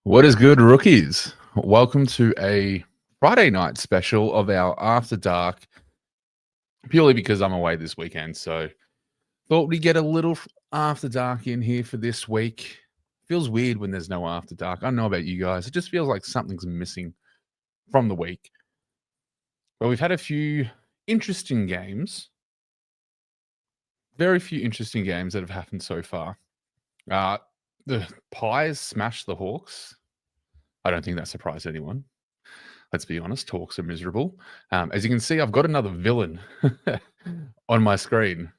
What is good, rookies? Welcome to a Friday night special of our After Dark, purely because I'm away this weekend. So thought we'd get a little After Dark in here for this week. Feels weird when there's no After Dark. I don't know about you guys. It just feels like something's missing from the week. But we've had a few interesting games. Very few interesting games that have happened so far. The Pies smashed the Hawks. I don't think that surprised anyone. Let's be honest, Hawks are miserable. As you can see, I've got another villain on my screen,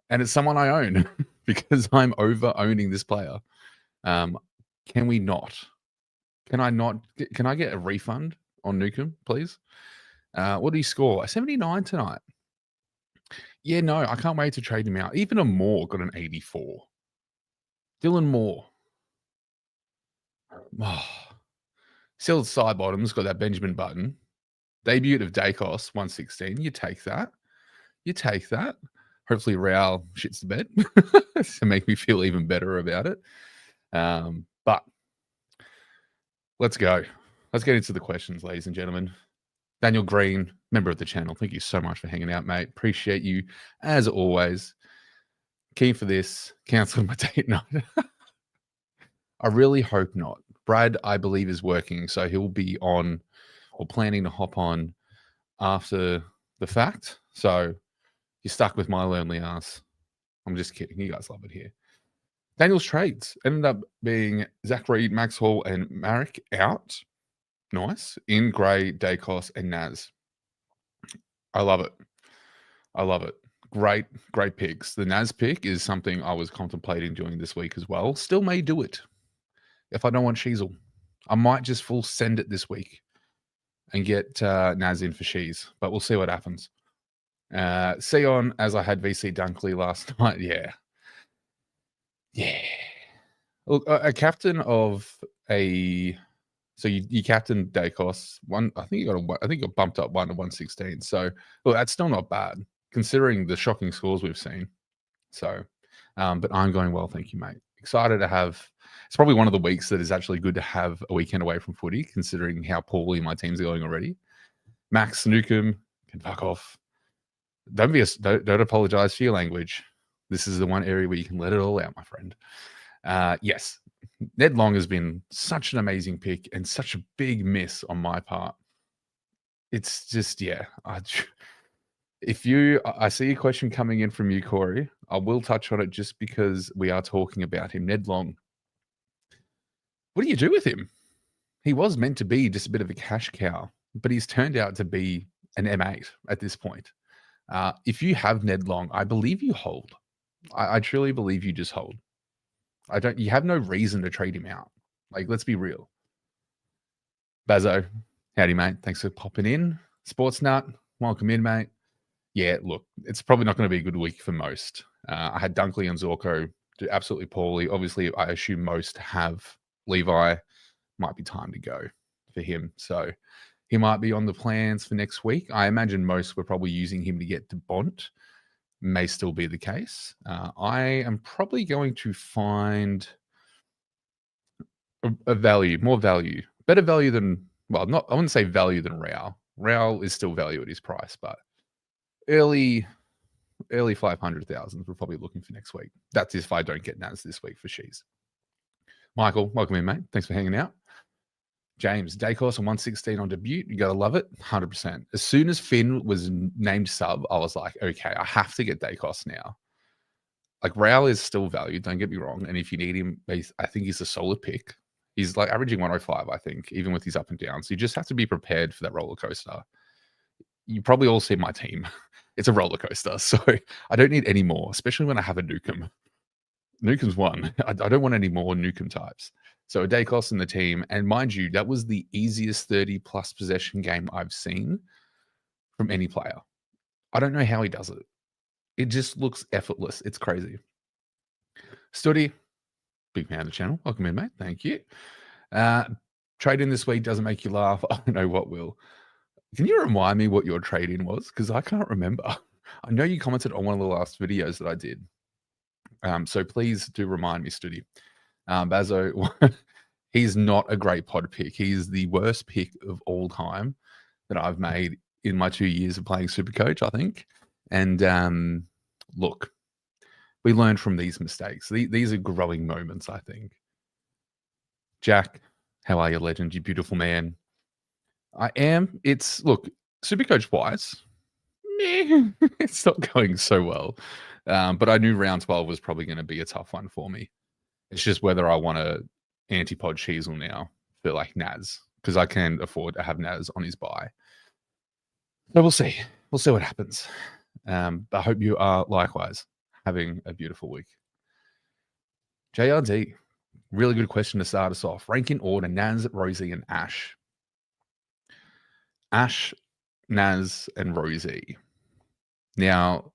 and it's someone I own because I'm over owning this player. Can we not? Can I not? Can I get a refund on Nukem, please? What did he score? A 79 tonight. Yeah, no, I can't wait to trade him out. Even a Moore got an 84. Dylan Moore. Oh. Still side bottoms got that Benjamin Button. Debut of Dacos, 116. You take that. You take that. Hopefully Real shits the bed to make me feel even better about it. But let's go. Let's get into the questions, ladies and gentlemen. Daniel Green, member of the channel. Thank you so much for hanging out, mate. Appreciate you as always. Keen for this. Cancel my date night. I really hope not. Brad, I believe, is working, so he'll be on or planning to hop on after the fact. So you're stuck with my lonely ass. I'm just kidding. You guys love it here. Daniel's trades ended up being Zach Reed, Max Hall, and Marek out. Nice. In Gray, Dacos, and Naz. I love it. I love it. Great picks. The Naz pick is something I was contemplating doing this week as well. Still may do it if I don't want Sheezel. I might just full send it this week and get Naz in for Sheez, but we'll see what happens. Sion, as I had VC Dunkley last night. Yeah. Look, a captain of a... So you captain Dacos. I think you got bumped up 1 to 116. So, look, that's still not bad, considering the shocking scores we've seen. So, but I'm going well, thank you, mate. Excited to have... It's probably one of the weeks that is actually good to have a weekend away from footy, considering how poorly my teams are going already. Max Nukem can fuck off. Don't apologize for your language. This is the one area where you can let it all out, my friend. Yes, Ned Long has been such an amazing pick and such a big miss on my part. It's just, yeah. I see a question coming in from you, Corey. I will touch on it just because we are talking about him. Ned Long. What do you do with him? He was meant to be just a bit of a cash cow, but he's turned out to be an M8 at this point. If you have Ned Long, I believe you hold. I truly believe you just hold. You have no reason to trade him out. Like, let's be real. Bazo, howdy, mate. Thanks for popping in. Sports Nut, welcome in, mate. Yeah, look, it's probably not going to be a good week for most. I had Dunkley and Zorko do absolutely poorly. Obviously, I assume most have Levi. Might be time to go for him. So he might be on the plans for next week. I imagine most were probably using him to get to Bont. May still be the case. I am probably going to find a value, more value, better value than, well, not, I wouldn't say value than Rao. Rao is still value at his price, but early 500,000 we're probably looking for next week. That's if I don't get Naz this week for Sheez. Michael, welcome in, mate. Thanks for hanging out. James, Dacos on 116 on debut. You got to love it. 100%. As soon as Finn was named sub, I was like, okay, I have to get Dacos now. Like, Rao is still valued, don't get me wrong. And if you need him, I think he's a solid pick. He's like averaging 105, I think, even with his up and downs. So you just have to be prepared for that roller coaster. You probably all see my team. It's a roller coaster. So I don't need any more, especially when I have a Nukem. Nukem's one. I don't want any more Nukem types. So Dacos in the team, and mind you, that was the easiest 30-plus possession game I've seen from any player. I don't know how he does it. It just looks effortless. It's crazy. Studi, big fan of the channel. Welcome in, mate. Thank you. Trade-in this week doesn't make you laugh. I don't know what will. Can you remind me what your trade-in was? Because I can't remember. I know you commented on one of the last videos that I did. So please do remind me, Studi. Bazo, He's not a great pod pick. He's the worst pick of all time that I've made in my 2 years of playing Supercoach, I think. And look, we learn from these mistakes. These are growing moments, I think. Jack, how are you, legend? You beautiful man. I am. Look, Supercoach wise, meh, it's not going so well. But I knew round 12 was probably going to be a tough one for me. It's just whether I want to anti-pod Cheezel now for like Naz, because I can afford to have Naz on his buy. So we'll see. We'll see what happens. But I hope you are likewise having a beautiful week. JRD, really good question to start us off. Rank in order, Naz, Rosie, and Ash. Ash, Naz, and Rosie. Now,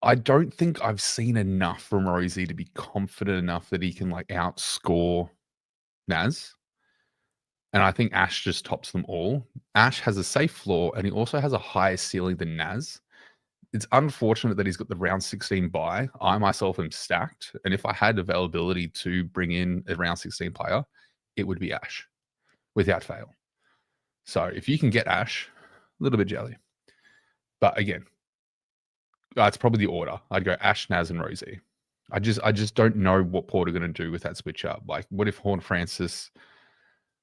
I don't think I've seen enough from Rosie to be confident enough that he can like outscore Naz. And I think Ash just tops them all. Ash has a safe floor and he also has a higher ceiling than Naz. It's unfortunate that he's got the round 16 bye. I myself am stacked. And if I had availability to bring in a round 16 player, it would be Ash without fail. So if you can get Ash, a little bit jelly. But again, it's probably the order. I'd go Ash, Naz, and Rosie. I just don't know what Port are going to do with that switch up. Like, what if Horn Francis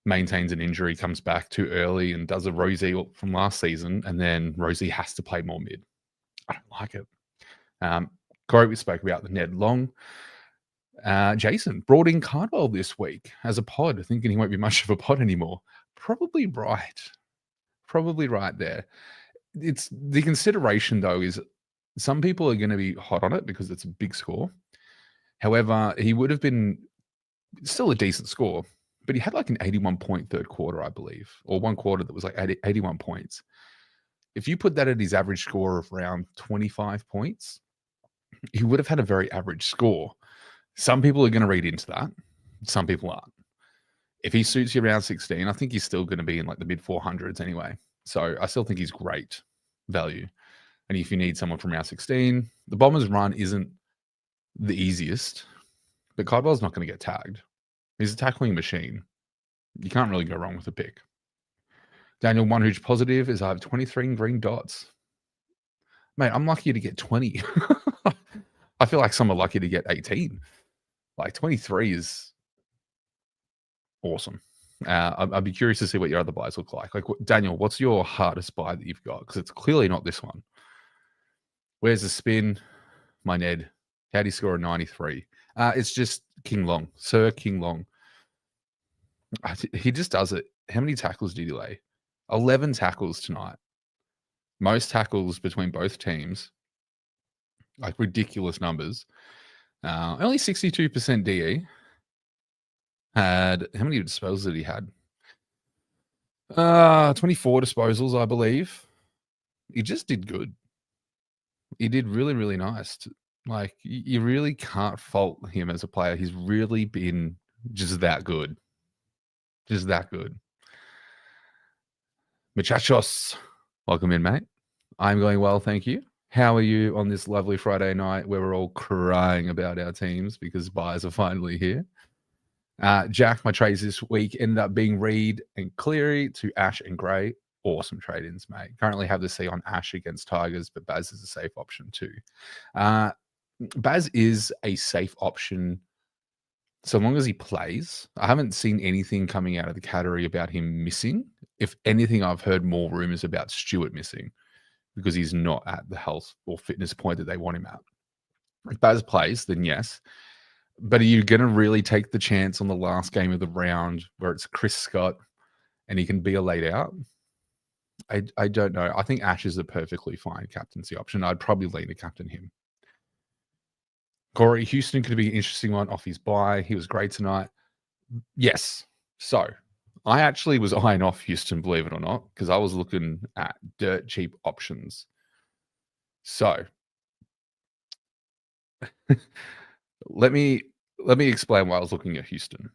maintains an injury, comes back too early, and does a Rosie from last season, and then Rosie has to play more mid? I don't like it. Corey, we spoke about the Ned Long. Jason brought in Cardwell this week as a pod, thinking he won't be much of a pod anymore. Probably right. Probably right there. It's the consideration, though, is some people are going to be hot on it because it's a big score. However, he would have been still a decent score, but he had like an 81-point third quarter, I believe, or one quarter that was like 81 points. If you put that at his average score of around 25 points, he would have had a very average score. Some people are going to read into that. Some people aren't. If he suits you around 16, I think he's still going to be in like the mid 400s anyway. So I still think he's great value. And if you need someone from round 16, the Bombers run isn't the easiest, but Cardwell's not going to get tagged. He's a tackling machine. You can't really go wrong with a pick. Daniel, one huge positive is I have 23 green dots. Mate, I'm lucky to get 20. I feel like some are lucky to get 18. Like 23 is awesome. I'd be curious to see what your other buys look like. Like, Daniel, what's your hardest buy that you've got? Because it's clearly not this one. Where's the spin? My Ned. How do you score a 93? It's just King Long. Sir King Long. He just does it. How many tackles did he lay? 11 tackles tonight. Most tackles between both teams. Like ridiculous numbers. Only 62% DE. Had how many disposals did he had? 24 disposals, I believe. He just did good. He did really, really nice. Like, you really can't fault him as a player. He's really been just that good. Just that good. Muchachos, welcome in, mate. I'm going well, thank you. How are you on this lovely Friday night where we're all crying about our teams because buys are finally here? Jack, my trades this week ended up being Reed and Cleary to Ash and Gray. Awesome trade-ins, mate. Currently have the C on Ash against Tigers, but Baz is a safe option too. Baz is a safe option so long as he plays. I haven't seen anything coming out of the category about him missing. If anything, I've heard more rumors about Stewart missing because he's not at the health or fitness point that they want him at. If Baz plays, then yes. But are you going to really take the chance on the last game of the round where it's Chris Scott and he can be a laid out? I don't know. I think Ash is a perfectly fine captaincy option. I'd probably lean to captain him. Corey, Houston could be an interesting one off his bye. He was great tonight. Yes. So I actually was eyeing off Houston, believe it or not, because I was looking at dirt cheap options. So let me explain why I was looking at Houston.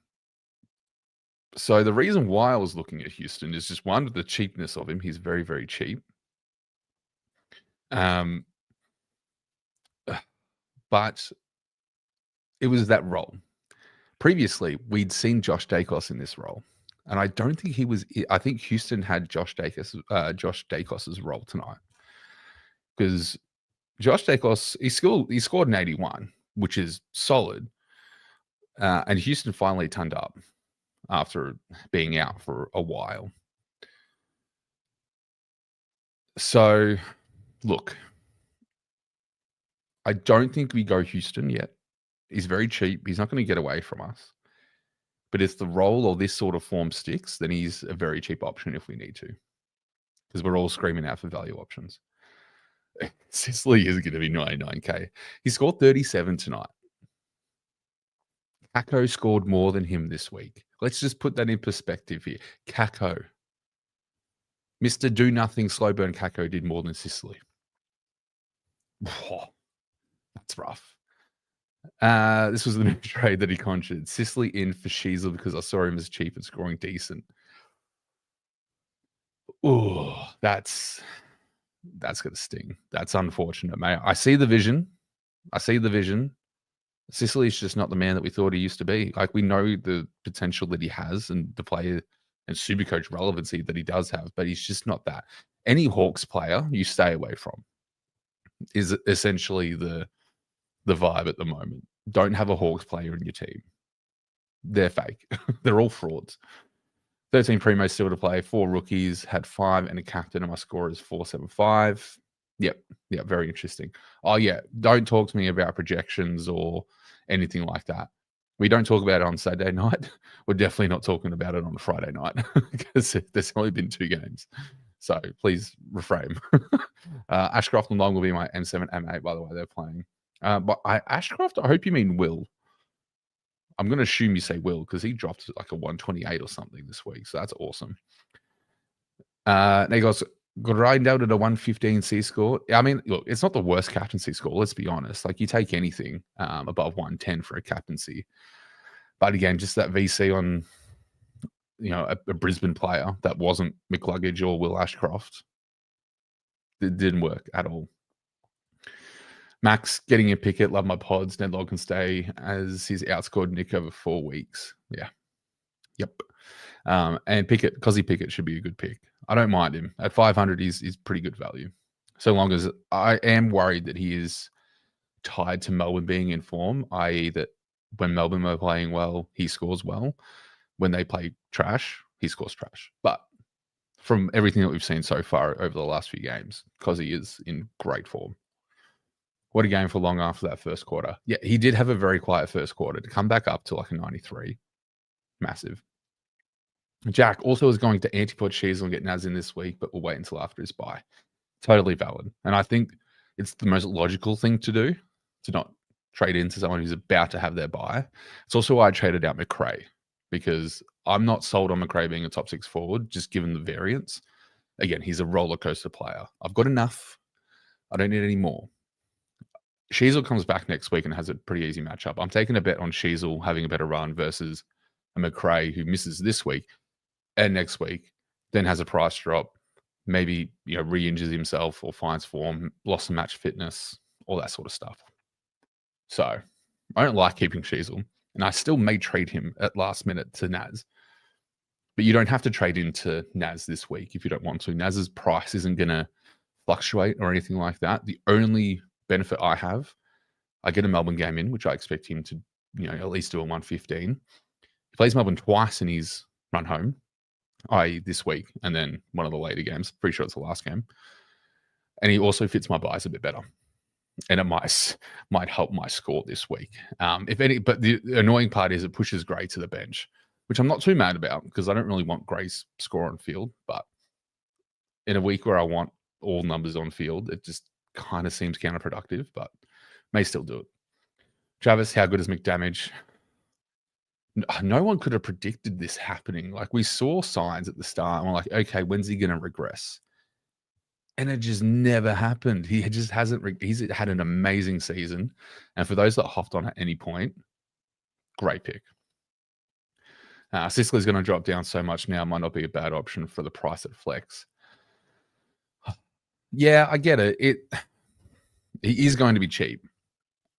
So the reason why I was looking at Houston is just one, the cheapness of him. He's very, very cheap. But it was that role. Previously, we'd seen Josh Dacos in this role, and I don't think he was. I think Houston had Josh Dacos's role tonight, because Josh Dacos he scored an 81, which is solid, and Houston finally turned up after being out for a while. So, look, I don't think we go Houston yet. He's very cheap. He's not going to get away from us. But if the role or this sort of form sticks, then he's a very cheap option if we need to, because we're all screaming out for value options. Sicily is going to be 99k. He scored 37 tonight. Kako scored more than him this week. Let's just put that in perspective here. Kako. Mr. Do Nothing Slow Burn Kako did more than Sicily. Whoa, that's rough. This was the new trade that he conjured. Sicily in for Sheasel because I saw him as cheap and scoring decent. Oh, that's going to sting. That's unfortunate, mate. I see the vision. Sicily's just not the man that we thought he used to be. Like, we know the potential that he has and the player and Supercoach relevancy that he does have, but he's just not that. Any Hawks player you stay away from is essentially the vibe at the moment. Don't have a Hawks player in your team. They're fake. They're all frauds. 13 primos still to play, 4 rookies, had 5 and a captain, and my score is 475. Yep, very interesting. Oh, yeah, don't talk to me about projections or anything like that. We don't talk about it on Saturday night. We're definitely not talking about it on Friday night because there's only been 2 games. So please refrain. Ashcroft and Long will be my M7, M8, by the way, they're playing. But Ashcroft, I hope you mean Will. I'm going to assume you say Will because he dropped like a 128 or something this week. So that's awesome. Negos grind out at a 115 C score. I mean, look, it's not the worst captaincy score. Let's be honest. Like, you take anything above 110 for a captaincy. But again, just that VC on, a Brisbane player that wasn't McLuggage or Will Ashcroft. It didn't work at all. Max getting a Pickett, love my pods. Ned Log can stay as he's outscored Nick over 4 weeks. Yeah. Yep. And Pickett, Cozzy Pickett should be a good pick. I don't mind him. At 500, he's pretty good value. So long as I am worried that he is tied to Melbourne being in form, i.e. that when Melbourne are playing well, he scores well. When they play trash, he scores trash. But from everything that we've seen so far over the last few games, Cozzy is in great form. What a game for Long after that first quarter. Yeah, he did have a very quiet first quarter. To come back up to like a 93, massive. Jack also is going to antipod Sheasel and get Naz in this week, but we'll wait until after his bye. Totally valid. And I think it's the most logical thing to do, to not trade into someone who's about to have their bye. It's also why I traded out McRae, because I'm not sold on McRae being a top 6 forward, just given the variance. Again, he's a roller coaster player. I've got enough. I don't need any more. Sheasel comes back next week and has a pretty easy matchup. I'm taking a bet on Sheasel having a better run versus a McRae who misses this week and next week, then has a price drop, maybe re-injures himself or finds form, lost some match fitness, all that sort of stuff. So I don't like keeping Sheasel, and I still may trade him at last minute to Naz. But you don't have to trade into Naz this week if you don't want to. Naz's price isn't going to fluctuate or anything like that. The only benefit I have, I get a Melbourne game in, which I expect him to, at least do a 115. He plays Melbourne twice in his run home, i.e. this week, and then one of the later games. Pretty sure it's the last game. And he also fits my buys a bit better. And it might help my score this week. But the annoying part is it pushes Gray to the bench, which I'm not too mad about because I don't really want Gray's score on field. But in a week where I want all numbers on field, it just kind of seems counterproductive, but may still do it. Travis, how good is McDamage? No one could have predicted this happening. Like, we saw signs at the start and we're like, okay, when's he going to regress? And it just never happened. He just hasn't. He's had an amazing season. And for those that hopped on at any point, great pick. Sicily's going to drop down so much now, might not be a bad option for the price at flex. Yeah, I get it. He is going to be cheap.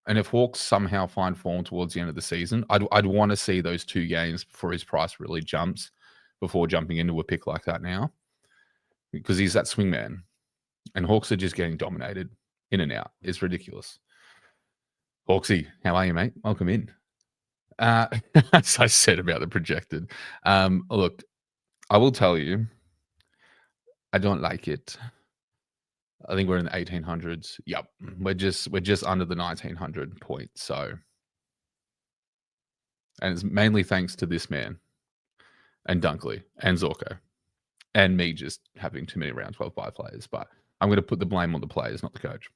And if Hawks somehow find form towards the end of the season, I'd want to see those 2 games before his price really jumps, before jumping into a pick like that now, because he's that swingman. And Hawks are just getting dominated in and out. It's ridiculous. Hawksy, how are you, mate? Welcome in. As I said about the projected, look, I will tell you, I don't like it. I think we're in the 1800s. Yep, we're just under the 1900 point. So, and it's mainly thanks to this man and Dunkley and Zorko and me just having too many round 12 bye players. But I'm going to put the blame on the players, not the coach.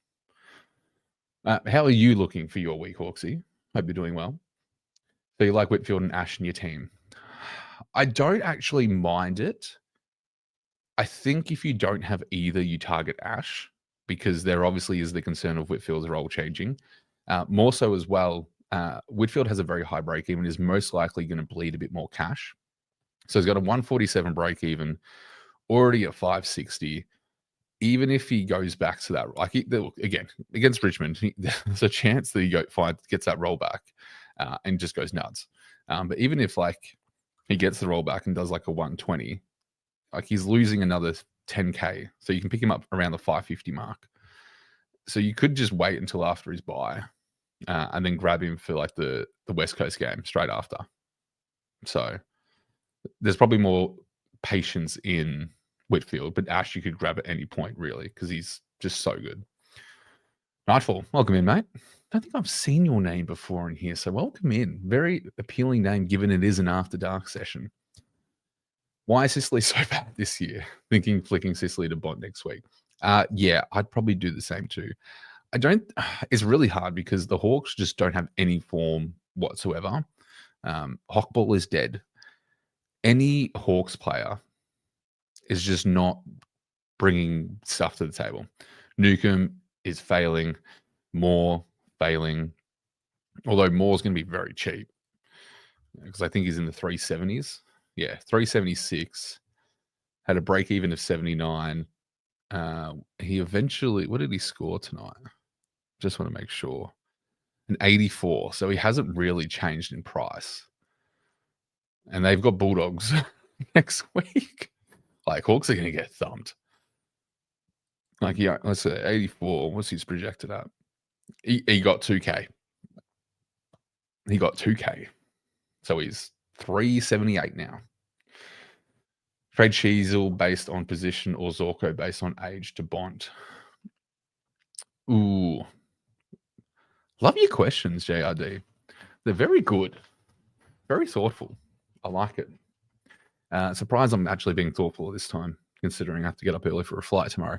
How are you looking for your week, Hawksy? Hope you're doing well. So you like Whitfield and Ash in your team? I don't actually mind it. I think if you don't have either, you target Ash, because there obviously is the concern of Whitfield's role changing. More so as well, Whitfield has a very high break even, is most likely going to bleed a bit more cash. So he's got a 147 break even, already at 560. Even if he goes back to that, like again against Richmond, there's a chance that he gets that roll back and just goes nuts. But even if like he gets the roll back and does like a 120, like he's losing another 10k, so you can pick him up around the 550 mark. So you could just wait until after his bye and then grab him for like the West Coast game straight after. So there's probably more patience in Whitfield, but Ash you could grab at any point really, because he's just so good. Nightfall, welcome in, mate. I don't think I've seen your name before in here, so welcome in. Very appealing name, given it is an After Dark session. Why is Sicily so bad this year? Thinking flicking Sicily to Bond next week. Yeah, I'd probably do the same too. It's really hard because the Hawks just don't have any form whatsoever. Hawkball is dead. Any Hawks player is just not bringing stuff to the table. Newcomb is failing. Moore failing. Although Moore's going to be very cheap because I think he's in the 370s. Yeah, 376. Had a break even of 79. He eventually, what did he score tonight? Just want to make sure. An 84. So he hasn't really changed in price. And they've got Bulldogs next week. Like, Hawks are going to get thumped. Like, yeah, let's say 84. What's his projected at? He got 2K. He got 2K. So he's 378 now. Trade Sheasel based on position or Zorko based on age to Bond. Ooh. Love your questions, JRD. They're very good. Very thoughtful. I like it. Surprised I'm actually being thoughtful this time, considering I have to get up early for a flight tomorrow.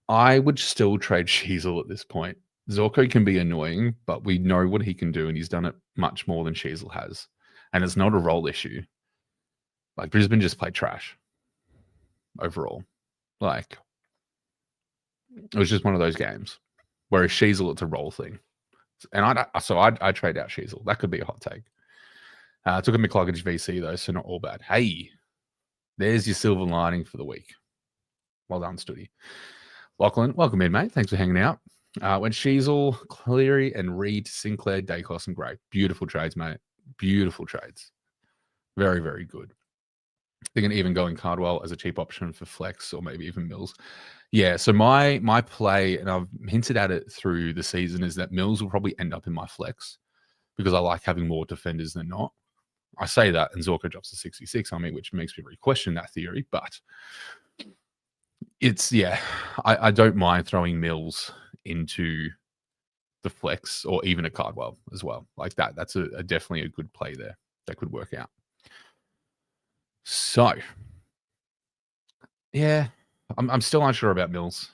I would still trade Sheasel at this point. Zorko can be annoying, but we know what he can do, and he's done it much more than Sheasel has. And it's not a role issue. Like, Brisbane just played trash overall. Like, it was just one of those games. Whereas Sheasel, it's a role thing. And I'd trade out Sheasel. That could be a hot take. Took a McCluggage VC, though, so not all bad. Hey, there's your silver lining for the week. Well done, Studi. Lachlan, welcome in, mate. Thanks for hanging out. Went Sheasel, Cleary, and Reed, Sinclair, Dacos, and Gray. Beautiful trades, mate. Beautiful trades. Very, very good. They're going to even go in Cardwell as a cheap option for flex or maybe even Mills. Yeah, so my play, and I've hinted at it through the season, is that Mills will probably end up in my flex because I like having more defenders than not. I say that, and Zorko drops to 66 on me, which makes me really question that theory. But it's, yeah, I don't mind throwing Mills into the flex or even a Cardwell as well. Like that. That's definitely a good play there that could work out. So, yeah, I'm still unsure about Mills.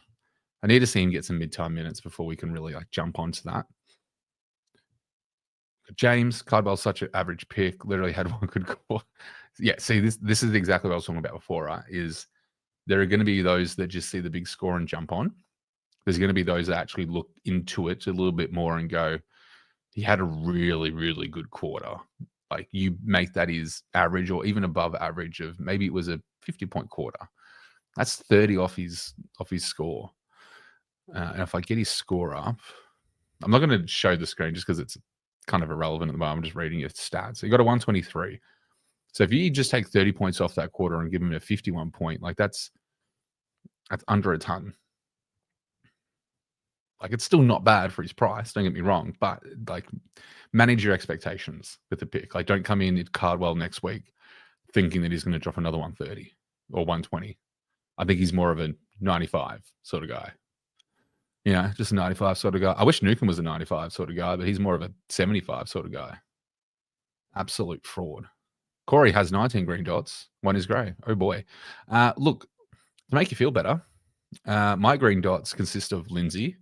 I need to see him get some mid-time minutes before we can really like jump onto that. James, Cardwell's such an average pick, literally had one good call. Yeah, see, this is exactly what I was talking about before, right? Is there are going to be those that just see the big score and jump on. There's going to be those that actually look into it a little bit more and go, he had a really, really good quarter. Like, you make that his average or even above average of maybe it was a 50-point quarter. That's 30 off his score. And if I get his score up, I'm not going to show the screen just because it's kind of irrelevant at the moment. I'm just reading your stats. So you got a 123. So if you just take 30 points off that quarter and give him a 51 point, like that's under a ton. Like it's still not bad for his price. Don't get me wrong, but like manage your expectations with the pick. Like don't come in at Cardwell next week thinking that he's going to drop another 130 or 120. I think he's more of a 95 sort of guy. Yeah, just a 95 sort of guy. I wish Newcomb was a 95 sort of guy, but he's more of a 75 sort of guy. Absolute fraud. Corey has 19 green dots. One is grey. Oh boy. Look, to make you feel better, my green dots consist of Lindsay,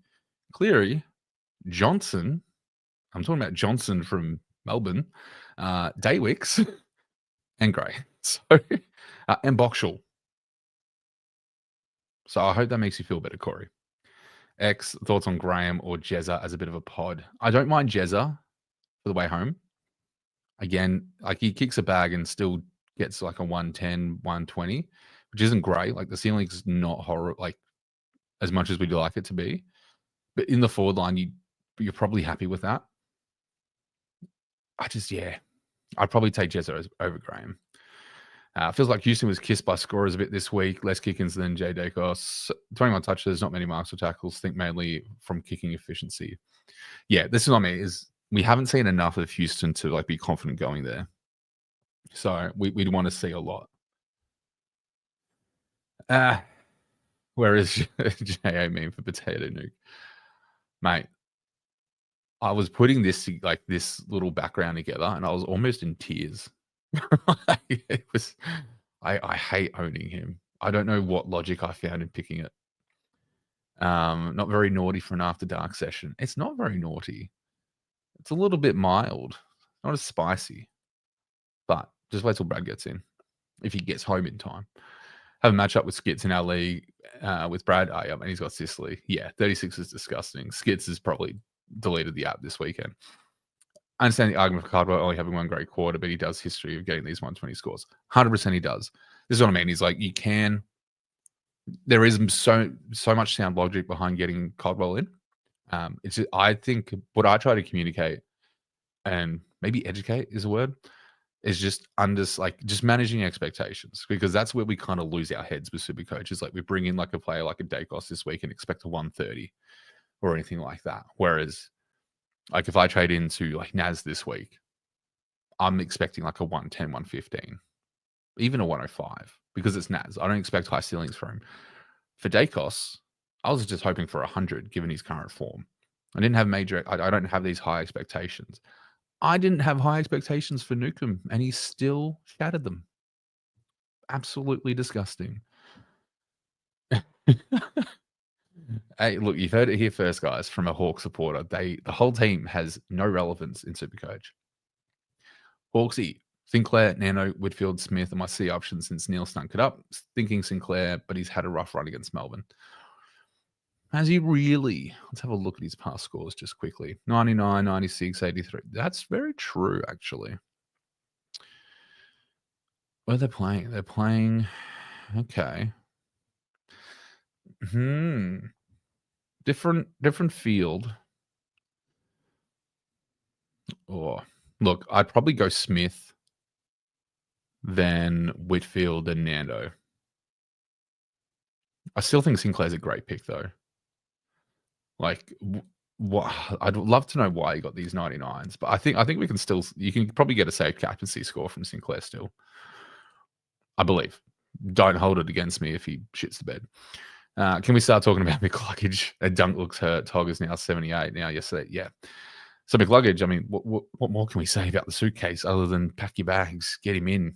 Cleary, Johnson. I'm talking about Johnson from Melbourne, Daywicks, and Gray. So, and Boxall. So I hope that makes you feel better, Corey. X, thoughts on Graham or Jezza as a bit of a pod? I don't mind Jezza for the way home. Again, like he kicks a bag and still gets like a 110, 120, which isn't great. Like the ceiling's not horrible, like as much as we'd like it to be. But in the forward line, you're probably happy with that. I'd probably take Jezza over Graham. Feels like Houston was kissed by scorers a bit this week. Less kick-ins than Jay Dacos. 21 touches, not many marks or tackles. Think mainly from kicking efficiency. Yeah, this is what I mean. Is we haven't seen enough of Houston to like be confident going there. So we'd want to see a lot. Where is JA mean for potato nuke? Mate, I was putting this little background together and I was almost in tears. It was I hate owning him. I don't know what logic I found in picking it. Not very naughty for an after dark session. It's not very naughty. It's a little bit mild, not as spicy. But just wait till Brad gets in, if he gets home in time. Have a matchup with Skits in our league with Brad. Oh, yeah, and he's got Sicily. Yeah, 36 is disgusting. Skits has probably deleted the app this weekend. I understand the argument for Cardwell only having one great quarter, but he does history of getting these 120 scores. 100% he does. This is what I mean. He's like, there is so much sound logic behind getting Cardwell in. It's just, I think what I try to communicate and maybe educate is a word, is just just managing expectations, because that's where we kind of lose our heads with Supercoach. Is like we bring in like a player like a Dacos this week and expect a 130 or anything like that. Whereas like if I trade into like Naz this week, I'm expecting like a 110, 115, even a 105 because it's Naz. I don't expect high ceilings for him. For Dacos, I was just hoping for 100 given his current form. I didn't have I don't have these high expectations. I didn't have high expectations for Newcomb, and he still shattered them. Absolutely disgusting. Hey, look, you've heard it here first, guys, from a Hawk supporter. The whole team has no relevance in Supercoach. Hawksy, Sinclair, Nano, Whitfield, Smith are my C options since Neil stunk it up. Thinking Sinclair, but he's had a rough run against Melbourne. Has he really? Let's have a look at his past scores just quickly. 99, 96, 83. That's very true, actually. Where are they playing? They're playing... Okay. Different field. Oh, look, I'd probably go Smith, then Whitfield and Nando. I still think Sinclair's a great pick, though. Like, what? I'd love to know why he got these 99s, but I think we can still. You can probably get a safe captaincy score from Sinclair still. I believe. Don't hold it against me if he shits the bed. Can we start talking about McLuggage? A dunk looks hurt. Tog is now 78. Now, yesterday, yeah. So McLuggage, I mean, what more can we say about the suitcase other than pack your bags, get him in?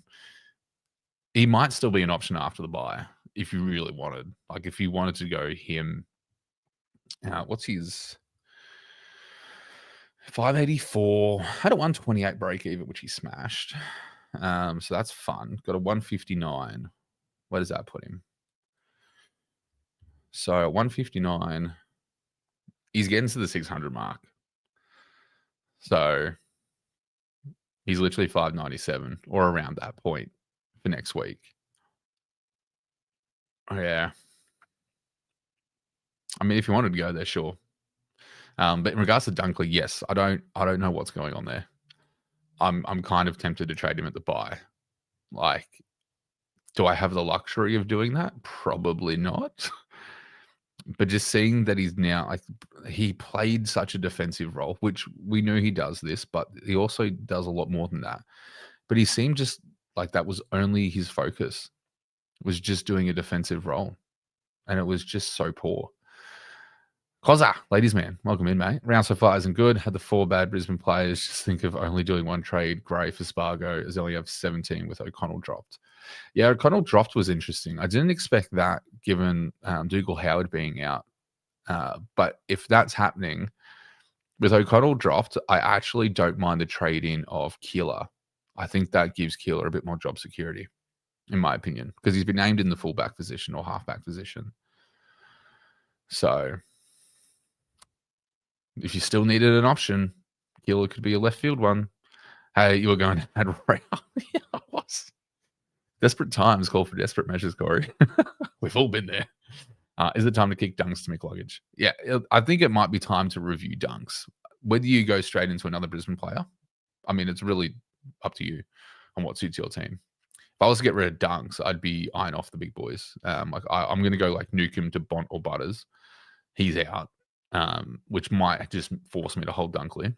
He might still be an option after the buy if you really wanted. Like if you wanted to go him, what's his 584? Had a 128 break even, which he smashed. So that's fun. Got a 159. Where does that put him? So 159. He's getting to the 600 mark. So he's literally 597 or around that point for next week. Oh, yeah. I mean, if you wanted to go there, sure. But in regards to Dunkley, yes, I don't know what's going on there. I'm kind of tempted to trade him at the buy. Like, do I have the luxury of doing that? Probably not. But just seeing that he's now like he played such a defensive role, which we knew he does this, but he also does a lot more than that. But he seemed just like that was only his focus, was just doing a defensive role. And it was just so poor. Koza, ladies man, welcome in, mate. Round so far isn't good. Had the 4 bad Brisbane players. Just think of only doing 1 trade. Gray for Spargo, as they only have 17 with O'Connell dropped. Yeah, O'Connell dropped was interesting. I didn't expect that given Dougal Howard being out. But if that's happening, with O'Connell dropped, I actually don't mind the trade-in of Keeler. I think that gives Keeler a bit more job security, in my opinion, because he's been named in the fullback position or halfback position. So if you still needed an option, Keeler could be a left field one. Hey, you were going to add Rail. Yeah, I was. Desperate times call for desperate measures, Corey. We've all been there. Is it time to kick Dunks to McLuggage? Yeah, I think it might be time to review Dunks. Whether you go straight into another Brisbane player, I mean, it's really up to you on what suits your team. If I was to get rid of Dunks, I'd be eyeing off the big boys. I'm going to go like Newcomb to Bont or Butters. He's out, which might just force me to hold Dunkley.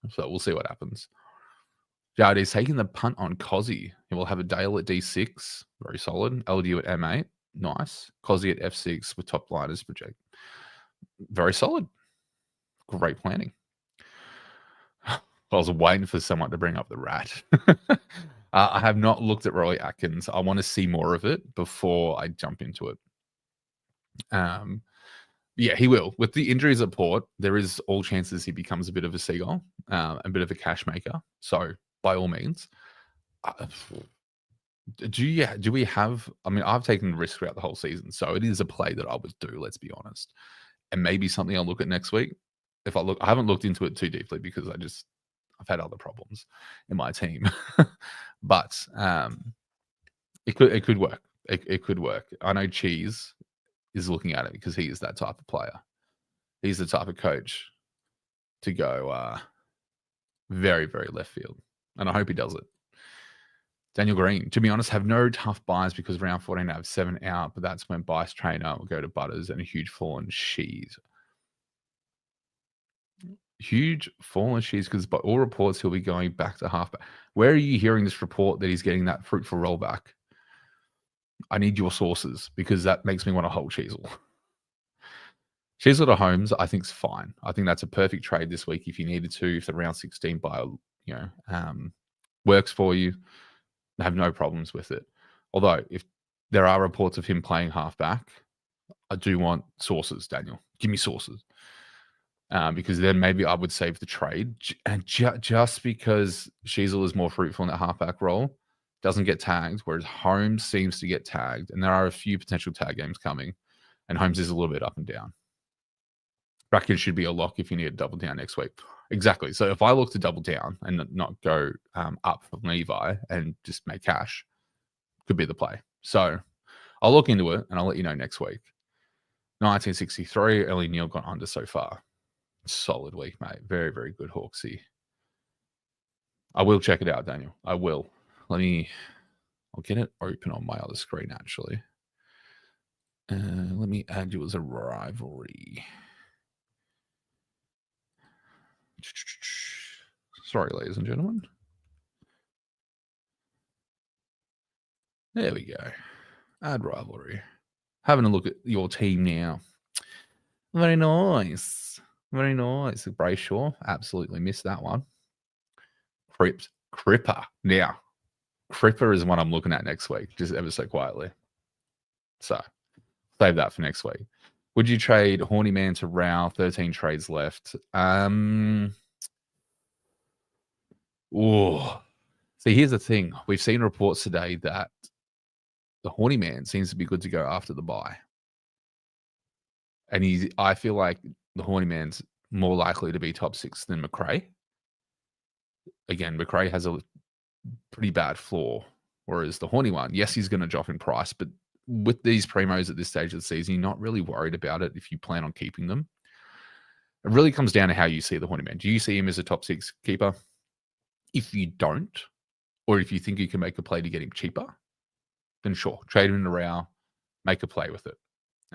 So we'll see what happens. Jardy's taking the punt on Cozzy. He will have a Dale at D6. Very solid. LDU at M8. Nice. Cozzy at F6 with top liners project. Very solid. Great planning. I was waiting for someone to bring up the rat. I have not looked at Roy Atkins. I want to see more of it before I jump into it. Yeah, he will. With the injuries at Port, there is all chances he becomes a bit of a seagull, a bit of a cash maker. So by all means, do we have? I mean, I've taken the risk throughout the whole season, so it is a play that I would do. Let's be honest, and maybe something I'll look at next week. If I haven't looked into it too deeply because I've had other problems in my team, but it could work. It could work. I know Cheese is looking at it because he is that type of player. He's the type of coach to go very, very left field. And I hope he does it. Daniel Green, to be honest, have no tough buys because round 14 I have 7 out, but that's when Bice Trainer will go to Butters and a huge fall in Shees. Huge fall in Shees because by all reports he'll be going back to halfback. Where are you hearing this report that he's getting that fruitful rollback? I need your sources because that makes me want to hold Cheezel. Cheezel to Holmes, I think is fine. I think that's a perfect trade this week if you needed to. If the round 16 buy, works for you, I have no problems with it. Although, if there are reports of him playing halfback, I do want sources, Daniel. Give me sources. Because then maybe I would save the trade. And just because Sheezel is more fruitful in that halfback role, doesn't get tagged, whereas Holmes seems to get tagged. And there are a few potential tag games coming. And Holmes is a little bit up and down. Bracken should be a lock if you need to double down next week. Exactly. So if I look to double down and not go up from Levi and just make cash, could be the play. So I'll look into it and I'll let you know next week. 1963, Ellie Neal got under so far. Solid week, mate. Very, very good Hawksy. I will check it out, Daniel. I will. I'll get it open on my other screen, actually. Let me add you as a rivalry. Sorry, ladies and gentlemen. There we go. Add rivalry. Having a look at your team now. Very nice. Very nice. Brayshaw. Absolutely missed that one. Cripper. Now, Cripper is one I'm looking at next week, just ever so quietly. So, save that for next week. Would you trade Horny Man to Rao? 13 trades left. See, here's the thing. We've seen reports today that the Horny Man seems to be good to go after the bye. And I feel like the Horny Man's more likely to be top 6 than McRae. Again, McRae has a pretty bad floor, whereas the Horny one, yes, he's going to drop in price, but with these primos at this stage of the season, you're not really worried about it if you plan on keeping them. It really comes down to how you see the Horny Man. Do you see him as a top 6 keeper? If you don't, or if you think you can make a play to get him cheaper, then sure, trade him in a row, make a play with it.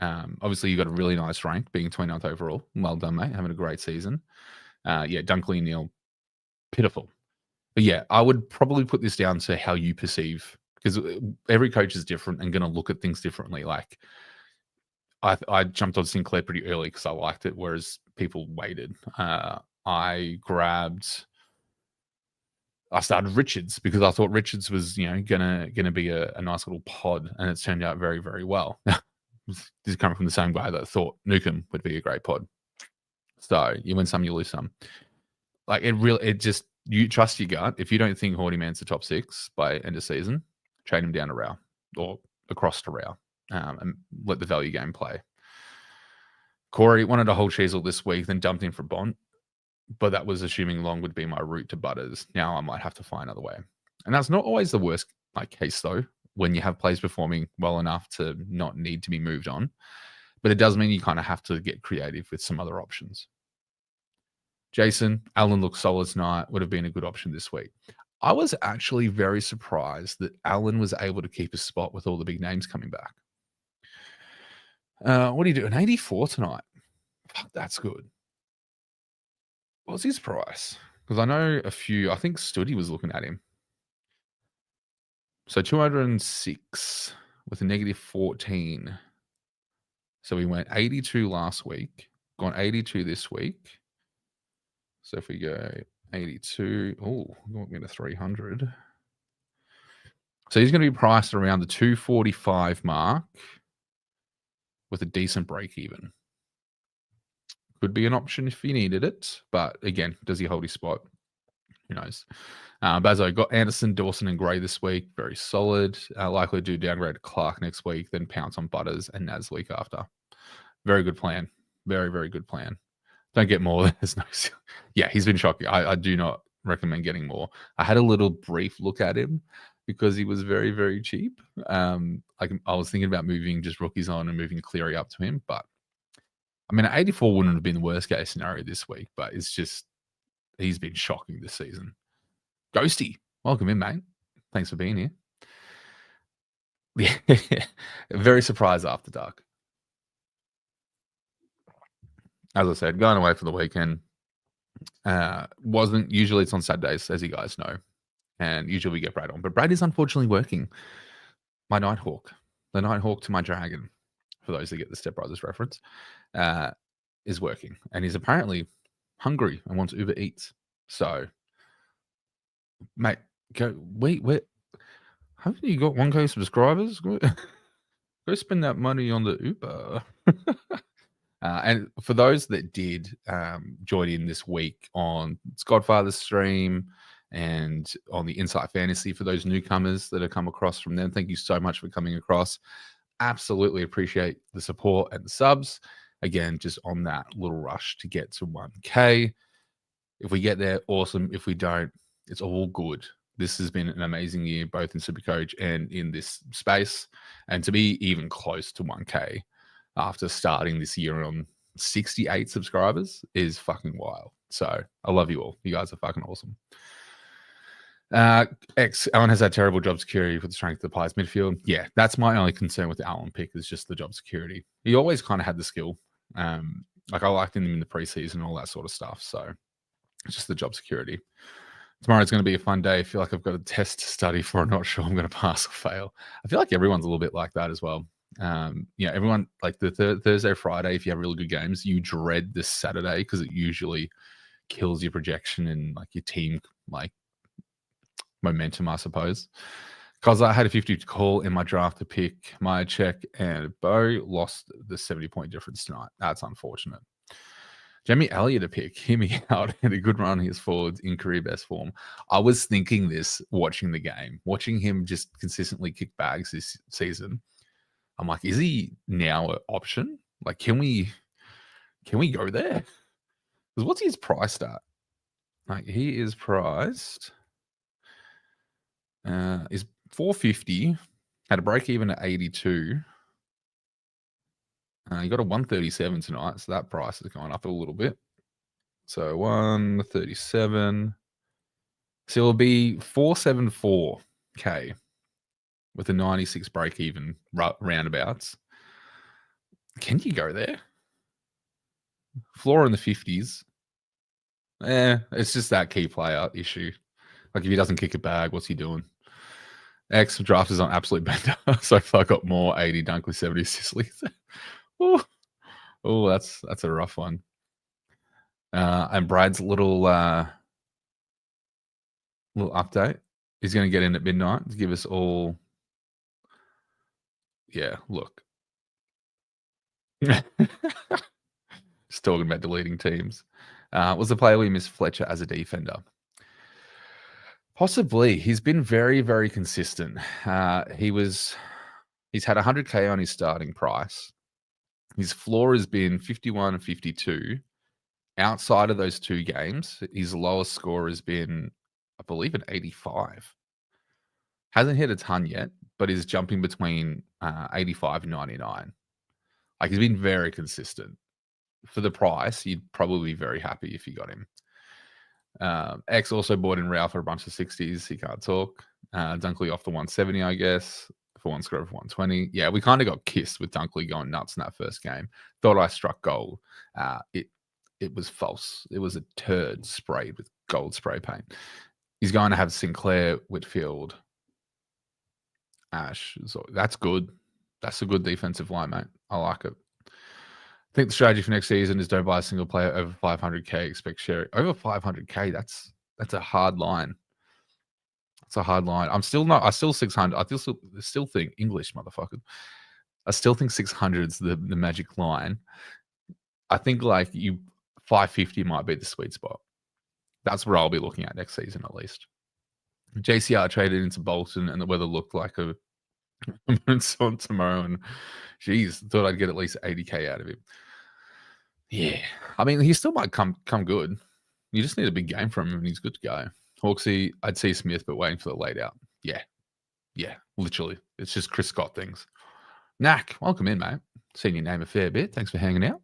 Obviously, you got a really nice rank, being 29th overall. Well done, mate. Having a great season. Dunkley Neal, pitiful. But yeah, I would probably put this down to how you perceive, because every coach is different and going to look at things differently. Like, I jumped on Sinclair pretty early because I liked it, whereas people waited. I started Richards because I thought Richards was, gonna be a nice little pod, and it's turned out very, very well. This is coming from the same guy that thought Newcomb would be a great pod. So you win some, you lose some. Like you trust your gut. If you don't think Horty Man's the top 6 by end of season, trade him down to Rao or across to Rao, and let the value game play. Corey wanted to hold Sheasel this week, then dumped in for Bont, but that was assuming Long would be my route to Butters. Now I might have to find another way. And that's not always the worst case, though, when you have players performing well enough to not need to be moved on. But it does mean you kind of have to get creative with some other options. Jason, Allen looked solid tonight, would have been a good option this week. I was actually very surprised that Allen was able to keep a spot with all the big names coming back. What do you do? An 84 tonight. Fuck, that's good. What's his price? Because I know a few, I think Studi was looking at him. So 206 with a negative 14. So we went 82 last week, gone 82 this week. So if we go 82, you want me to 300. So he's going to be priced around the 245 mark with a decent break even. Could be an option if you needed it, but again, does he hold his spot? Who knows? Bazo got Anderson, Dawson, and Gray this week. Very solid. Likely to do downgrade to Clark next week, then pounce on Butters and Naz week after. Very good plan. Very, very good plan. Don't get more. There's no. Yeah, he's been shocking. I do not recommend getting more. I had a little brief look at him because he was very, very cheap. I was thinking about moving just rookies on and moving Cleary up to him, but I mean, 84 wouldn't have been the worst case scenario this week, but it's just he's been shocking this season. Ghosty, welcome in, mate. Thanks for being here. Yeah, very surprised after dark. As I said, going away for the weekend. Wasn't usually it's on Saturdays, as you guys know, and usually we get Brad on, but Brad is unfortunately working. My Nighthawk, the Nighthawk to my Dragon, for those that get the Step Brothers reference, is working, and he's apparently hungry and wants Uber Eats. So, mate, wait. Haven't you got 1K subscribers? Go spend that money on the Uber. And for those that did join in this week on Godfather's stream and on the Insight Fantasy, for those newcomers that have come across from them, thank you so much for coming across. Absolutely appreciate the support and the subs. Again, just on that little rush to get to 1K. If we get there, awesome. If we don't, it's all good. This has been an amazing year, both in Supercoach and in this space. And to be even close to 1K after starting this year on 68 subscribers is fucking wild. So I love you all. You guys are fucking awesome. Allen has had terrible job security for the strength of the Pies midfield. Yeah, that's my only concern with the Allen pick is just the job security. He always kind of had the skill. I liked him in the preseason and all that sort of stuff. So it's just the job security. Tomorrow's going to be a fun day. I feel like I've got a test to study for. I'm not sure I'm going to pass or fail. I feel like everyone's a little bit like that as well. Everyone, like the Thursday, Friday, if you have really good games, you dread this Saturday because it usually kills your projection and like your team like momentum, I suppose. Because I had a 50 call in my draft to pick my check, and Bo lost the 70-point difference tonight. That's unfortunate. Jamie Elliott a pick. Hear me out. Had a good run. His forwards in career best form. I was thinking this watching the game, watching him just consistently kick bags this season. I'm like, is he now an option? Like, can we go there? Because what's his price at? Like, he is priced is 450. Had a break even at 82. You got a 137 tonight, so that price is going up a little bit. So 137. So it'll be 474K with a 96 break even roundabouts. Can you go there? Floor in the 50s. It's just that key player issue. Like if he doesn't kick a bag, what's he doing? X draft is on absolute banter. So far got more 80 Dunkley, 70 Sicily. Oh, that's a rough one. And Brad's little update. He's going to get in at midnight to give us all. Yeah, look. Just talking about deleting teams. Was the player we missed Fletcher as a defender? Possibly. He's been very, very consistent. He's had 100K on his starting price. His floor has been 51 and 52. Outside of those two games, his lowest score has been, I believe, an 85. Hasn't hit a ton yet, but is jumping between 85 and 99. Like, he's been very consistent. For the price, you'd probably be very happy if you got him. X also bought in Rao for a bunch of 60s. He can't talk. Dunkley off the 170, I guess, for one score of 120. Yeah, we kind of got kissed with Dunkley going nuts in that first game. Thought I struck gold. It was false. It was a turd sprayed with gold spray paint. He's going to have Sinclair, Whitfield, Ash. So that's good. That's a good defensive line, mate. I like it. I think the strategy for next season is don't buy a single player over 500K. Expect share over 500K. That's a hard line. It's a hard line. I still 600. I still think English, motherfucker. I still think 600 is the magic line. I think like 550 might be the sweet spot. That's what I'll be looking at next season at least. JCR traded into Bolton and the weather looked like a on tomorrow, and geez, thought I'd get at least 80K out of him. Yeah, I mean, he still might come good. You just need a big game from him, and he's good to go. Hawksy, I'd see Smith, but waiting for the late out. Yeah, literally. It's just Chris Scott things. Knack, welcome in, mate. Seen your name a fair bit. Thanks for hanging out.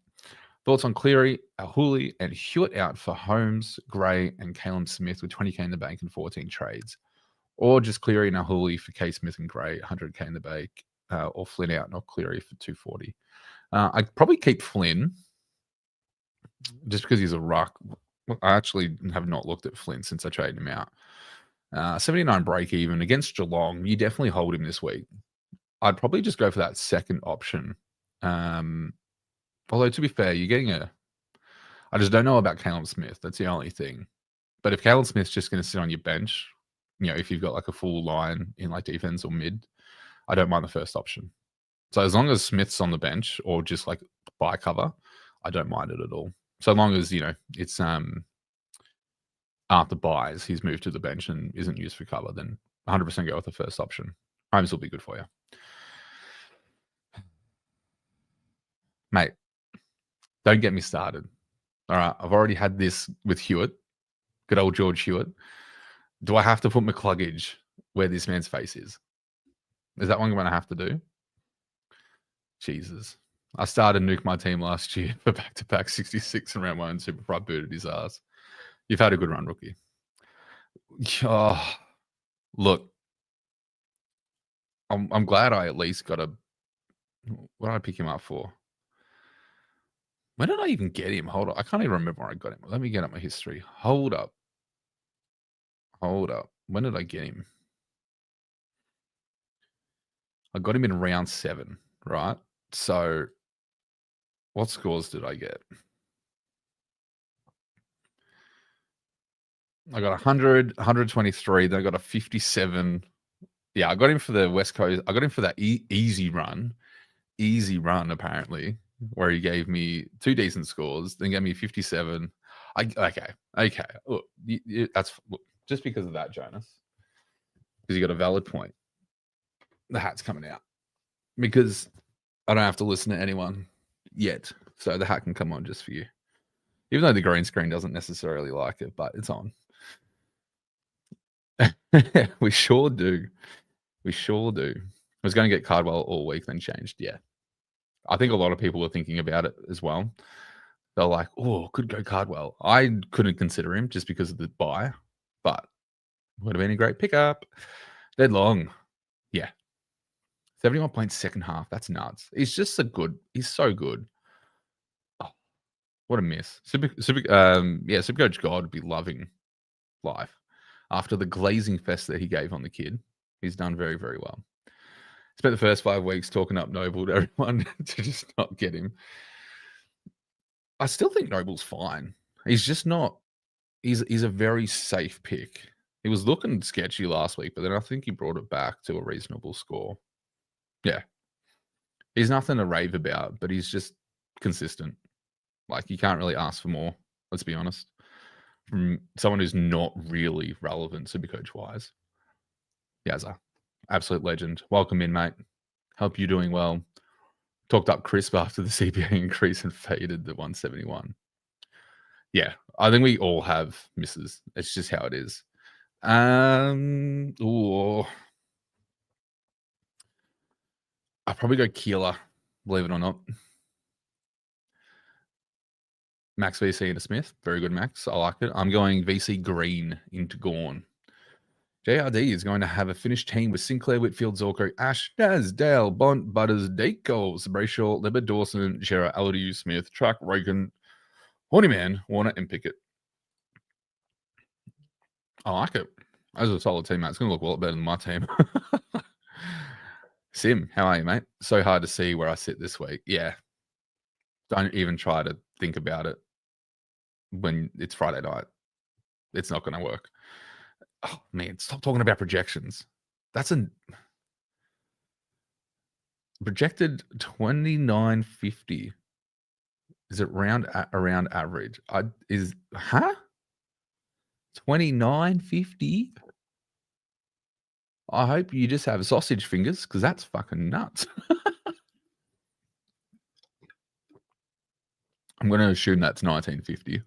Thoughts on Cleary, Hooley, and Hewitt out for Holmes, Gray, and Caleb Smith with 20K in the bank and 14 trades. Or just Cleary and Hooley for K. Smith and Gray, 100K in the bank. Or Flynn out, not Cleary for 240. I'd probably keep Flynn just because he's a ruck. I actually have not looked at Flynn since I traded him out. 79 break even against Geelong. You definitely hold him this week. I'd probably just go for that second option. Although, to be fair, you're getting I just don't know about Caleb Smith. That's the only thing. But if Caleb Smith's just going to sit on your bench, if you've got like a full line in like defense or mid, I don't mind the first option. So as long as Smith's on the bench or just like buy cover, I don't mind it at all. So long as, it's after buys, he's moved to the bench and isn't used for cover, then 100% go with the first option. Holmes will be good for you. Mate, don't get me started. All right, I've already had this with Hewitt. Good old George Hewitt. Do I have to put McCluggage where this man's face is? Is that what I'm going to have to do? Jesus. I started nuke my team last year for back-to-back 66 in round one and Super Pride booted his ass. You've had a good run, rookie. Oh, look. I'm glad I at least got what did I pick him up for? When did I even get him? Hold up. I can't even remember where I got him. Let me get up my history. Hold up. When did I get him? I got him in round 7, right? So what scores did I get? I got 100, 123. Then I got a 57. Yeah, I got him for the West Coast. I got him for that easy run, apparently, where he gave me 2 decent scores, then gave me 57. Okay. Look, just because of that, Jonas, because you got a valid point. The hat's coming out because I don't have to listen to anyone yet, so the hat can come on just for you. Even though the green screen doesn't necessarily like it, but it's on. We sure do. was going to get Cardwell all week, then changed. Yeah. I think a lot of people were thinking about it as well. They're like, oh, could go Cardwell. I couldn't consider him just because of the buy, but would have been a great pickup. Dead long. Yeah. 71 points second half. That's nuts. He's just he's so good. Oh, what a miss. Supercoach God would be loving life. After the glazing fest that he gave on the kid, he's done very, very well. Spent the first 5 weeks talking up Noble to everyone to just not get him. I still think Noble's fine. He's just not. He's a very safe pick. He was looking sketchy last week, but then I think he brought it back to a reasonable score. Yeah. He's nothing to rave about, but he's just consistent. Like, you can't really ask for more, let's be honest, from someone who's not really relevant Supercoach-wise. Yazza, absolute legend. Welcome in, mate. Hope you're doing well. Talked up crisp after the CPA increase and faded the 171. Yeah, I think we all have misses. It's just how it is. Ooh. I'll probably go Keeler, believe it or not. Max VC into Smith. Very good, Max. I like it. I'm going VC Green into Gorn. JRD is going to have a finished team with Sinclair, Whitfield, Zorko, Ash, Daz, Dale, Bont, Butters, Dako, Brayshaw, Libber, Dawson, Shera, Aladu, Smith, Truck, Rogan, Hornyman, Warner, and Pickett. I like it. Those are a solid team, mate. It's going to look a lot better than my team. Sim, how are you, mate? So hard to see where I sit this week. Yeah. Don't even try to think about it when it's Friday night. It's not going to work. Oh, man, stop talking about projections. That's a projected 29.50. Is it around average? 29.50? I hope you just have sausage fingers because that's fucking nuts. I'm going to assume that's 1950.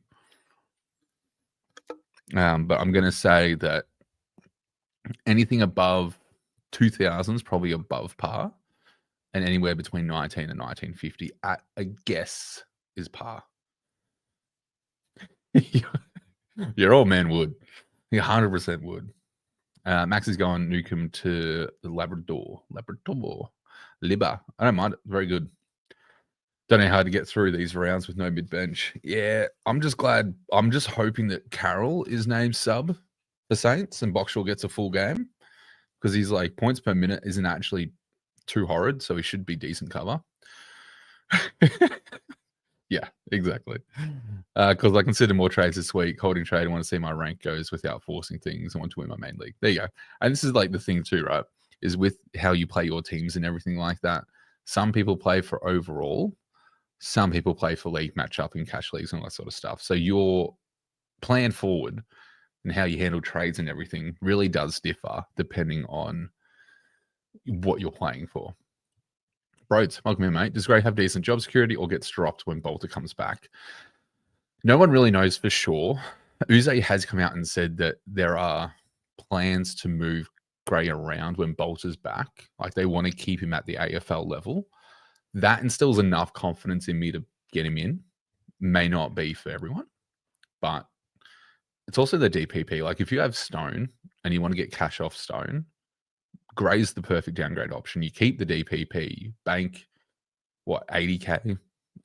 But I'm going to say that anything above 2000 is probably above par, and anywhere between 19 and 1950 at a guess is par. Your old man would. He 100% would. Max is going Newcomb to the Labrador. Libba. I don't mind it. Very good. Don't know how to get through these rounds with no mid-bench. Yeah, I'm just glad. I'm just hoping that Carroll is named sub for Saints and Boxall gets a full game because he's like points per minute isn't actually too horrid, so he should be decent cover. Yeah, exactly. Because I consider more trades this week. Holding trade, I want to see my rank goes without forcing things. I want to win my main league. There you go. And this is like the thing too, right? Is with how you play your teams and everything like that. Some people play for overall. Some people play for league matchup and cash leagues and all that sort of stuff. So your plan forward and how you handle trades and everything really does differ depending on what you're playing for. Broads, welcome in, mate. Does Gray have decent job security or gets dropped when Bolter comes back? No one really knows for sure. Uze has come out and said that there are plans to move Gray around when Bolter's back. Like they want to keep him at the AFL level. That instills enough confidence in me to get him in. May not be for everyone, but it's also the DPP. Like if you have Stone and you want to get cash off Stone, Gray's the perfect downgrade option. You keep the DPP, you bank, 80K,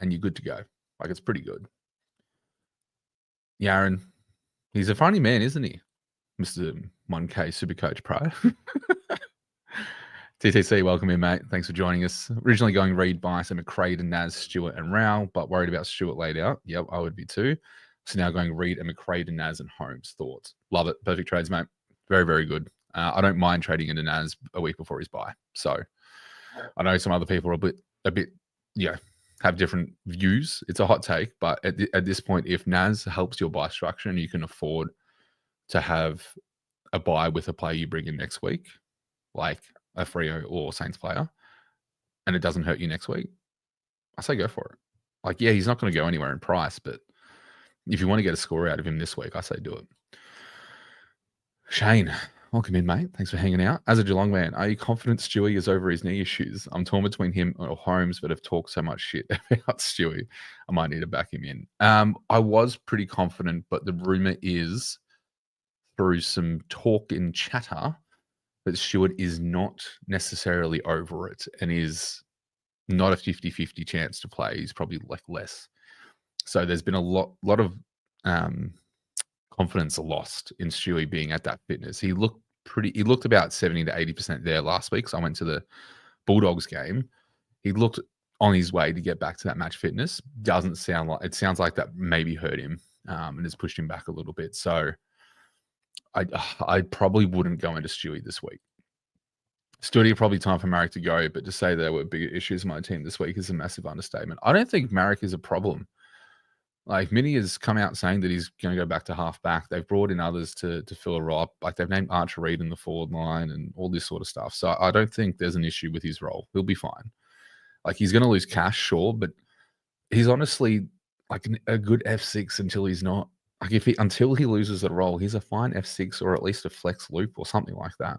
and you're good to go. Like, it's pretty good. Yaron, he's a funny man, isn't he? Mr. 1K Supercoach Pro. TTC, welcome in, mate. Thanks for joining us. Originally going Reed, Bice, and McCrae and Naz, Stewart, and Rao, but worried about Stewart laid out. Yep, I would be too. So now going Reed and McCrae and Naz and Holmes. Thoughts? Love it. Perfect trades, mate. Very, very good. I don't mind trading into Naz a week before his buy. So I know some other people are a bit, have different views. It's a hot take, but at this point, if Naz helps your buy structure and you can afford to have a buy with a player you bring in next week, like a Freo or Saints player, and it doesn't hurt you next week, I say go for it. Like, yeah, he's not going to go anywhere in price, but if you want to get a score out of him this week, I say do it. Shane, Welcome in, mate. Thanks for hanging out. As a Geelong man, are you confident Stewie is over his knee issues? I'm torn between him or Holmes, but have talked so much shit about Stewie. I might need to back him in. I was pretty confident, but the rumor is through some talk and chatter that Stewart is not necessarily over it and is not a 50-50 chance to play. He's probably like less. So there's been a lot of confidence lost in Stewie being at that fitness. He looked about 70 to 80% there last week. So I went to the Bulldogs game. He looked on his way to get back to that match fitness. It sounds like that maybe hurt him and has pushed him back a little bit. So I probably wouldn't go into Stewie this week. Stewie, probably time for Marek to go, but to say there were bigger issues in my team this week is a massive understatement. I don't think Marek is a problem. Like, Minnie has come out saying that he's going to go back to half-back. They've brought in others to fill a role up. Like, they've named Archer Reed in the forward line and all this sort of stuff. So I don't think there's an issue with his role. He'll be fine. Like, he's going to lose cash, sure, but he's honestly like a good F6 until he's not. Like, until he loses the role, he's a fine F6 or at least a flex loop or something like that.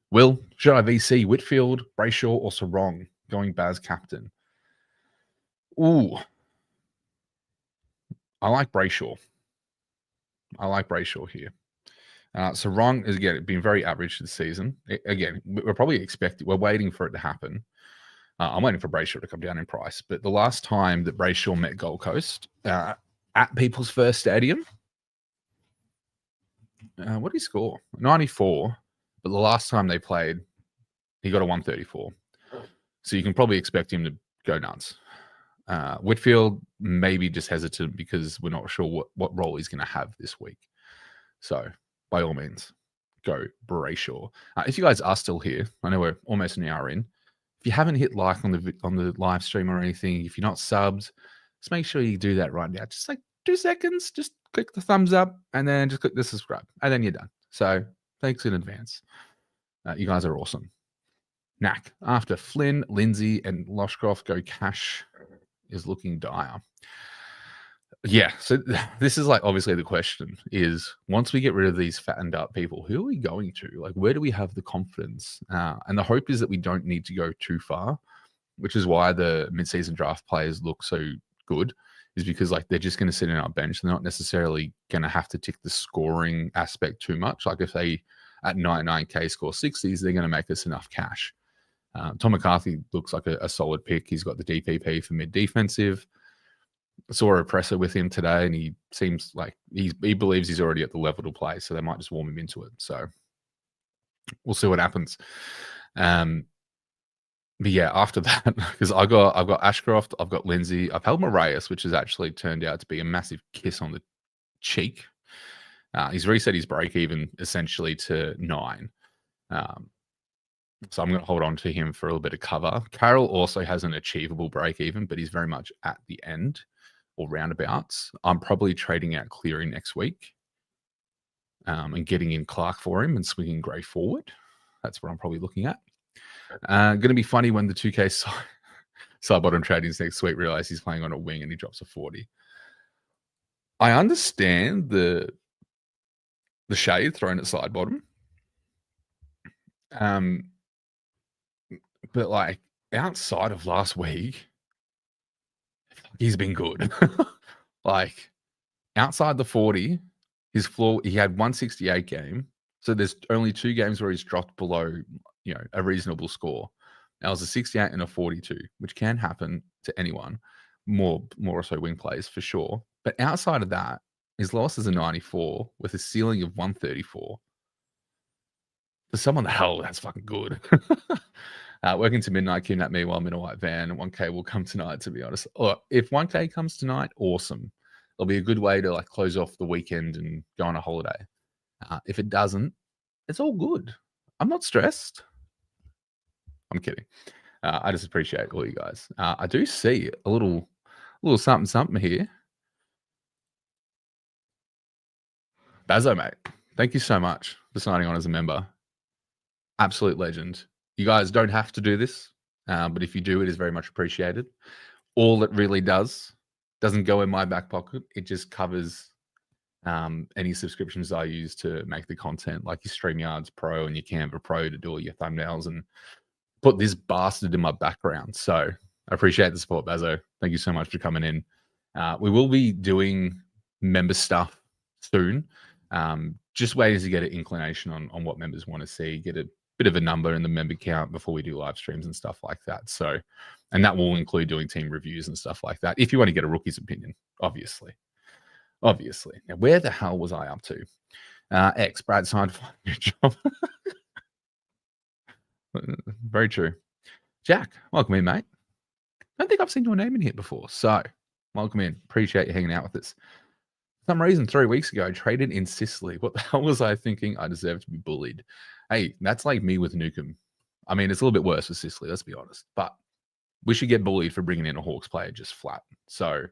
Will, should I VC Whitfield, Brayshaw, or Sarong going Baz captain? Ooh. I like Brayshaw. Here. Sarong is, again, been very average this season. We're waiting for it to happen. I'm waiting for Brayshaw to come down in price. But the last time that Brayshaw met Gold Coast at People's First Stadium, what did he score? 94. But the last time they played, he got a 134. So you can probably expect him to go nuts. Whitfield maybe just hesitant because we're not sure what role he's going to have this week. So by all means, go Brayshaw. If you guys are still here, I know we're almost an hour in. If you haven't hit like on the live stream or anything, if you're not subbed, just make sure you do that right now. Just like 2 seconds, just click the thumbs up and then just click the subscribe and then you're done. So thanks in advance. You guys are awesome. Knack. After Flynn, Lindsay, and Loshcroft go cash is looking dire. Yeah, so this is like obviously the question is, once we get rid of these fattened up people, who are we going to? Like, where do we have the confidence? And the hope is that we don't need to go too far, which is why the mid-season draft players look so good, is because like they're just going to sit in our bench. They're not necessarily going to have to tick the scoring aspect too much. Like if they at 99K score 60s, they're going to make us enough cash. Tom McCarthy looks like a solid pick. He's got the DPP for mid-defensive. I saw a presser with him today, and he seems like he believes he's already at the level to play, so they might just warm him into it. So we'll see what happens. But yeah, after that, because I've got Ashcroft, I've got Lindsay, I've held Moraes, which has actually turned out to be a massive kiss on the cheek. He's reset his break even essentially to 9. So I'm going to hold on to him for a little bit of cover. Carroll also has an achievable break even, but he's very much at the end or roundabouts. I'm probably trading out Cleary next week and getting in Clark for him and swinging Gray forward. That's what I'm probably looking at. Going to be funny when the 2K side bottom tradings next week realize he's playing on a wing and he drops a 40. I understand the shade thrown at side bottom. But like outside of last week, he's been good. Like outside the 40, his floor, he had 168 game. So there's only 2 games where he's dropped below, a reasonable score. That was a 68 and a 42, which can happen to anyone. More so wing plays for sure. But outside of that, his loss is a 94 with a ceiling of 134. For someone, the hell, that's fucking good. Working to midnight, kidnap me while I'm in a white van. 1K will come tonight, to be honest. Look, if 1K comes tonight, awesome. It'll be a good way to like close off the weekend and go on a holiday. If it doesn't, it's all good. I'm not stressed. I'm kidding. I just appreciate all you guys. I do see a little something here. Bazo, mate. Thank you so much for signing on as a member. Absolute legend. You guys don't have to do this, but if you do, it is very much appreciated. All it really doesn't go in my back pocket. It just covers any subscriptions I use to make the content, like your StreamYards Pro and your Canva Pro to do all your thumbnails and put this bastard in my background. So I appreciate the support, Bazo. Thank you so much for coming in. We will be doing member stuff soon. Just waiting to get an inclination on what members want to see, get a bit of a number in the member count before we do live streams and stuff like that. So, and that will include doing team reviews and stuff like that. If you want to get a rookie's opinion, obviously. Now, where the hell was I up to? Brad signed for a new job. Very true. Jack, welcome in, mate. I don't think I've seen your name in here before. So, welcome in. Appreciate you hanging out with us. For some reason, 3 weeks ago, I traded in Sicily. What the hell was I thinking? I deserve to be bullied. Hey, that's like me with Newcomb. I mean, it's a little bit worse with Sicily, let's be honest. But we should get bullied for bringing in a Hawks player just flat. So,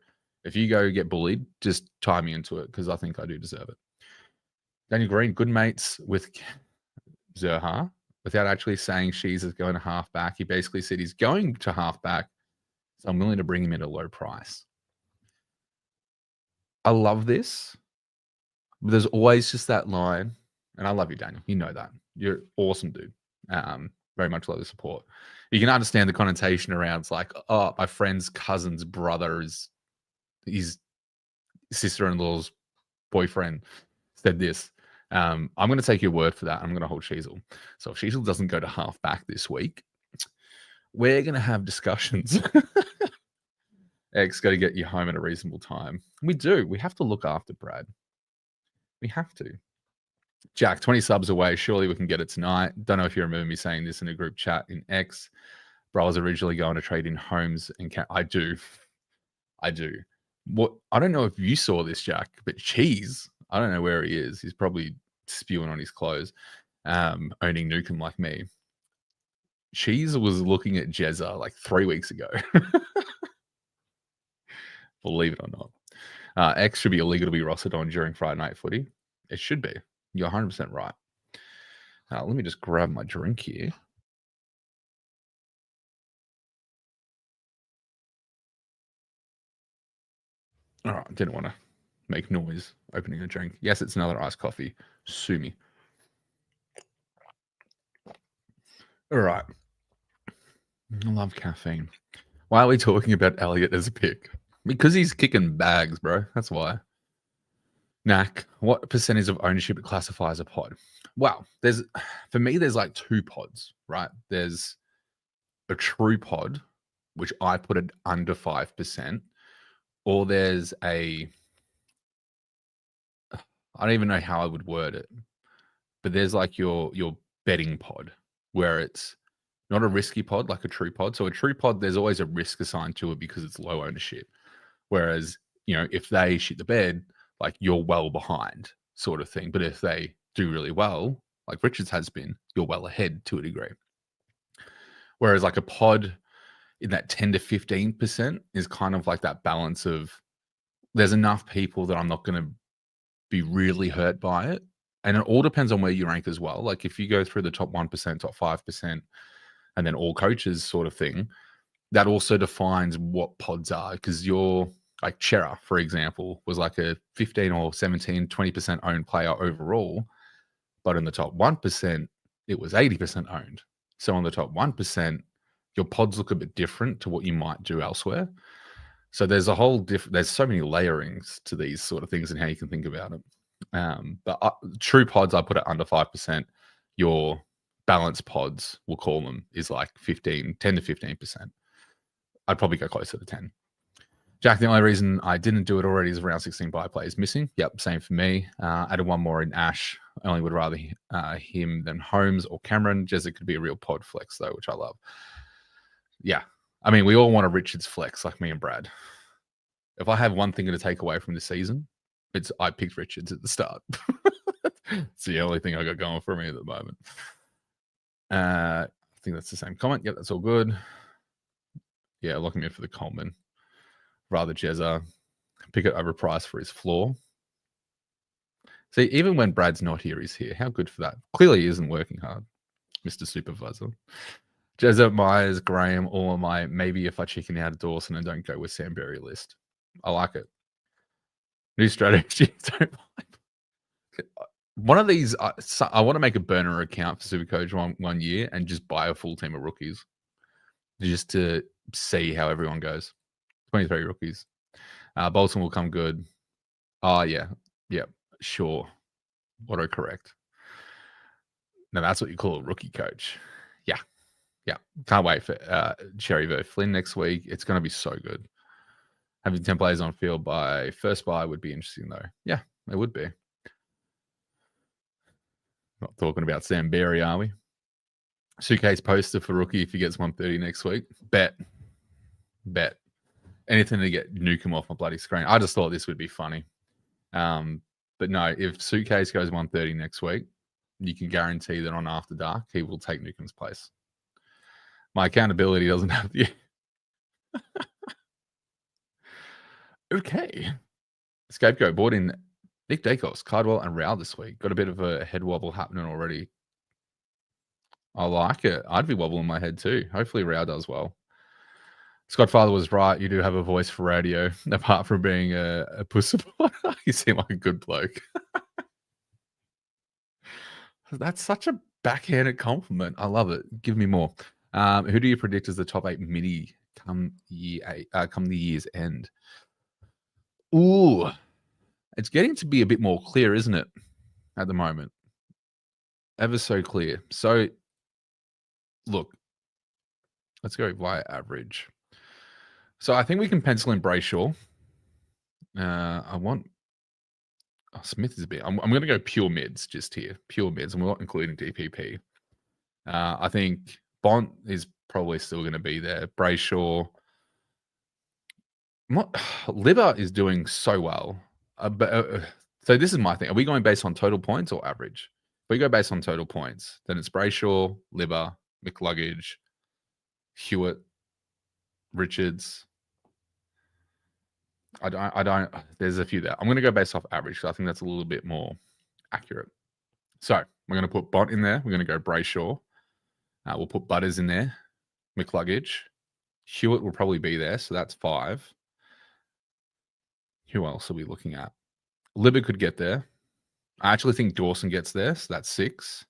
if you go get bullied, just tie me into it because I think I do deserve it. Daniel Green, good mates with Zerha, without actually saying she's going to halfback. He basically said he's going to halfback, so I'm willing to bring him at a low price. I love this, but there's always just that line, and I love you, Daniel. You know that. You're awesome, dude. Very much love the support. You can understand the connotation around it's like, oh, my friend's cousin's brother is his sister-in-law's boyfriend said this. I'm going to take your word for that. I'm going to hold Sheasel. So if Sheasel doesn't go to halfback this week, we're going to have discussions. X got to get you home at a reasonable time. We do. We have to look after Brad. We have to. Jack, 20 subs away. Surely we can get it tonight. Don't know if you remember me saying this in a group chat in X. Bro, I was originally going to trade in Holmes and I do. What I don't know if you saw this, Jack, but Cheese, I don't know where he is. He's probably spewing on his clothes, owning Newcomb like me. Cheese was looking at Jezza like 3 weeks ago. Believe it or not. X should be illegal to be rostered on during Friday night footy. It should be. You're 100% right. Let me just grab my drink here. All right, didn't want to make noise opening a drink. Yes, it's another iced coffee. Sue me. All right. I love caffeine. Why are we talking about Elliot as a pick? Because he's kicking bags, bro. That's why. Knack, what percentage of ownership it classifies a pod? Well, for me, there's like 2 pods, right? There's a true pod, which I put it under 5%, or there's I don't even know how I would word it, but there's like your betting pod, where it's not a risky pod like a true pod. So a true pod, there's always a risk assigned to it because it's low ownership. Whereas, if they shit the bed, like you're well behind sort of thing. But if they do really well, like Richards has been, you're well ahead to a degree. Whereas like a pod in that 10 to 15% is kind of like that balance of there's enough people that I'm not going to be really hurt by it. And it all depends on where you rank as well. Like if you go through the top 1%, top 5%, and then all coaches sort of thing, that also defines what pods are. Because you're like Chera, for example, was like a 15 or 17, 20% owned player overall. But in the top 1%, it was 80% owned. So on the top 1%, your pods look a bit different to what you might do elsewhere. So there's a whole there's so many layerings to these sort of things and how you can think about it. But true pods, I put it under 5%. Your balanced pods, we'll call them, is like 10 to 15%. I'd probably go closer to 10. Jack, the only reason I didn't do it already is round 16 buy play is missing. Yep, same for me. Added one more in Ash. I only would rather him than Holmes or Cameron. Jezza could be a real pod flex, though, which I love. Yeah. I mean, we all want a Richards flex like me and Brad. If I have one thing to take away from this season, it's I picked Richards at the start. It's the only thing I got going for me at the moment. I think that's the same comment. Yep, that's all good. Yeah, locking in for the Coleman. Rather Jezza. Pick it overpriced for his floor. See, even when Brad's not here, he's here. How good for that? Clearly he isn't working hard, Mr. Supervisor. Jezza, Myers, Graham, all of my maybe if I chicken out of Dawson and don't go with Samberry list. I like it. New strategy. One of these, I want to make a burner account for Supercoach one year and just buy a full team of rookies just to see how everyone goes. 23 rookies. Bolton will come good. Oh, yeah. Yep. Sure. Autocorrect. Now, that's what you call a rookie coach. Yeah. Yeah. Can't wait for Cherry v. Flynn next week. It's going to be so good. Having 10 players on field by first buy would be interesting, though. Yeah, it would be. Not talking about Sam Berry, are we? Suitcase poster for rookie if he gets 130 next week. Bet. Anything to get Newcomb off my bloody screen. I just thought this would be funny. But no, if Suitcase goes 130 next week, you can guarantee that on After Dark, he will take Newcomb's place. My accountability doesn't have the... Okay. Scapegoat bought in Nick Dacos, Cardwell, and Rao this week. Got a bit of a head wobble happening already. I like it. I'd be wobbling my head too. Hopefully Rao does well. Scott Father was right. You do have a voice for radio, apart from being a puss. You seem like a good bloke. That's such a backhanded compliment. I love it. Give me more. Who do you predict as the top 8 mini come the year's end? Ooh, it's getting to be a bit more clear, isn't it? At the moment, ever so clear. So, look, let's go via average. So I think we can pencil in Brayshaw. Smith is a bit. I'm going to go pure mids just here, pure mids, and we're not including DPP. I think Bont is probably still going to be there. Brayshaw. Libba is doing so well. So this is my thing. Are we going based on total points or average? If we go based on total points, then it's Brayshaw, Libba, McLuggage, Hewitt, Richards. I don't. There's a few there. I'm going to go based off average because I think that's a little bit more accurate. So we're going to put Bont in there. We're going to go Brayshaw. We'll put Butters in there. McLuggage. Hewitt will probably be there. So that's 5. Who else are we looking at? Libba could get there. I actually think Dawson gets there. So that's 6.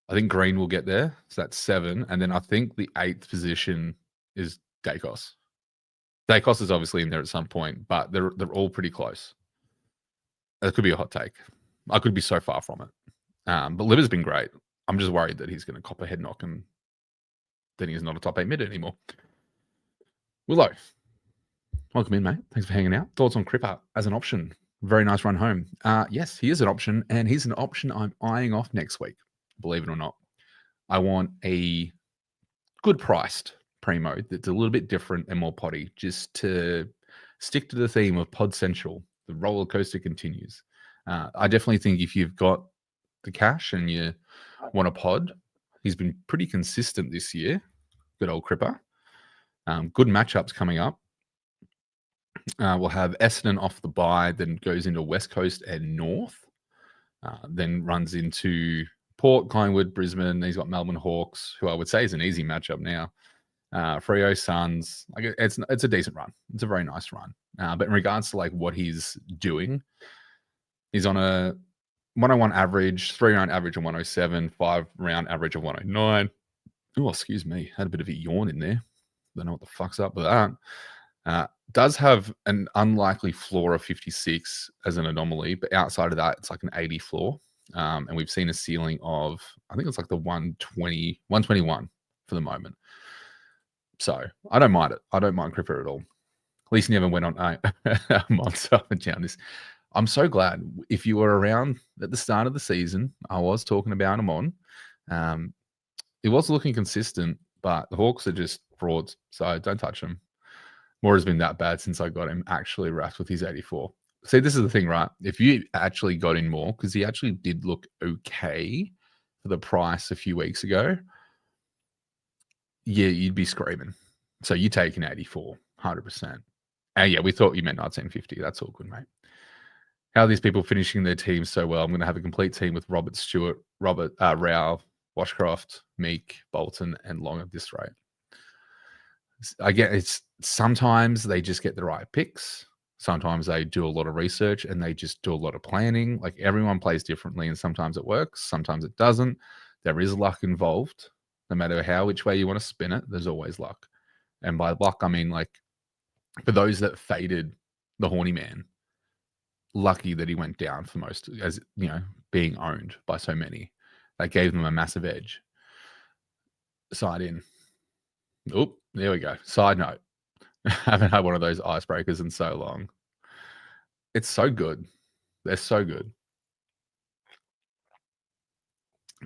I think Green will get there. So that's 7. And then I think the 8th position is Dacos. Dacos is obviously in there at some point, but they're all pretty close. That could be a hot take. I could be so far from it. But Libba's been great. I'm just worried that he's going to cop a head knock and then he's not a top 8 mid anymore. Willow, welcome in, mate. Thanks for hanging out. Thoughts on Cripper as an option? Very nice run home. Yes, he is an option, and he's an option I'm eyeing off next week, believe it or not. I want a good priced primo that's a little bit different and more potty, just to stick to the theme of Pod Central. The roller coaster continues. I definitely think if you've got the cash and you want a pod, he's been pretty consistent this year. Good old Cripper. Good matchups coming up. We'll have Essendon off the bye, then goes into West Coast and North, then runs into Port, Collingwood, Brisbane. He's got Melbourne Hawks, who I would say is an easy matchup now. Freo Suns. It's a decent run. It's a very nice run. But in regards to like what he's doing, he's on a 101 average, 3-round average of 107, 5-round average of 109. Oh, excuse me. Had a bit of a yawn in there. Don't know what the fuck's up with that. Does have an unlikely floor of 56 as an anomaly, but outside of that, it's like an 80 floor. And we've seen a ceiling of, I think it's like the 120, 121 for the moment. So I don't mind it. I don't mind Cripper at all. At least he never went on a month up and down this. I'm so glad. If you were around at the start of the season, I was talking about him on. It was looking consistent, but the Hawks are just frauds. So don't touch him. Moore has been that bad since I got him actually wrapped with his 84. See, this is the thing, right? If you actually got in more, because he actually did look okay for the price a few weeks ago, yeah, you'd be screaming. So you take an 84, 100%. And yeah, we thought you meant 1950. That's all good, mate. How are these people finishing their teams so well? I'm going to have a complete team with Robert Stewart, Rao, Washcroft, Meek, Bolton, and Long at this rate. I get it's sometimes they just get the right picks. Sometimes they do a lot of research and they just do a lot of planning. Like everyone plays differently, and sometimes it works, sometimes it doesn't. There is luck involved. No matter which way you want to spin it, there's always luck. And by luck, I mean like for those that faded the horny man, lucky that he went down for most, as you know, being owned by so many. That gave them a massive edge. Side in. Oop, there we go. Side note. I haven't had one of those icebreakers in so long. It's so good. They're so good.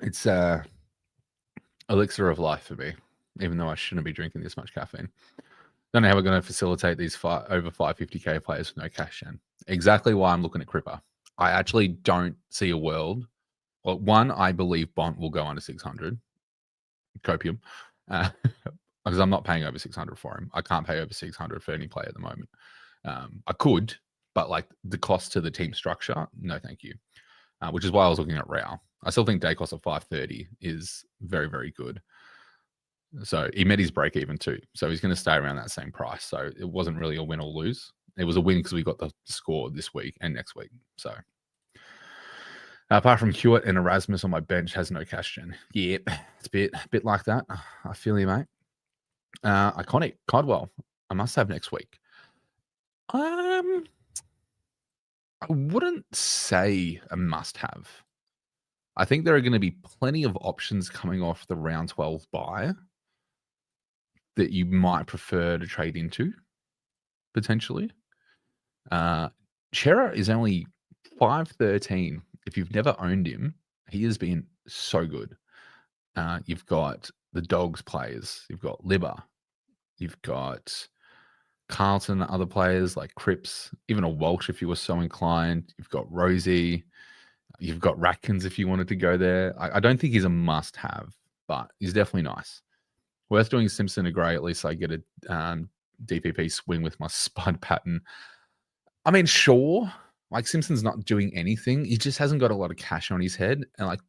It's elixir of life for me, even though I shouldn't be drinking this much caffeine. Don't know how we're going to facilitate these over 550k players with no cash in. Exactly why I'm looking at Cripper. I actually don't see a world. Well, one, I believe Bont will go under 600. Copium. Because I'm not paying over 600 for him. I can't pay over 600 for any player at the moment. I could, but like the cost to the team structure, no thank you. Which is why I was looking at Rao. I still think Dacos at 530 is very, very good. So he met his break even too. So he's going to stay around that same price. So it wasn't really a win or lose. It was a win because we got the score this week and next week. So apart from Hewitt and Erasmus on my bench has no cash gen. Yep, it's a bit like that. I feel you, mate. Iconic Codwell. I must have next week. I wouldn't say a must have. I think there are going to be plenty of options coming off the round 12 bye that you might prefer to trade into, potentially. Chera is only 513. If you've never owned him, he has been so good. You've got the Dogs players. You've got Libba. You've got Carlton, other players like Cripps, even a Walsh if you were so inclined. You've got Rosie. You've got Ratkins if you wanted to go there. I don't think he's a must-have, but he's definitely nice. Worth doing Simpson a Grey. At least I get a DPP swing with my Spud pattern. I mean, sure. Like Simpson's not doing anything. He just hasn't got a lot of cash on his head. And like,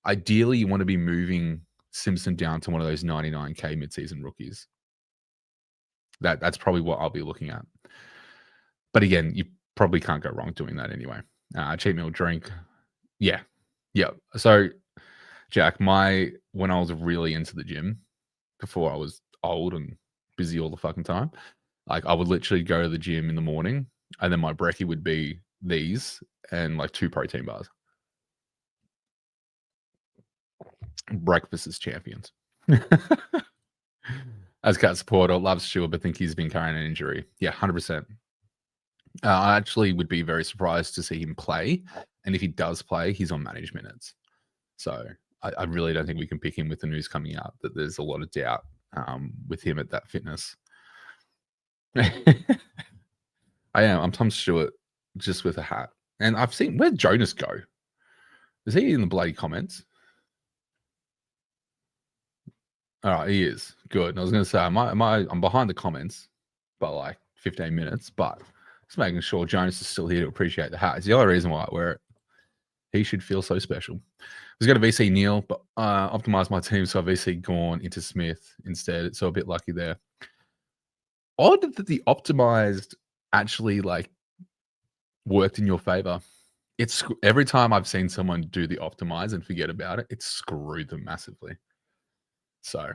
ideally, you want to be moving Simpson down to one of those 99k mid-season rookies. That's probably what I'll be looking at. But again, you probably can't go wrong doing that anyway. Cheap meal drink. Yeah. So, Jack, when I was really into the gym, before I was old and busy all the fucking time, like I would literally go to the gym in the morning, and then my brekkie would be these and like 2 protein bars. Breakfast is champions. As Cat supporter, loves Stewart, but think he's been carrying an injury. Yeah, 100%. I actually would be very surprised to see him play. And if he does play, he's on managed minutes. So I really don't think we can pick him with the news coming out that there's a lot of doubt with him at that fitness. I'm Tom Stewart, just with a hat. And I've seen, where'd Jonas go? Is he in the bloody comments? All right, he is. Good. I was going to say, I'm behind the comments by like 15 minutes, but just making sure Jonas is still here to appreciate the hat. It's the only reason why I wear it. He should feel so special. I was going to VC Neil, but optimized my team, so I VC gone into Smith instead. So a bit lucky there. Odd that the optimized actually like worked in your favor. It's every time I've seen someone do the optimize and forget about it, it's screwed them massively. So,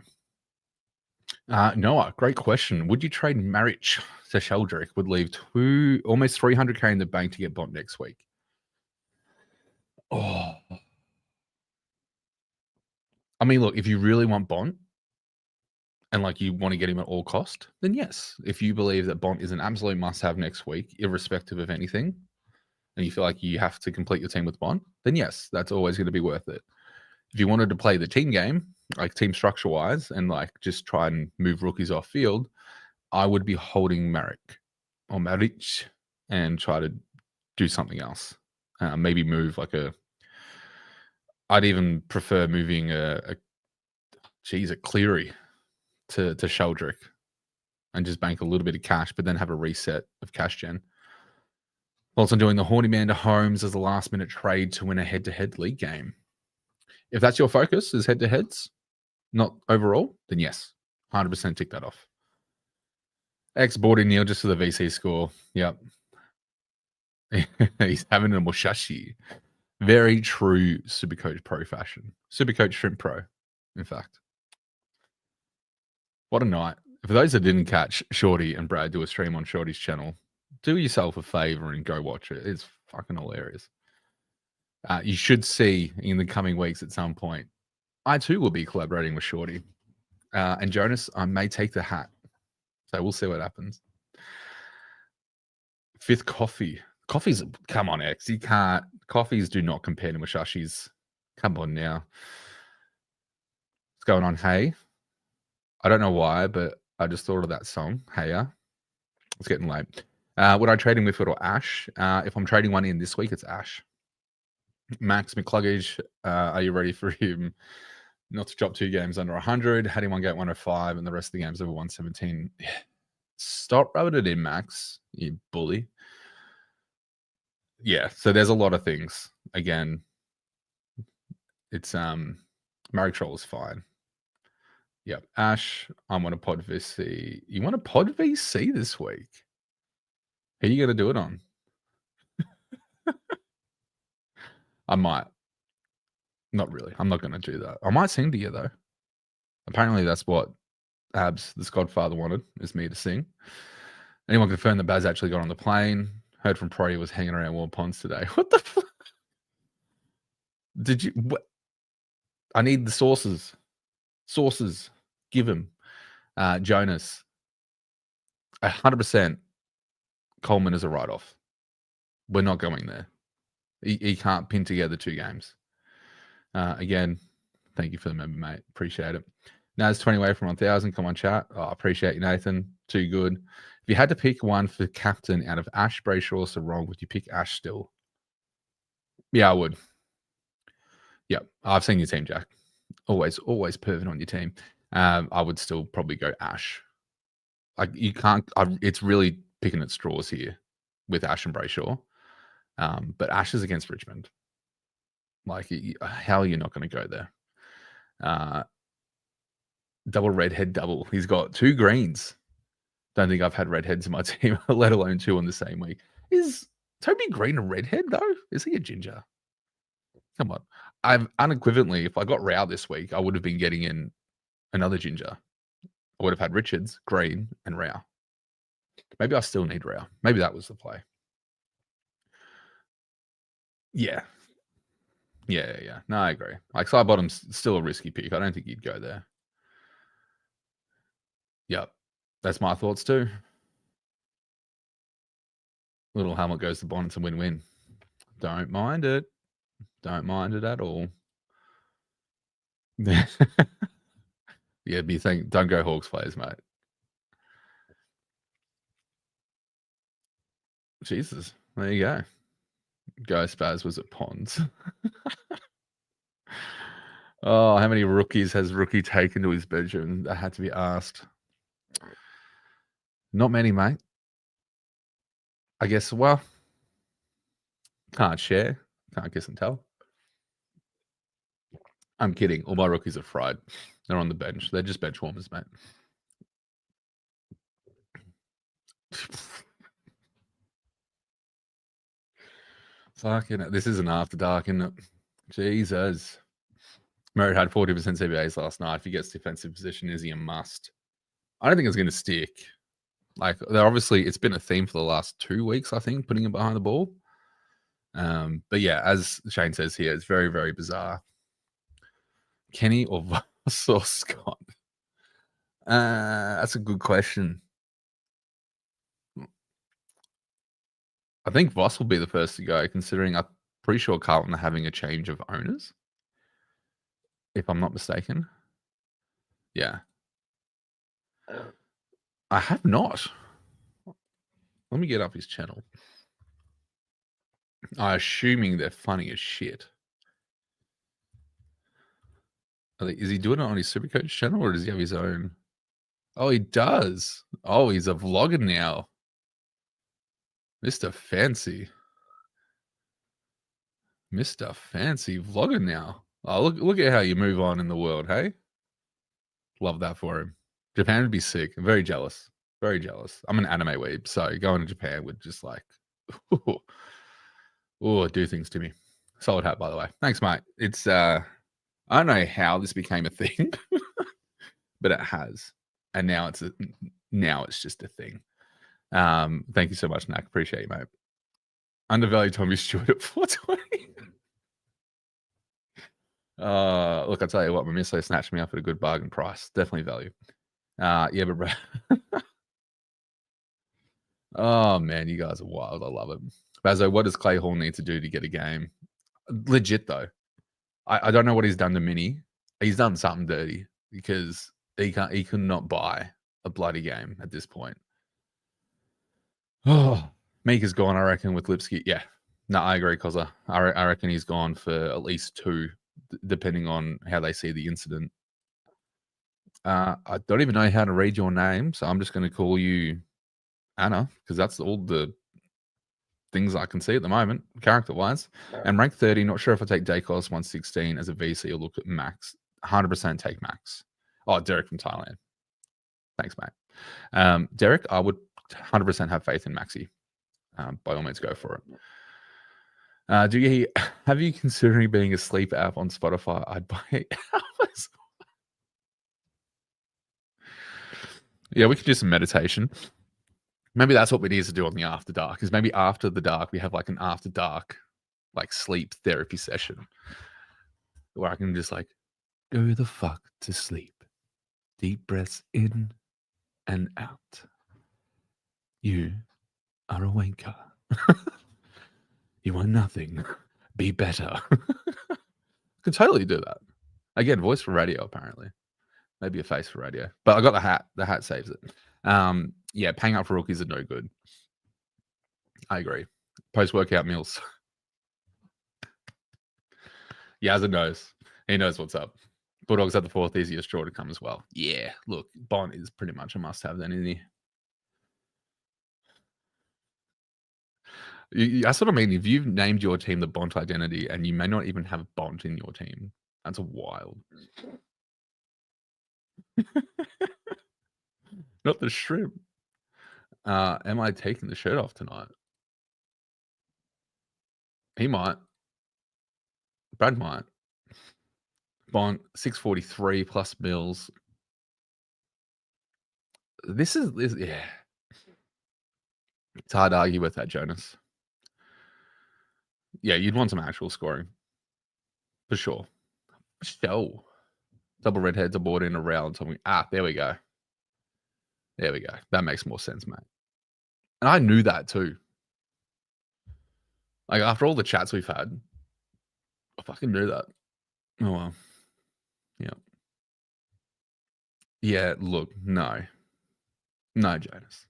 Noah, great question. Would you trade Marich to Sheldrick? Would leave almost 300k in the bank to get Bont next week. Oh, I mean, look, if you really want Bont and like you want to get him at all cost, then yes. If you believe that Bont is an absolute must-have next week, irrespective of anything, and you feel like you have to complete your team with Bont, then yes, that's always going to be worth it. If you wanted to play the team game, like team structure wise, and like just try and move rookies off field, I would be holding Marich and try to do something else. Maybe move like I'd even prefer moving a Cleary to Sheldrick and just bank a little bit of cash, but then have a reset of cash gen. Also doing the Horny Man to Holmes as a last minute trade to win a head-to-head league game. If that's your focus is head-to-heads, not overall, then yes, 100% tick that off. Ex-boarding Neil just for the VC score. Yep. He's having a mushashi. Very true Supercoach Pro fashion. Supercoach Shrimp Pro, in fact. What a night. For those that didn't catch Shorty and Brad do a stream on Shorty's channel, do yourself a favor and go watch it. It's fucking hilarious. You should see in the coming weeks at some point. I too will be collaborating with Shorty. And Jonas, I may take the hat. So we'll see what happens. Fifth coffee. Coffee's, come on, X. You can't. Coffees do not compare to Mushashis. Come on now. What's going on? Hey. I don't know why, but I just thought of that song. Hey, yeah. It's getting late. Would I trade in Whitfield or Ash? If I'm trading one in this week, it's Ash. Max McCluggage, are you ready for him not to drop 2 games under 100? Had him one gate 105 and the rest of the games over 117. Stop rubbing it in, Max, you bully. Yeah, so there's a lot of things. Again, it's Marek Troll is fine. Yep. Ash, I'm on a pod VC. You want a pod VC this week? Who are you going to do it on? I might. Not really. I'm not going to do that. I might sing to you, though. Apparently, that's what Abs, this Godfather, wanted, is me to sing. Anyone confirm that Baz actually got on the plane? Heard from Prody was hanging around Warm Ponds today. What the fuck? Did you... What? I need the sources. Sources. Give him. Jonas. 100% Coleman is a write-off. We're not going there. He can't pin together 2 games. Again, thank you for the member, mate. Appreciate it. Naz 20 away from 1,000. Come on, chat. Oh, appreciate you, Nathan. Too good. If you had to pick one for captain out of Ash, Brayshaw, or Sarong, would you pick Ash still? Yeah, I would. Yeah, I've seen your team, Jack. Always perving on your team. I would still probably go Ash. Like, you can't... it's really picking at straws here with Ash and Brayshaw. But Ash is against Richmond. Like, how are you not going to go there? Double redhead double. He's got 2 greens. Don't think I've had redheads in my team, let alone 2 in the same week. Is Toby Green a redhead, though? Is he a ginger? Come on. I've unequivocally, if I got Rao this week, I would have been getting in another ginger. I would have had Richards, Green, and Rao. Maybe I still need Rao. Maybe that was the play. Yeah. Yeah. No, I agree. Like, side bottom's still a risky pick. I don't think you'd go there. Yep. That's my thoughts too. Little helmet goes to Bond. It's a win-win. Don't mind it. Don't mind it at all. Yeah, be thinking, don't go Hawks players, mate. Jesus. There you go. Go Spaz was at Ponds. Oh, how many rookies has Rookie taken to his bedroom? That had to be asked. Not many, mate. I guess, well, can't share. Can't guess and tell. I'm kidding. All my rookies are fried. They're on the bench. They're just bench warmers, mate. Fucking, this isn't after dark, isn't it? Jesus. Merritt had 40% CBAs last night. If he gets defensive position, is he a must? I don't think it's going to stick. Like, they're obviously, it's been a theme for the last 2 weeks, I think, putting him behind the ball. But yeah, as Shane says here, it's very, very bizarre. Kenny or Voss or Scott? That's a good question. I think Voss will be the first to go, considering I'm pretty sure Carlton are having a change of owners, if I'm not mistaken. Yeah. I have not. Let me get up his channel. I'm assuming they're funny as shit. Is he doing it on his Supercoach channel, or does he have his own? Oh, he does. Oh, he's a vlogger now. Mr. Fancy. Mr. Fancy vlogger now. Oh, look at how you move on in the world, hey? Love that for him. Japan would be sick. I'm very jealous. Very jealous. I'm an anime weeb, so going to Japan would just like, do things to me. Solid hat, by the way. Thanks, mate. It's I don't know how this became a thing, but it has, and now it's just a thing. Thank you so much, Nak. Appreciate you, mate. Undervalued Tommy Stewart at 420. Look, I tell you what, Mamiso snatched me up at a good bargain price. Definitely value. Yeah, but oh man, you guys are wild. I love it. Bazo, what does Clay Hall need to do to get a game? Legit though, I don't know what he's done to Mini. He's done something dirty because he could not buy a bloody game at this point. Oh, Mika's gone, I reckon, with Lipsky. Yeah, no, I agree, Koza. I reckon he's gone for at least 2, depending on how they see the incident. I don't even know how to read your name, so I'm just going to call you Anna, because that's all the things I can see at the moment, character-wise. And rank 30, not sure if I take Dacos 116 as a VC or look at Max. 100% take Max. Oh, Derek from Thailand. Thanks, mate. Derek, I would 100% have faith in Maxi. By all means, go for it. Have you considering being a sleep app on Spotify? I'd buy 8 hours. Yeah, we could do some meditation. Maybe that's what we need to do on the After Dark, is maybe after the dark, we have like an After Dark, like sleep therapy session where I can just like go the fuck to sleep. Deep breaths in and out. You are a wanker. You are nothing. Be better. Could totally do that. Again, voice for radio, apparently. Maybe a face for radio. But I got the hat. The hat saves it. Yeah, paying up for rookies are no good. I agree. Post-workout meals. Yazza knows. He knows what's up. Bulldogs at the 4th, easiest draw to come as well. Yeah, look, Bont is pretty much a must-have then, isn't he? That's what I mean. If you've named your team the Bont identity and you may not even have Bont in your team, that's wild. Not the shrimp. Am I taking the shirt off tonight? He might. Brad might. Bont 643 plus Mills. This yeah. It's hard to argue with that, Jonas. Yeah, you'd want some actual scoring. For sure. Show. Double redheads aboard in a round. There we go. There we go. That makes more sense, mate. And I knew that too. Like, after all the chats we've had, I fucking knew that. Oh, well. Yeah. Yeah, look, no. No, Jonas.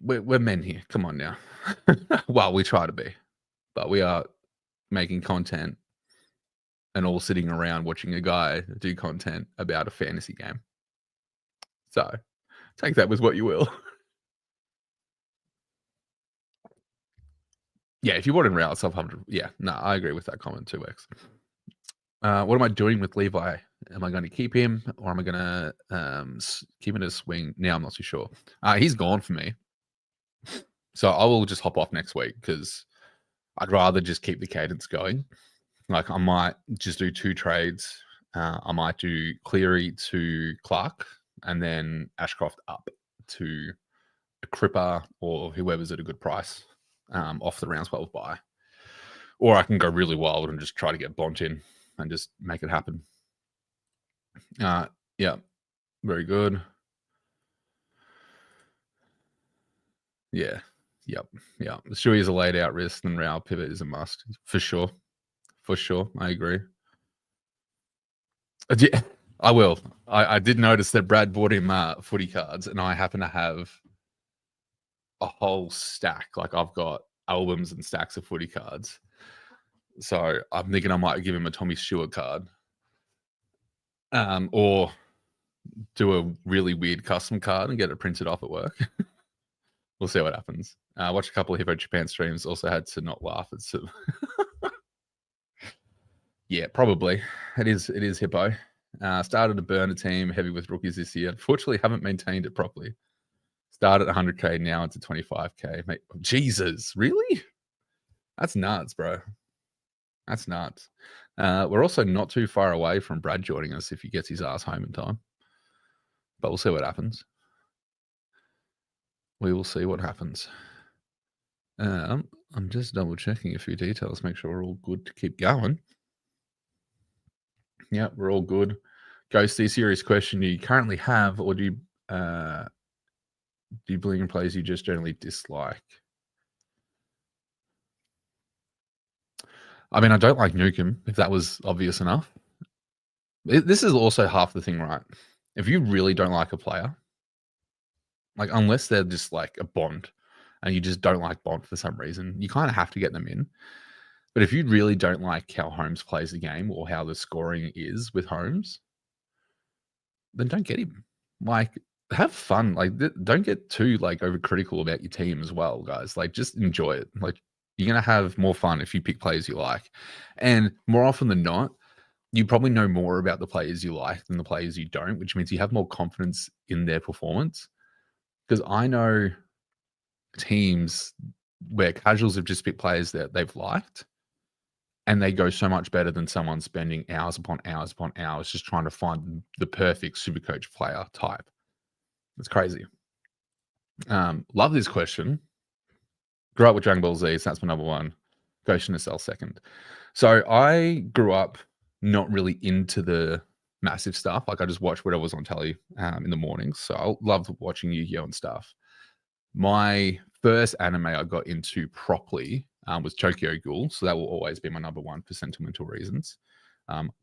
We're men here. Come on now. Well, we try to be. But we are making content and all sitting around watching a guy do content about a fantasy game. So, take that with what you will. Yeah, if you want in route, self-100. Yeah, no, I agree with that comment 2x. What am I doing with Levi? Am I going to keep him or am I going to keep him as swing? Now I'm not too sure. He's gone for me. So I will just hop off next week because I'd rather just keep the cadence going. Like, I might just do 2 trades. I might do Cleary to Clark and then Ashcroft up to a Cripper or whoever's at a good price off the round 12 buy. Or I can go really wild and just try to get Bont in and just make it happen. Yeah, very good. Yeah, yep. Shui is a laid out risk and Rao pivot is a must. For sure. I agree. Yeah, I will. I did notice that Brad bought him footy cards and I happen to have a whole stack. Like, I've got albums and stacks of footy cards. So I'm thinking I might give him a Tommy Stewart card. Or do a really weird custom card and get it printed off at work. We'll see what happens. Watch a couple of Hippo Japan streams. Also had to not laugh at some. Yeah, probably. It is Hippo. Started a burner team, heavy with rookies this year. Unfortunately, haven't maintained it properly. Started at 100K, now into 25K. Mate, Jesus, really? That's nuts, bro. That's nuts. We're also not too far away from Brad joining us if he gets his ass home in time. But we'll see what happens. We will see what happens. I'm just double checking a few details, make sure we're all good to keep going. Yeah, we're all good. Ghosty, serious question. Do you currently have, or do you believe in players you just generally dislike? I mean, I don't like Nukem, if that was obvious enough. This is also half the thing, right? If you really don't like a player, like unless they're just like a Bond and you just don't like Bond for some reason, you kind of have to get them in. But if you really don't like how Holmes plays the game or how the scoring is with Holmes, then don't get him. Like, have fun. Like, don't get too like overcritical about your team as well, guys. Like, just enjoy it. Like, you're gonna have more fun if you pick players you like, and more often than not, you probably know more about the players you like than the players you don't, which means you have more confidence in their performance. Because I know teams where casuals have just picked players that they've liked, and they go so much better than someone spending hours upon hours upon hours just trying to find the perfect Supercoach player type. It's crazy. Love this question. Grew up with Dragon Ball Z, so that's my number one. Ghost in the Cell second. So I grew up not really into the massive stuff. Like I just watched whatever was on telly in the mornings. So I loved watching Yu-Gi-Oh! And stuff. My first anime I got into properly was Tokyo Ghoul. So that will always be my number one for sentimental reasons.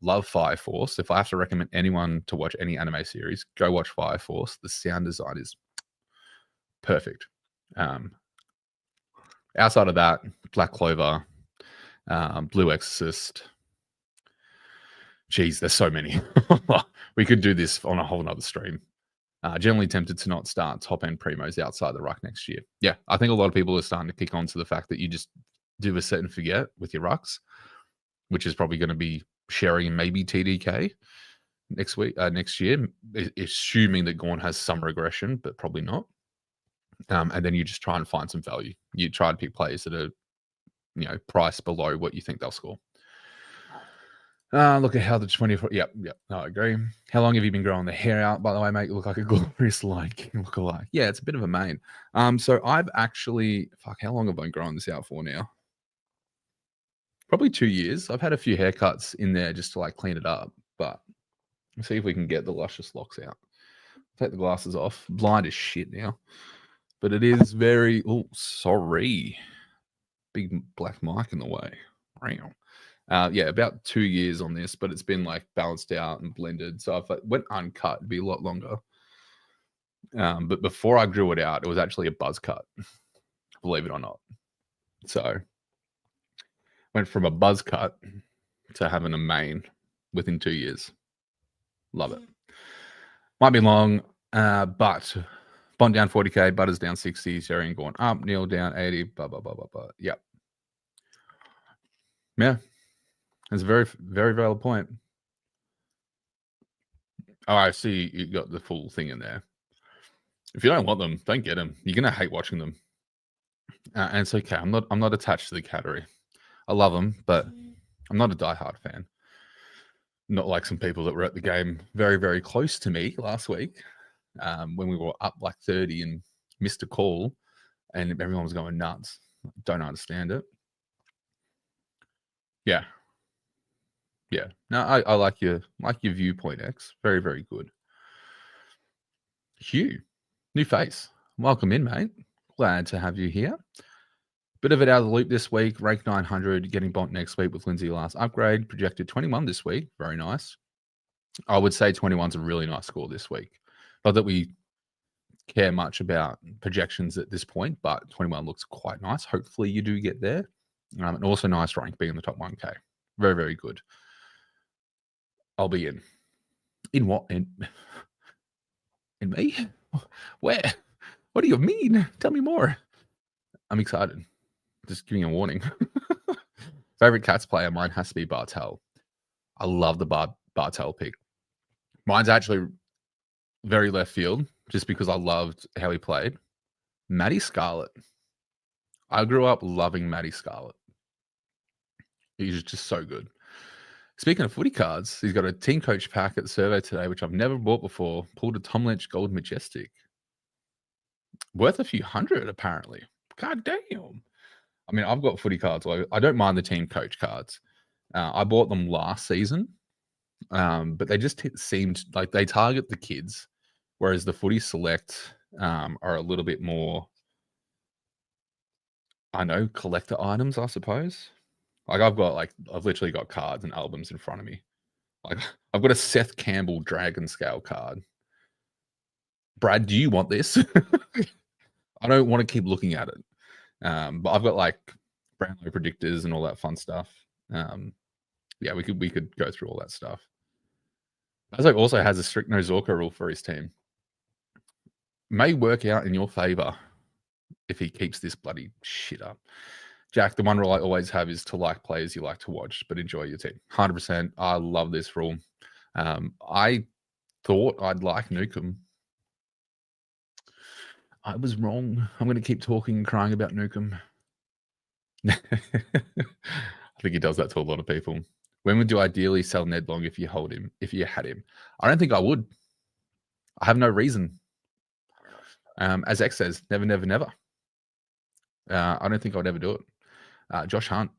Love Fire Force. If I have to recommend anyone to watch any anime series, go watch Fire Force. The sound design is perfect. Outside of that, Black Clover, Blue Exorcist. Geez, there's so many. We could do this on a whole nother stream. Generally tempted to not start top-end primos outside the ruck next year. Yeah, I think a lot of people are starting to kick on to the fact that you just do a set and forget with your rucks, which is probably going to be Sherry and maybe TDK next year, assuming that Gorn has some regression, but probably not. And then you just try and find some value. You try to pick players that are, priced below what you think they'll score. Look at how the 24. Yep. No, I agree. How long have you been growing the hair out? By the way, make it look like a glorious Lion King lookalike. Yeah, it's a bit of a mane. So I've actually, how long have I been growing this out for now? Probably 2 years. I've had a few haircuts in there just to like clean it up, but let's see if we can get the luscious locks out. Take the glasses off. Blind as shit now, but it is very. Oh, sorry. Big black mic in the way. Yeah, about 2 years on this, but it's been like balanced out and blended. So if I went uncut, it'd be a lot longer. But before I grew it out, it was actually a buzz cut, believe it or not. So went from a buzz cut to having a mane within 2 years. Love it. Might be long, but Bond down 40K, Butters down 60, Sherry going up, Neil down 80, blah, blah, blah, blah, blah. Yep. Yeah. That's a very, very valid point. Oh, I see you got the full thing in there. If you don't want them, don't get them. You're gonna hate watching them, and it's okay. I'm not attached to the category. I love them, but I'm not a diehard fan. Not like some people that were at the game very, very close to me last week when we were up like 30 and missed a call, and everyone was going nuts. Don't understand it. Yeah. No, I like your viewpoint, X. Very, very good. Hugh, new face. Welcome in, mate. Glad to have you here. Bit of it out of the loop this week. Rank 900, getting Bont next week with Lindsay last upgrade. Projected 21 this week. Very nice. I would say 21's a really nice score this week. Not that we care much about projections at this point, but 21 looks quite nice. Hopefully you do get there. And also nice rank being in the top 1K. Very, very good. I'll be in. In what? In me? Where? What do you mean? Tell me more. I'm excited. Just giving a warning. Favorite Cats player, mine has to be Bartel. I love the Bartel pick. Mine's actually very left field, just because I loved how he played. Matty Scarlett. I grew up loving Matty Scarlett. He's just so good. Speaking of footy cards, he's got a team coach pack at the survey today, which I've never bought before. Pulled a Tom Lynch Gold Majestic. Worth a few hundred, apparently. God damn. I mean, I've got footy cards. I don't mind the team coach cards. I bought them last season, but they just seemed like they target the kids, whereas the footy select are a little bit more, I know, collector items, I suppose. Like I've literally got cards and albums in front of me. Like I've got a Seth Campbell Dragon Scale card. Brad, do you want this? I don't want to keep looking at it. But I've got like Brownlow predictors and all that fun stuff. Yeah, we could go through all that stuff. Bazzo also has a strict no Zorko rule for his team. May work out in your favor if he keeps this bloody shit up. Jack, the one rule I always have is to like players you like to watch, but enjoy your team. 100%. I love this rule. I thought I'd like Newcomb. I was wrong. I'm going to keep talking and crying about Newcomb. I think he does that to a lot of people. When would you ideally sell Ned Long if you had him? I don't think I would. I have no reason. As X says, never, never, never. I don't think I'd ever do it. Josh Hunt.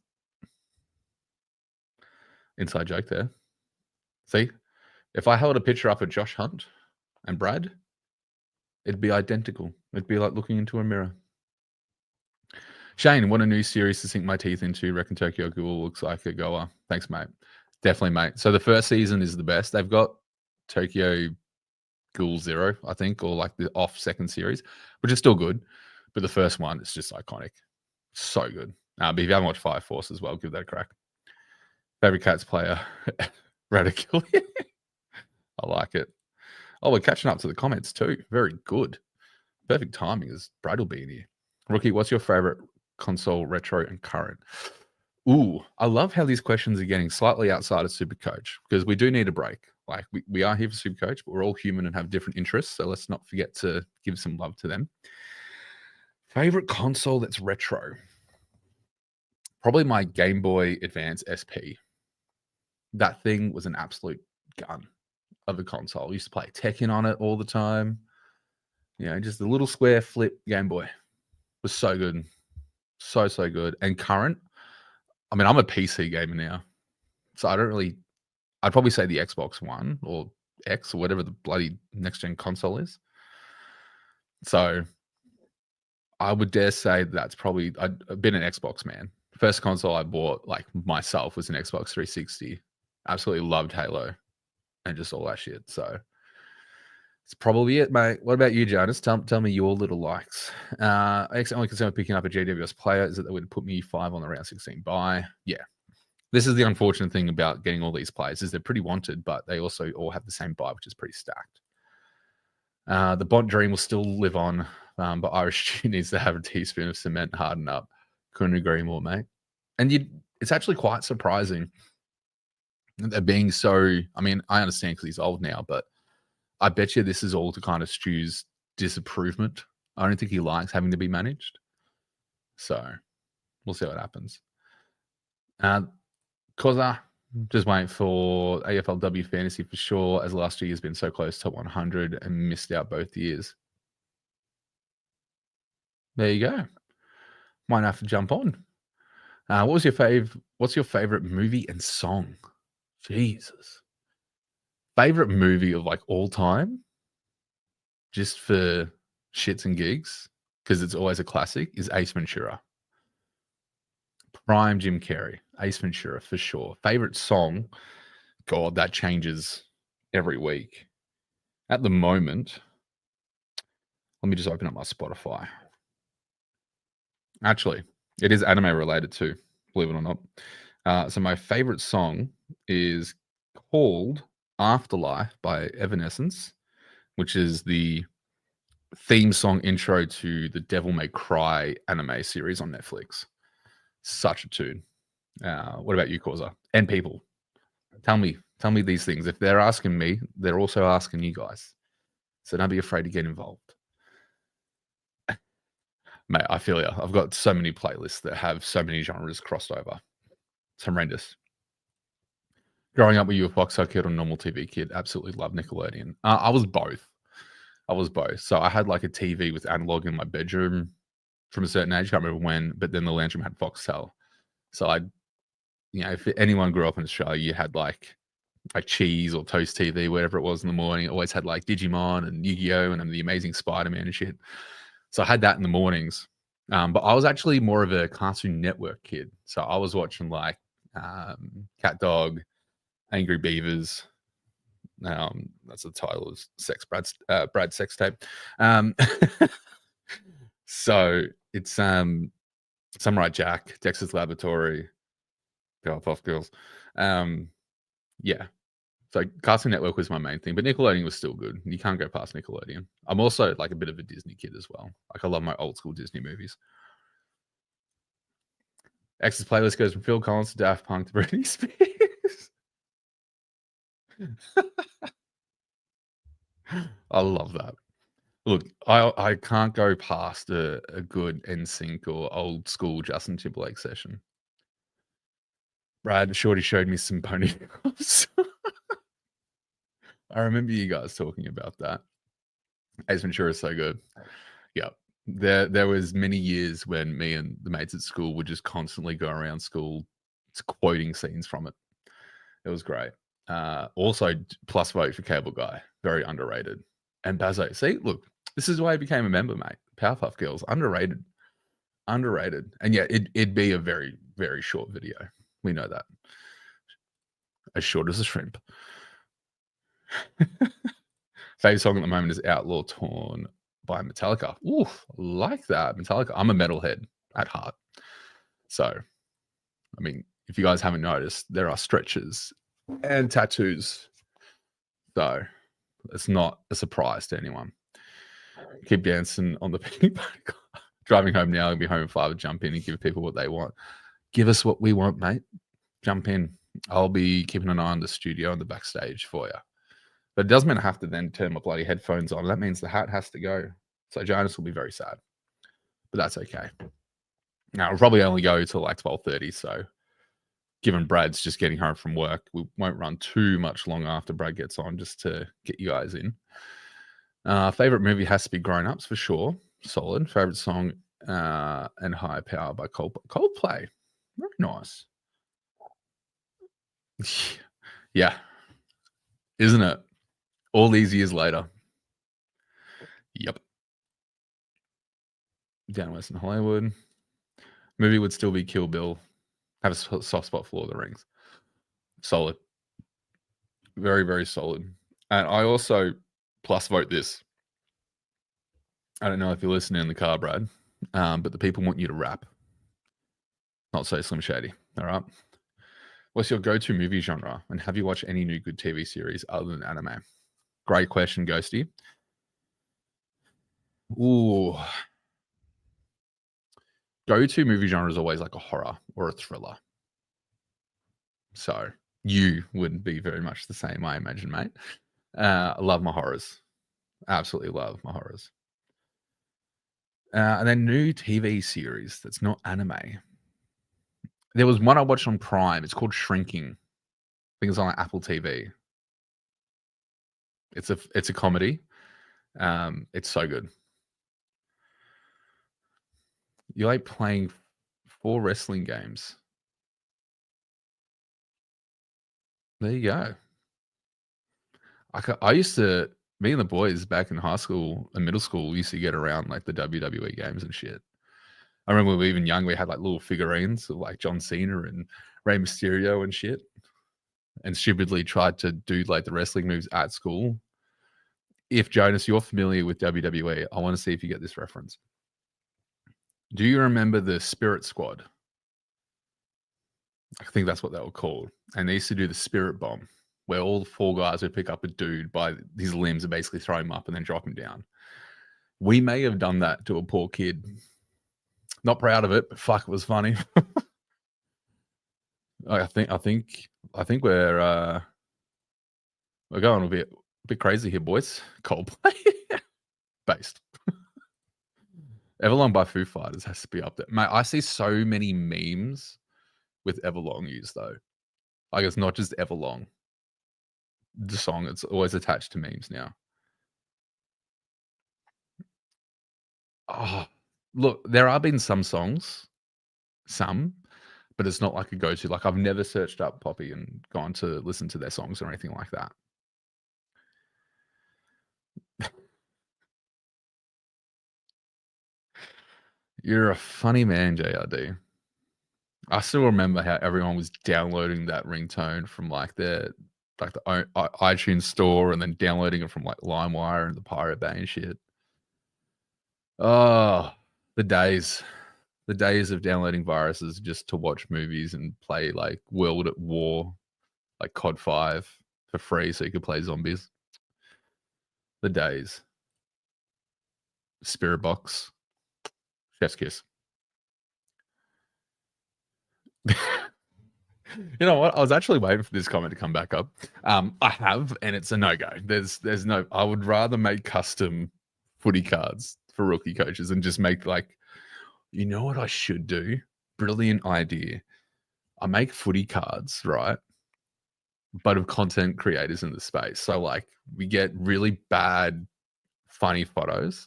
Inside joke there. See? If I held a picture up of Josh Hunt and Brad, it'd be identical. It'd be like looking into a mirror. Shane, what a new series to sink my teeth into. Reckon Tokyo Ghoul looks like a goer. Thanks, mate. Definitely, mate. So the first season is the best. They've got Tokyo Ghoul 0, I think, or like the off second series, which is still good. But the first one is just iconic. So good. But if you haven't watched Fire Force as well, give that a crack. Favorite Cats player, Radical. I like it. Oh, we're catching up to the comments too. Very good. Perfect timing as Brad will be in here. Rookie, what's your favorite console, retro and current? Ooh, I love how these questions are getting slightly outside of Supercoach because we do need a break. Like we are here for Supercoach, but we're all human and have different interests. So let's not forget to give some love to them. Favorite console that's retro? Probably my Game Boy Advance SP. That thing was an absolute gun of a console. I used to play Tekken on it all the time. You know, just a little square flip Game Boy. It was so good. So good. And current, I mean, I'm a PC gamer now. So I'd probably say the Xbox One or X or whatever the bloody next-gen console is. So I would dare say that's probably, I've been an Xbox man. First console I bought, like myself, was an Xbox 360. Absolutely loved Halo and just all that shit. So it's probably it, mate. What about you, Jonas? Tell me your little likes. Only concern with picking up a GWS player is that they would put me 5 on the round 16 bye. Yeah. This is the unfortunate thing about getting all these players is they're pretty wanted, but they also all have the same buy, which is pretty stacked. The Bont dream will still live on, but Irish Stew needs to have a teaspoon of cement harden up. Couldn't agree more, mate. And it's actually quite surprising that they're being so, I mean, I understand because he's old now, but I bet you this is all to kind of Stu's disapproval. I don't think he likes having to be managed. So we'll see what happens. Koza, just waiting for AFLW fantasy for sure, as last year has been so close to 100 and missed out both years. There you go. Might have to jump on. What's your favorite movie and song? Jesus. Favorite movie of like all time? Just for shits and gigs, because it's always a classic, is Ace Ventura. Prime Jim Carrey. Ace Ventura for sure. Favorite song? God, that changes every week. At the moment, let me just open up my Spotify. Actually, it is anime related too, believe it or not. So my favorite song is called Afterlife by Evanescence, which is the theme song intro to the Devil May Cry anime series on Netflix. Such a tune. What about you, Causa? And people, tell me Tell me these things. If they're asking me, they're also asking you guys. So don't be afraid to get involved. Mate, I feel you. I've got so many playlists that have so many genres crossed over. It's horrendous. Growing up, were you a Foxtel kid or normal TV kid? Absolutely love Nickelodeon. I was both. So I had like a TV with analog in my bedroom from a certain age. Can't remember when, but then the lounge room had Foxtel. So if anyone grew up in Australia, you had like Cheese or Toast TV, whatever it was in the morning. It always had like Digimon and Yu-Gi-Oh! And the Amazing Spider-Man and shit. So I had that in the mornings. But I was actually more of a Cartoon Network kid. So I was watching like Cat Dog, Angry Beavers. That's the title of Brad's sex tape. So it's Samurai Jack, Dexter's Laboratory, Powerpuff Girls. Yeah. So Cartoon Network was my main thing, but Nickelodeon was still good. You can't go past Nickelodeon. I'm also like a bit of a Disney kid as well. Like I love my old school Disney movies. X's playlist goes from Phil Collins to Daft Punk to Britney Spears. I love that. Look, I can't go past a good NSYNC or old school Justin Timberlake session. Brad Shorty showed me some ponytails. I remember you guys talking about that. Ace Ventura is so good. Yeah. There was many years when me and the mates at school would just constantly go around school quoting scenes from it. It was great. Also, plus vote for Cable Guy. Very underrated. And Bazo. See, look, this is why I became a member, mate. Powerpuff Girls. Underrated. And yeah, it'd be a very, very short video. We know that. As short as a shrimp. Favorite song at the moment is Outlaw Torn by Metallica. Ooh, like that. Metallica. I'm a metalhead at heart. So, I mean, if you guys haven't noticed, there are stretches and tattoos. So, it's not a surprise to anyone. Keep dancing on the piggy bank. Driving home now and be home at 5, jump in and give people what they want. Give us what we want, mate. Jump in. I'll be keeping an eye on the studio and the backstage for you. But it doesn't mean I have to then turn my bloody headphones on. That means the hat has to go. So Jonas will be very sad. But that's okay. Now, we'll probably only go till like 12:30. So given Brad's just getting home from work, we won't run too much long after Brad gets on just to get you guys in. Favorite movie has to be Grown Ups for sure. Solid. Favorite song and Higher Power by Coldplay. Very nice. Yeah. Isn't it? All these years later. Yep. Down West in Hollywood. Movie would still be Kill Bill. Have a soft spot for Lord of the Rings. Solid. Very, very solid. And I also plus vote this. I don't know if you're listening in the car, Brad, but the people want you to rap. Not so Slim Shady. All right. What's your go-to movie genre? And have you watched any new good TV series other than anime? Great question, Ghosty. Ooh. Go-to movie genre is always like a horror or a thriller. So you would be very much the same, I imagine, mate. I love my horrors. Absolutely love my horrors. And then new TV series that's not anime. There was one I watched on Prime. It's called Shrinking. I think it's on like Apple TV. It's a comedy. It's so good. You like playing 4 wrestling games. There you go. I used to, me and the boys back in high school and middle school used to get around like the WWE games and shit. I remember when we were even young, we had like little figurines of like John Cena and Rey Mysterio and shit. And stupidly tried to do like the wrestling moves at school. If Jonas, you're familiar with WWE, I want to see if you get this reference. Do you remember the Spirit Squad? I think that's what they were called. And they used to do the Spirit Bomb, where all the 4 guys would pick up a dude by his limbs and basically throw him up and then drop him down. We may have done that to a poor kid. Not proud of it, but fuck, it was funny. I think we're We're going a bit crazy here, boys. Coldplay. Based. Everlong by Foo Fighters has to be up there. Mate, I see so many memes with Everlong used, though. Like, it's not just Everlong. The song, it's always attached to memes now. Oh, look, there have been some songs, but it's not like a go-to. Like, I've never searched up Poppy and gone to listen to their songs or anything like that. You're a funny man, JRD. I still remember how everyone was downloading that ringtone from the iTunes store and then downloading it from like LimeWire and the Pirate Bay and shit. Oh, the days of downloading viruses just to watch movies and play like World at War, like COD 5 for free so you could play zombies. The days. Spirit Box. Chef's kiss. You know what? I was actually waiting for this comment to come back up. I have, and it's a no-go. There's no. I would rather make custom footy cards for rookie coaches and just make like, you know what I should do? Brilliant idea. I make footy cards, right? But of content creators in the space. So like we get really bad, funny photos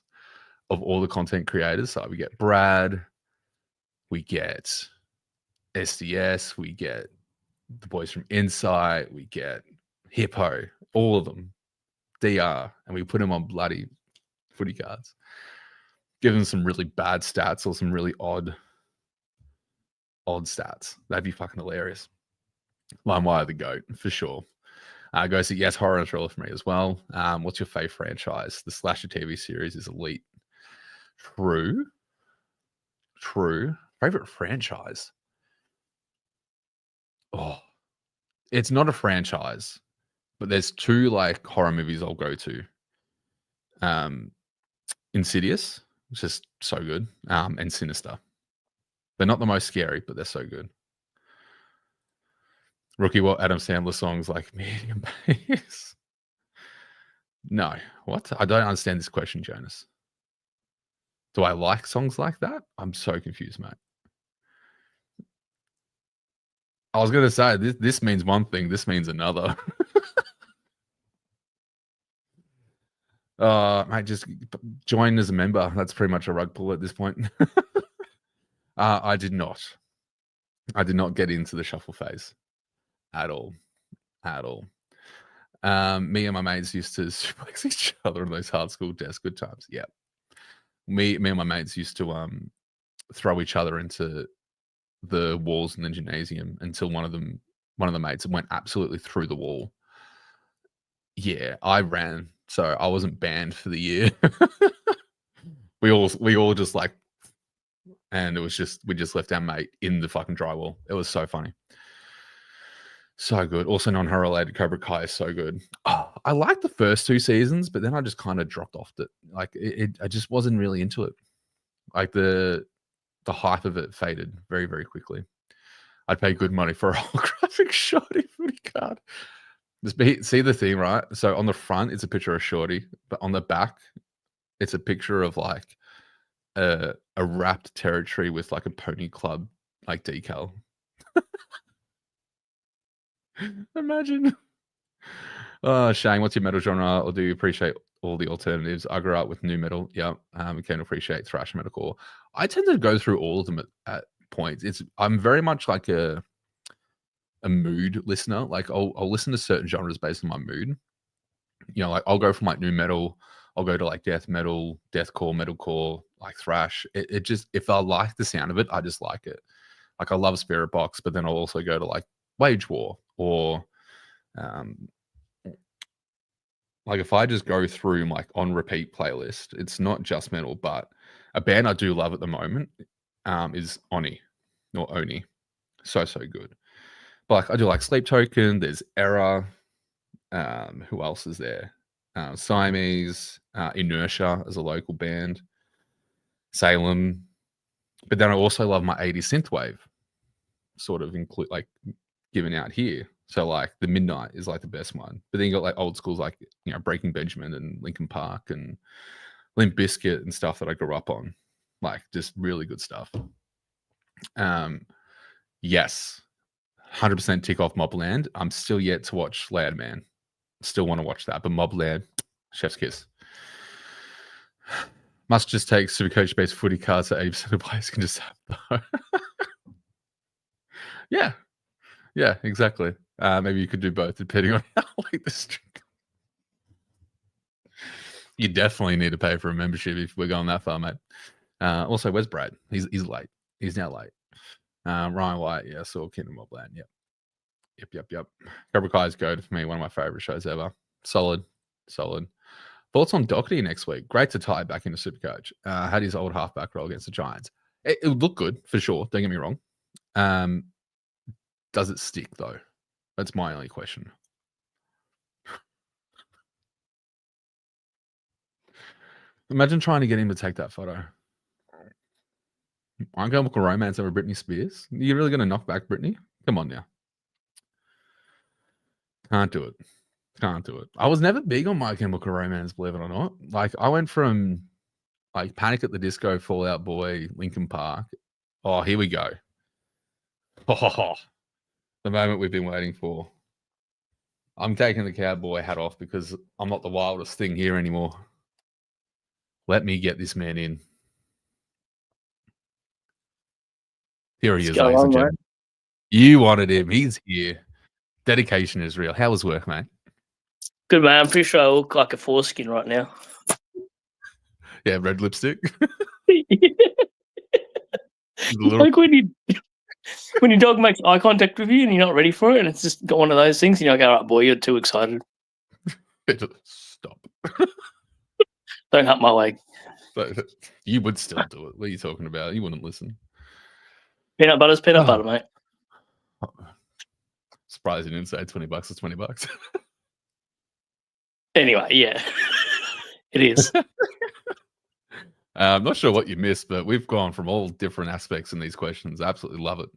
of all the content creators. So we get Brad, we get SDS, we get the boys from Insight, we get Hippo, all of them, DR, and we put them on bloody footy cards. Give them some really bad stats or some really odd stats. That'd be fucking hilarious. LimeWire the GOAT, for sure. Goes to yes, horror and thriller for me as well. What's your fave franchise? The slasher TV series is elite. True. Favorite franchise? Oh, it's not a franchise, but there's two like horror movies I'll go to. Insidious, which is so good, and Sinister. They're not the most scary, but they're so good. Rookie, what Adam Sandler songs like medium bass? No, what? I don't understand this question, Jonas. Do I like songs like that? I'm so confused, mate. I was gonna say this means one thing, this means another. Mate, just join as a member. That's pretty much a rug pull at this point. I did not get into the shuffle phase at all. Me and my mates used to suplex each other on those hard school desks. Good times. Yeah. Me and my mates used to throw each other into the walls in the gymnasium until one of the mates went absolutely through the wall. Yeah, I ran, so I wasn't banned for the year. we all just like, and it was just we just left our mate in the fucking drywall. It was so funny. So good. Also non-horror related, Cobra Kai is so good. Oh, I liked the first 2 seasons, but then I just kind of dropped off it. Like I just wasn't really into it. Like the hype of it faded very, very quickly. I'd pay good money for a holographic Shorty footy card. See the thing, right? So on the front, it's a picture of Shorty, but on the back, it's a picture of like a wrapped territory with like a pony club like decal. Imagine. Shane, what's your metal genre, or do you appreciate all the alternatives? I grew up with new metal. Yeah, we can appreciate thrash metalcore. I tend to go through all of them at points. I'm very much like a mood listener. Like I'll listen to certain genres based on my mood. You know, like I'll go from like new metal, I'll go to like death metal, deathcore, metalcore, like thrash. It just, if I like the sound of it, I just like it. Like I love Spirit Box, but then I'll also go to like Wage War or like if I just go through like on repeat playlist, it's not just metal, but a band I do love at the moment is Oni. So good. But like I do like Sleep Token, there's Error, who else is there? Siamese, Inertia as a local band, Salem. But then I also love my 80s synthwave, sort of include like given out here. So like the Midnight is like the best one. But then you got like old schools like, you know, Breaking Benjamin and Linkin Park and Limp Bizkit and stuff that I grew up on. Like just really good stuff. Yes. 100% tick off Mobland. I'm still yet to watch Loud Man. Still want to watch that, but Mobland, chef's kiss. Must just take Supercoach based footy cards that 80% of players can just have though. Yeah, exactly. Maybe you could do both depending on how late the stream. You definitely need to pay for a membership if we're going that far, mate. Also, where's Brad? He's late. He's now late. Ryan White, yeah, saw Kingdom Mobland. Yep. Cobra Kai's goat for me, one of my favorite shows ever. Solid. Thoughts on Doherty next week? Great to tie back into Supercoach. Had his old halfback role against the Giants. It would look good for sure. Don't get me wrong. Does it stick though? That's my only question. Imagine trying to get him to take that photo. I'm going to look a romance over Britney Spears. You're really going to knock back Britney? Come on now. Can't do it. I was never big on My Chemical Romance, believe it or not. Like, I went from like Panic at the Disco, Fall Out Boy, Linkin Park. Oh, here we go. Oh, the moment we've been waiting for. I'm taking the cowboy hat off because I'm not the wildest thing here anymore. Let me get this man in. Here he is, ladies and gentlemen. You wanted him. He's here. Dedication is real. How was work, mate? Good, man. I'm pretty sure I look like a foreskin right now. Yeah, red lipstick. Like when your dog makes eye contact with you and you're not ready for it, and it's just got one of those things, and you're like, all right, boy, you're too excited. Stop. Don't hurt my leg. You would still do it. What are you talking about? You wouldn't listen. Peanut butter's peanut butter, mate. Surprised you didn't say $20 is $20. Anyway, yeah. It is. I'm not sure what you missed, but we've gone from all different aspects in these questions. I absolutely love it.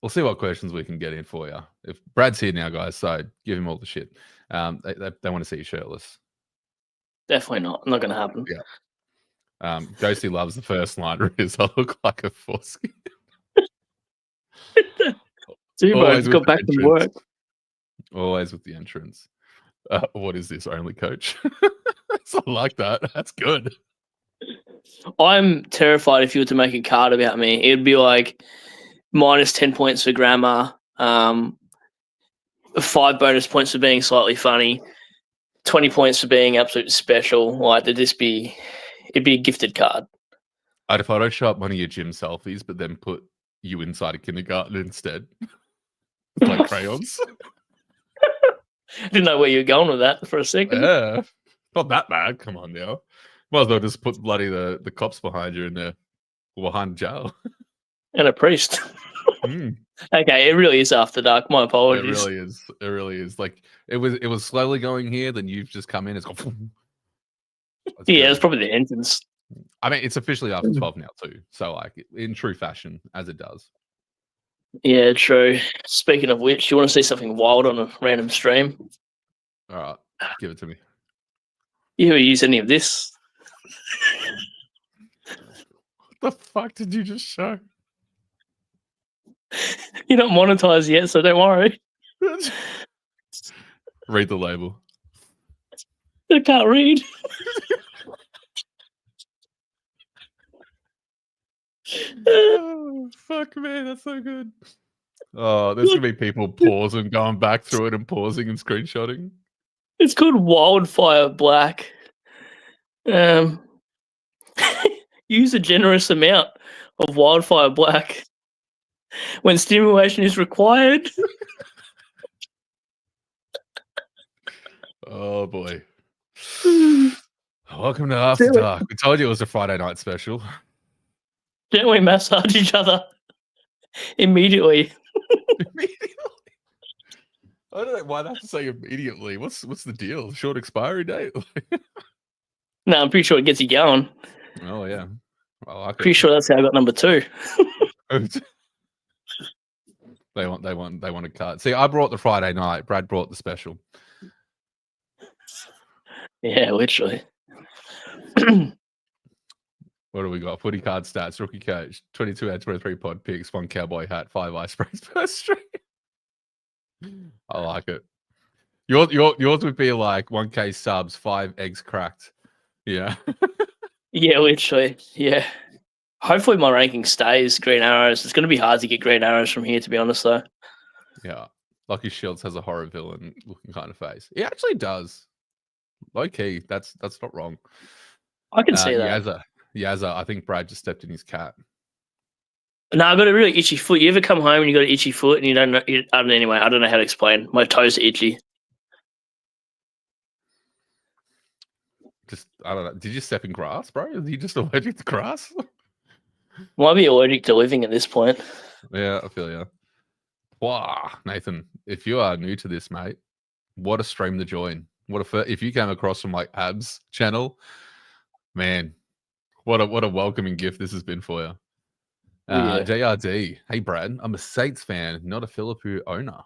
We'll see what questions we can get in for you. If Brad's here now, guys, so give him all the shit. They want to see you shirtless. Definitely not. Not going to happen. Yeah. Ghosty loves the first line. Is I look like a foreskin. Always got back from work. Always with the entrance. What is this, only coach? I like that. That's good. I'm terrified if you were to make a card about me. It'd be like minus 10 points for grammar, 5 bonus points for being slightly funny, 20 points for being absolutely special. Like, it'd be a gifted card. I'd Photoshop one of your gym selfies, but then put you inside a kindergarten instead. Like crayons. Didn't know where you were going with that for a second. Yeah. Not that bad. Come on now. Might as well just put bloody the cops behind you in there, behind jail. And a priest. Okay, it really is after dark. My apologies. It really is. Like it was slowly going here, then you've just come in. It's gone. Yeah, it's probably the entrance. I mean, it's officially after 12 now too. So like in true fashion, as it does. Yeah, true. Speaking of which, you want to see something wild on a random stream? All right, give it to me. You ever use any of this? What the fuck did you just show? You're not monetized yet, so don't worry. Read the label. I can't read. Oh, fuck, man, that's so good. Oh, there's gonna be people pausing, going back through it and pausing and screenshotting. It's called Wildfire Black. Use a generous amount of Wildfire Black when stimulation is required. Oh boy. Welcome to After Dark. We told you it was a Friday night special. Don't we massage each other immediately? I don't know why they have to say immediately. What's the deal? Short expiry date? No, I'm pretty sure it gets you going. Oh yeah. I like pretty sure that's how I got number 2. They want a cut. See, I brought the Friday night. Brad brought the special. Yeah, literally. What do we got? Footy card stats, rookie coach, 22 out of 23 pod picks, 1 cowboy hat, 5 ice sprays per stream. I like it. Yours would be like 1K subs, 5 eggs cracked. Yeah. Yeah, literally. Yeah. Hopefully my ranking stays green arrows. It's going to be hard to get green arrows from here, to be honest, though. Yeah. Lucky Shields has a horror villain looking kind of face. He actually does. Low key. That's not wrong. I can see that. Yazza, I think Brad just stepped in his cat. No, I've got a really itchy foot. You ever come home and you got an itchy foot and you don't know? Anyway, I don't know how to explain. My toes are itchy. Just, I don't know. Did you step in grass, bro? Are you just allergic to grass? Might be allergic to living at this point. Yeah, I feel you. Wow, Nathan, if you are new to this, mate, what a stream to join. If you came across from like Abs channel, man, what a welcoming gift this has been for you. Yeah. JRD, hey Brad, I'm a Saints fan, not a Philippou owner.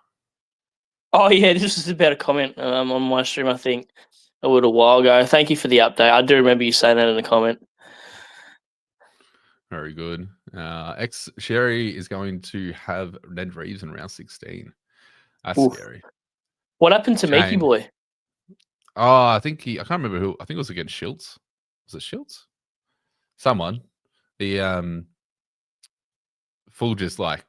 Oh yeah, this was about a comment on my stream, I think, a little while ago. Thank you for the update. I do remember you saying that in the comment. Very good. Ex Sherry is going to have Ned Reeves in round 16. That's scary. What happened to Meeky Boy? Oh, I can't remember who. I think it was against Schultz. Was it Schultz? Someone. The full just like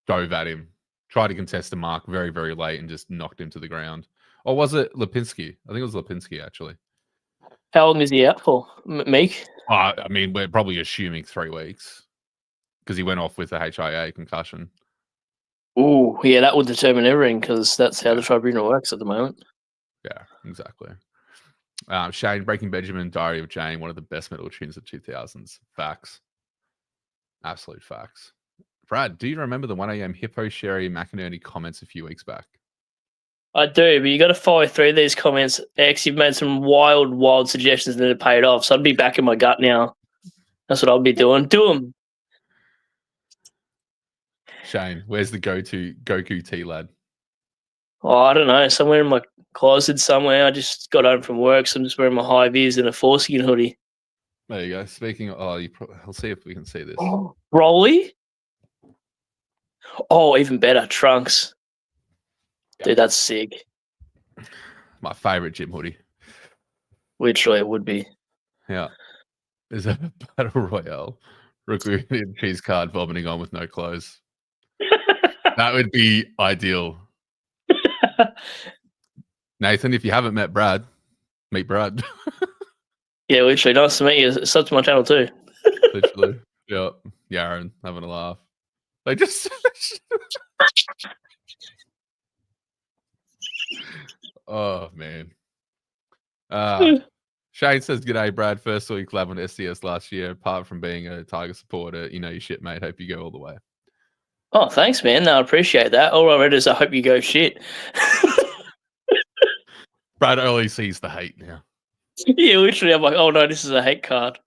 dove at him, tried to contest the mark very, very late and just knocked him to the ground. Or was it Lipinski? I think it was Lipinski, actually. How long is he out for, Meek? I mean, we're probably assuming 3 weeks because he went off with a HIA concussion. Oh, yeah, that would determine everything because that's how the tribunal works at the moment. Yeah, exactly. Shane, Breaking Benjamin, Diary of Jane, one of the best metal tunes of 2000s. Facts. Absolute facts. Brad, do you remember the 1am Hippo Sherry McInerney comments a few weeks back? I do, but you got to follow through these comments. X, you've made some wild suggestions that have paid off. So I'd be back in my gut now. That's what I'll be doing. Do them. Shane, where's the Goku T lad? Oh, I don't know. Somewhere in my closet somewhere. I just got home from work, so I'm just wearing my high vis and a foreskin hoodie. There you go. Speaking of, I'll see if we can see this. Oh, Rolly? Oh, even better. Trunks. Dude, that's sick. My favorite gym hoodie. Literally, it would be. Yeah. There's a battle royale. Recruited cheese card vomiting on with no clothes. That would be ideal. Nathan, if you haven't met Brad, meet Brad. Yeah, literally. Nice to meet you. Sub to my channel too. Literally. Yeah. Yaron having a laugh. They just oh man. Shane says, "G'day, Brad. First week lab on SDS last year. Apart from being a Tiger supporter, you know your shit, mate. Hope you go all the way." Oh, thanks, man. No, I appreciate that. All I read is I hope you go shit. Brad only sees the hate now. Yeah, literally. I'm like, oh no, this is a hate card.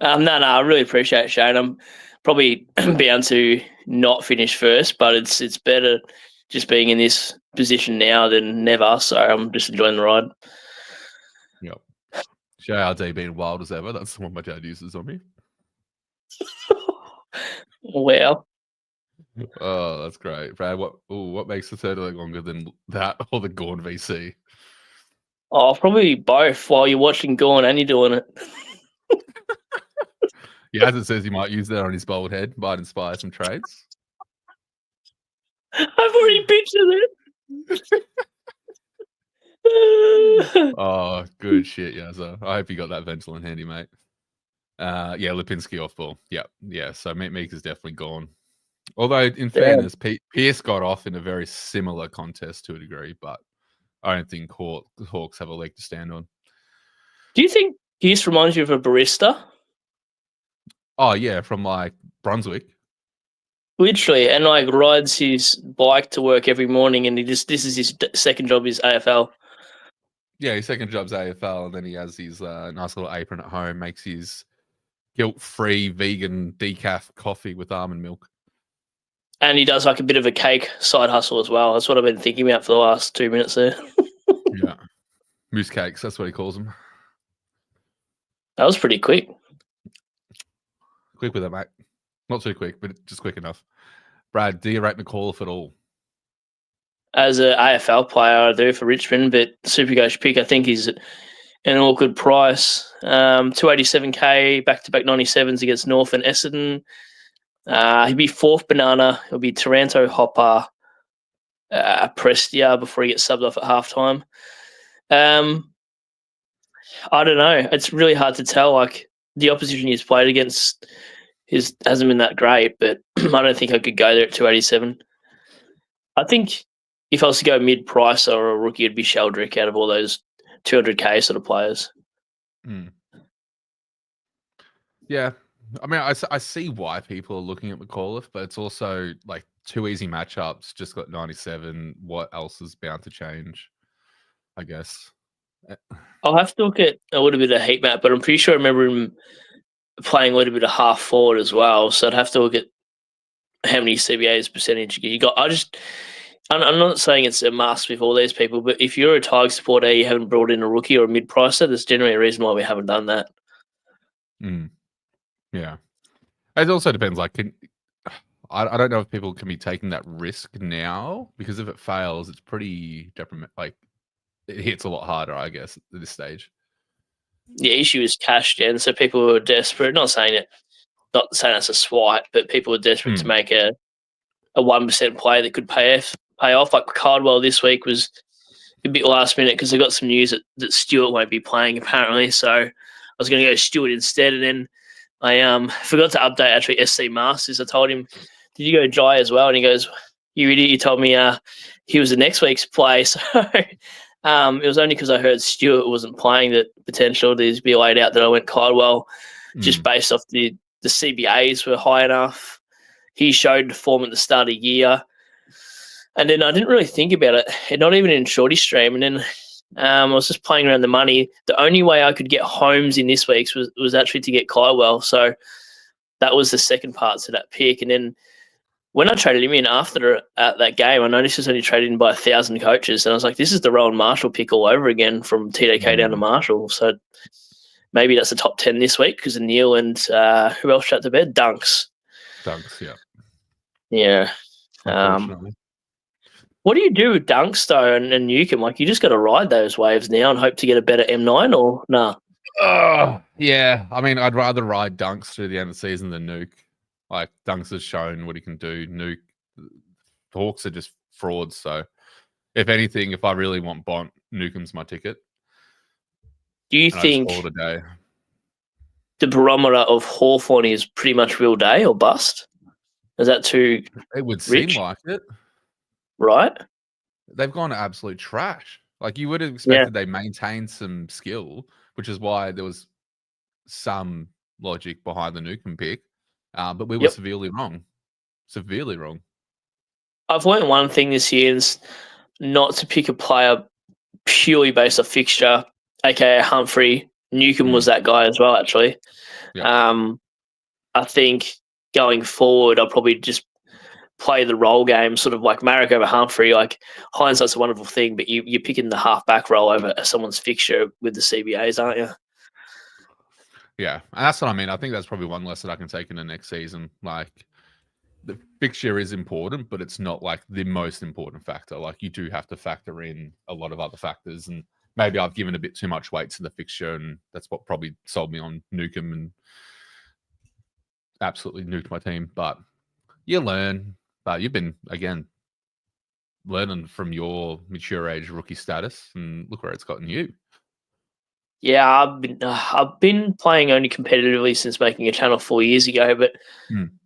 No, I really appreciate it, Shane. I'm probably bound to not finish first, but it's better just being in this position now than never. So I'm just enjoying the ride. Yep. JRD being wild as ever. That's the one my dad uses on me. Wow. Oh, that's great, Brad. What makes the third leg longer than that or the Gorn VC? Oh, probably both. While you're watching Gorn and you're doing it. Yeah, as it says, he might use that on his bald head. Might inspire some trades. I've already pictured it. Oh, good shit, Yazza. I hope you got that Ventolin handy, mate. Yeah, Lipinski off ball. Yeah. So Meek is definitely gone. Although, in fairness, Pierce got off in a very similar contest to a degree, but I don't think the Hawks have a leg to stand on. Do you think Pierce reminds you of a barista? Oh, yeah, from like Brunswick. Literally, and like rides his bike to work every morning, and this is his second job is AFL. Yeah, his second job's AFL, and then he has his nice little apron at home, makes his guilt-free vegan decaf coffee with almond milk. And he does like a bit of a cake side hustle as well. That's what I've been thinking about for the last 2 minutes there. Yeah. Moose cakes, that's what he calls them. That was pretty quick. Quick with it, mate. Not too quick, but just quick enough. Brad, do you rate McAuliffe at all? As an AFL player, I do for Richmond, but Supercoach pick, I think, is an awkward price. 287k, back-to-back 97s against North and Essendon. He'd be fourth banana. He'll be Taranto, Hopper, Prestia before he gets subbed off at halftime. I don't know. It's really hard to tell. Like, the opposition he's played against hasn't been that great, but I don't think I could go there at 287. I think if I was to go mid-price or a rookie, it'd be Sheldrick out of all those 200k sort of players. Yeah. I mean, I see why people are looking at McAuliffe, but it's also like 2 easy matchups, just got 97. What else is bound to change, I guess? I'll have to look at a little bit of heat map, but I'm pretty sure I remember him playing a little bit of half forward as well. So I'd have to look at how many CBAs percentage he got. I'm not saying it's a must with all these people, but if you're a Tigers supporter, you haven't brought in a rookie or a mid-pricer, there's generally a reason why we haven't done that. Yeah. It also depends. Like, I don't know if people can be taking that risk now, because if it fails, it's pretty detrimental. Like, it hits a lot harder, I guess, at this stage. The issue is cash, Jen. So people are desperate. Not saying that's a swipe, but people are desperate to make a 1% play that could pay off. Like Cardwell this week was a bit last minute because they got some news that Stewart won't be playing apparently. So I was going to go Stewart instead, and then I forgot to update actually SC Masters. I told him, "Did you go Jai as well?" And he goes, "You idiot! You told me he was the next week's play." So it was only because I heard Stewart wasn't playing that potential to be laid out that I went Cardwell, just based off the CBAs were high enough. He showed form at the start of the year. And then I didn't really think about it, not even in Shorty Stream. And then I was just playing around the money. The only way I could get Holmes in this week's was actually to get Kywell. So that was the second part to that pick. And then when I traded him in after that game, I noticed he was only traded in by 1,000 coaches. And I was like, this is the Rowan Marshall pick all over again from TDK down to Marshall. So maybe that's the top 10 this week because of Neil and who else shut the bed? Dunks, yeah. Yeah. Unfortunately. What do you do with Dunks, though, and Newcomb? Like, you just got to ride those waves now and hope to get a better M9, or nah? Yeah. I mean, I'd rather ride Dunks through the end of the season than Nuke. Like, Dunks has shown what he can do. Nuke, the Hawks are just frauds. So, if anything, if I really want Bont, Newcomb's my ticket. Do you think the barometer of Hawthorn is pretty much real day or bust? Is that too It would rich? seem like it. Right? They've gone to absolute trash. Like, you would have expected they maintained some skill, which is why there was some logic behind the Newcomb pick. But we were severely wrong. Severely wrong. I've learned one thing this year is not to pick a player purely based off fixture, aka Humphrey. Newcomb was that guy as well, actually. Yep. I think going forward, I'll probably just play the role game, sort of like Marek over Humphrey. Like, hindsight's a wonderful thing, but you're picking the half-back role over someone's fixture with the CBAs, aren't you? Yeah, and that's what I mean. I think that's probably one lesson I can take into next season. Like, the fixture is important, but it's not like the most important factor. Like, you do have to factor in a lot of other factors, and maybe I've given a bit too much weight to the fixture, and that's what probably sold me on Newcomb and absolutely nuked my team. But you learn. But you've been, again, learning from your mature age rookie status, and look where it's gotten you. Yeah, I've been playing only competitively since making a channel 4 years ago, but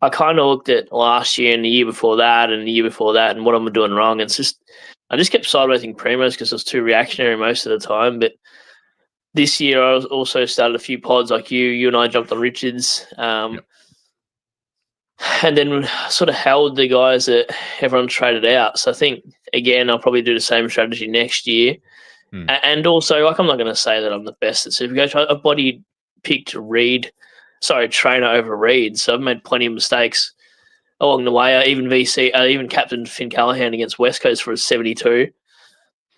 I kind of looked at last year and the year before that and the year before that and what I'm doing wrong. And I just kept sidewaying primos because I was too reactionary most of the time. But this year I also started a few pods like you and I jumped on Richards. And then sort of held the guys that everyone traded out. So I think, again, I'll probably do the same strategy next year. And also, like, I'm not going to say that I'm the best at Supercoach. I body-picked Trainer over Reed. So I've made plenty of mistakes along the way. Even even Captain Finn Callahan against West Coast for a 72.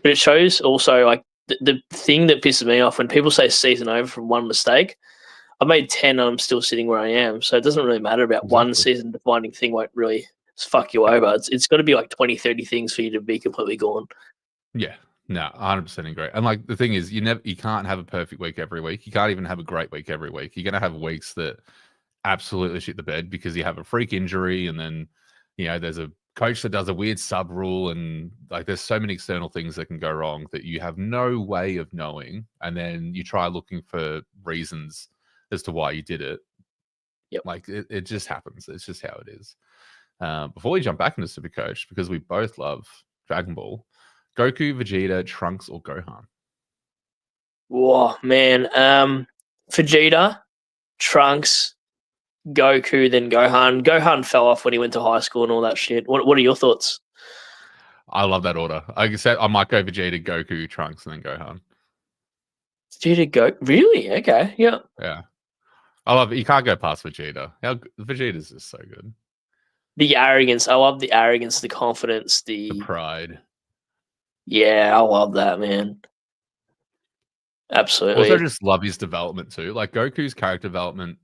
But it shows also like the thing that pisses me off when people say season over from one mistake. I made 10 and I'm still sitting where I am. So it doesn't really matter about one season defining thing won't really fuck you over. It's got to be like 20, 30 things for you to be completely gone. Yeah. No, 100% agree. And like the thing is, you can't have a perfect week every week. You can't even have a great week every week. You're going to have weeks that absolutely shit the bed because you have a freak injury, and then there's a coach that does a weird sub rule, and like there's so many external things that can go wrong that you have no way of knowing, and then you try looking for reasons as to why you did it. Yep. Like it just happens. It's just how it is. Before we jump back into Supercoach, because we both love Dragon Ball, Goku, Vegeta, Trunks, or Gohan? Whoa, man. Vegeta, Trunks, Goku, then Gohan. Gohan fell off when he went to high school and all that shit. What are your thoughts? I love that order. I guess I might go Vegeta, Goku, Trunks, and then Gohan. Vegeta, really? Okay, yeah. Yeah. I love it. You can't go past Vegeta. Vegeta's just so good. The arrogance. I love the arrogance, the confidence, the pride. Yeah, I love that, man. Absolutely. Also, just love his development too. Like Goku's character development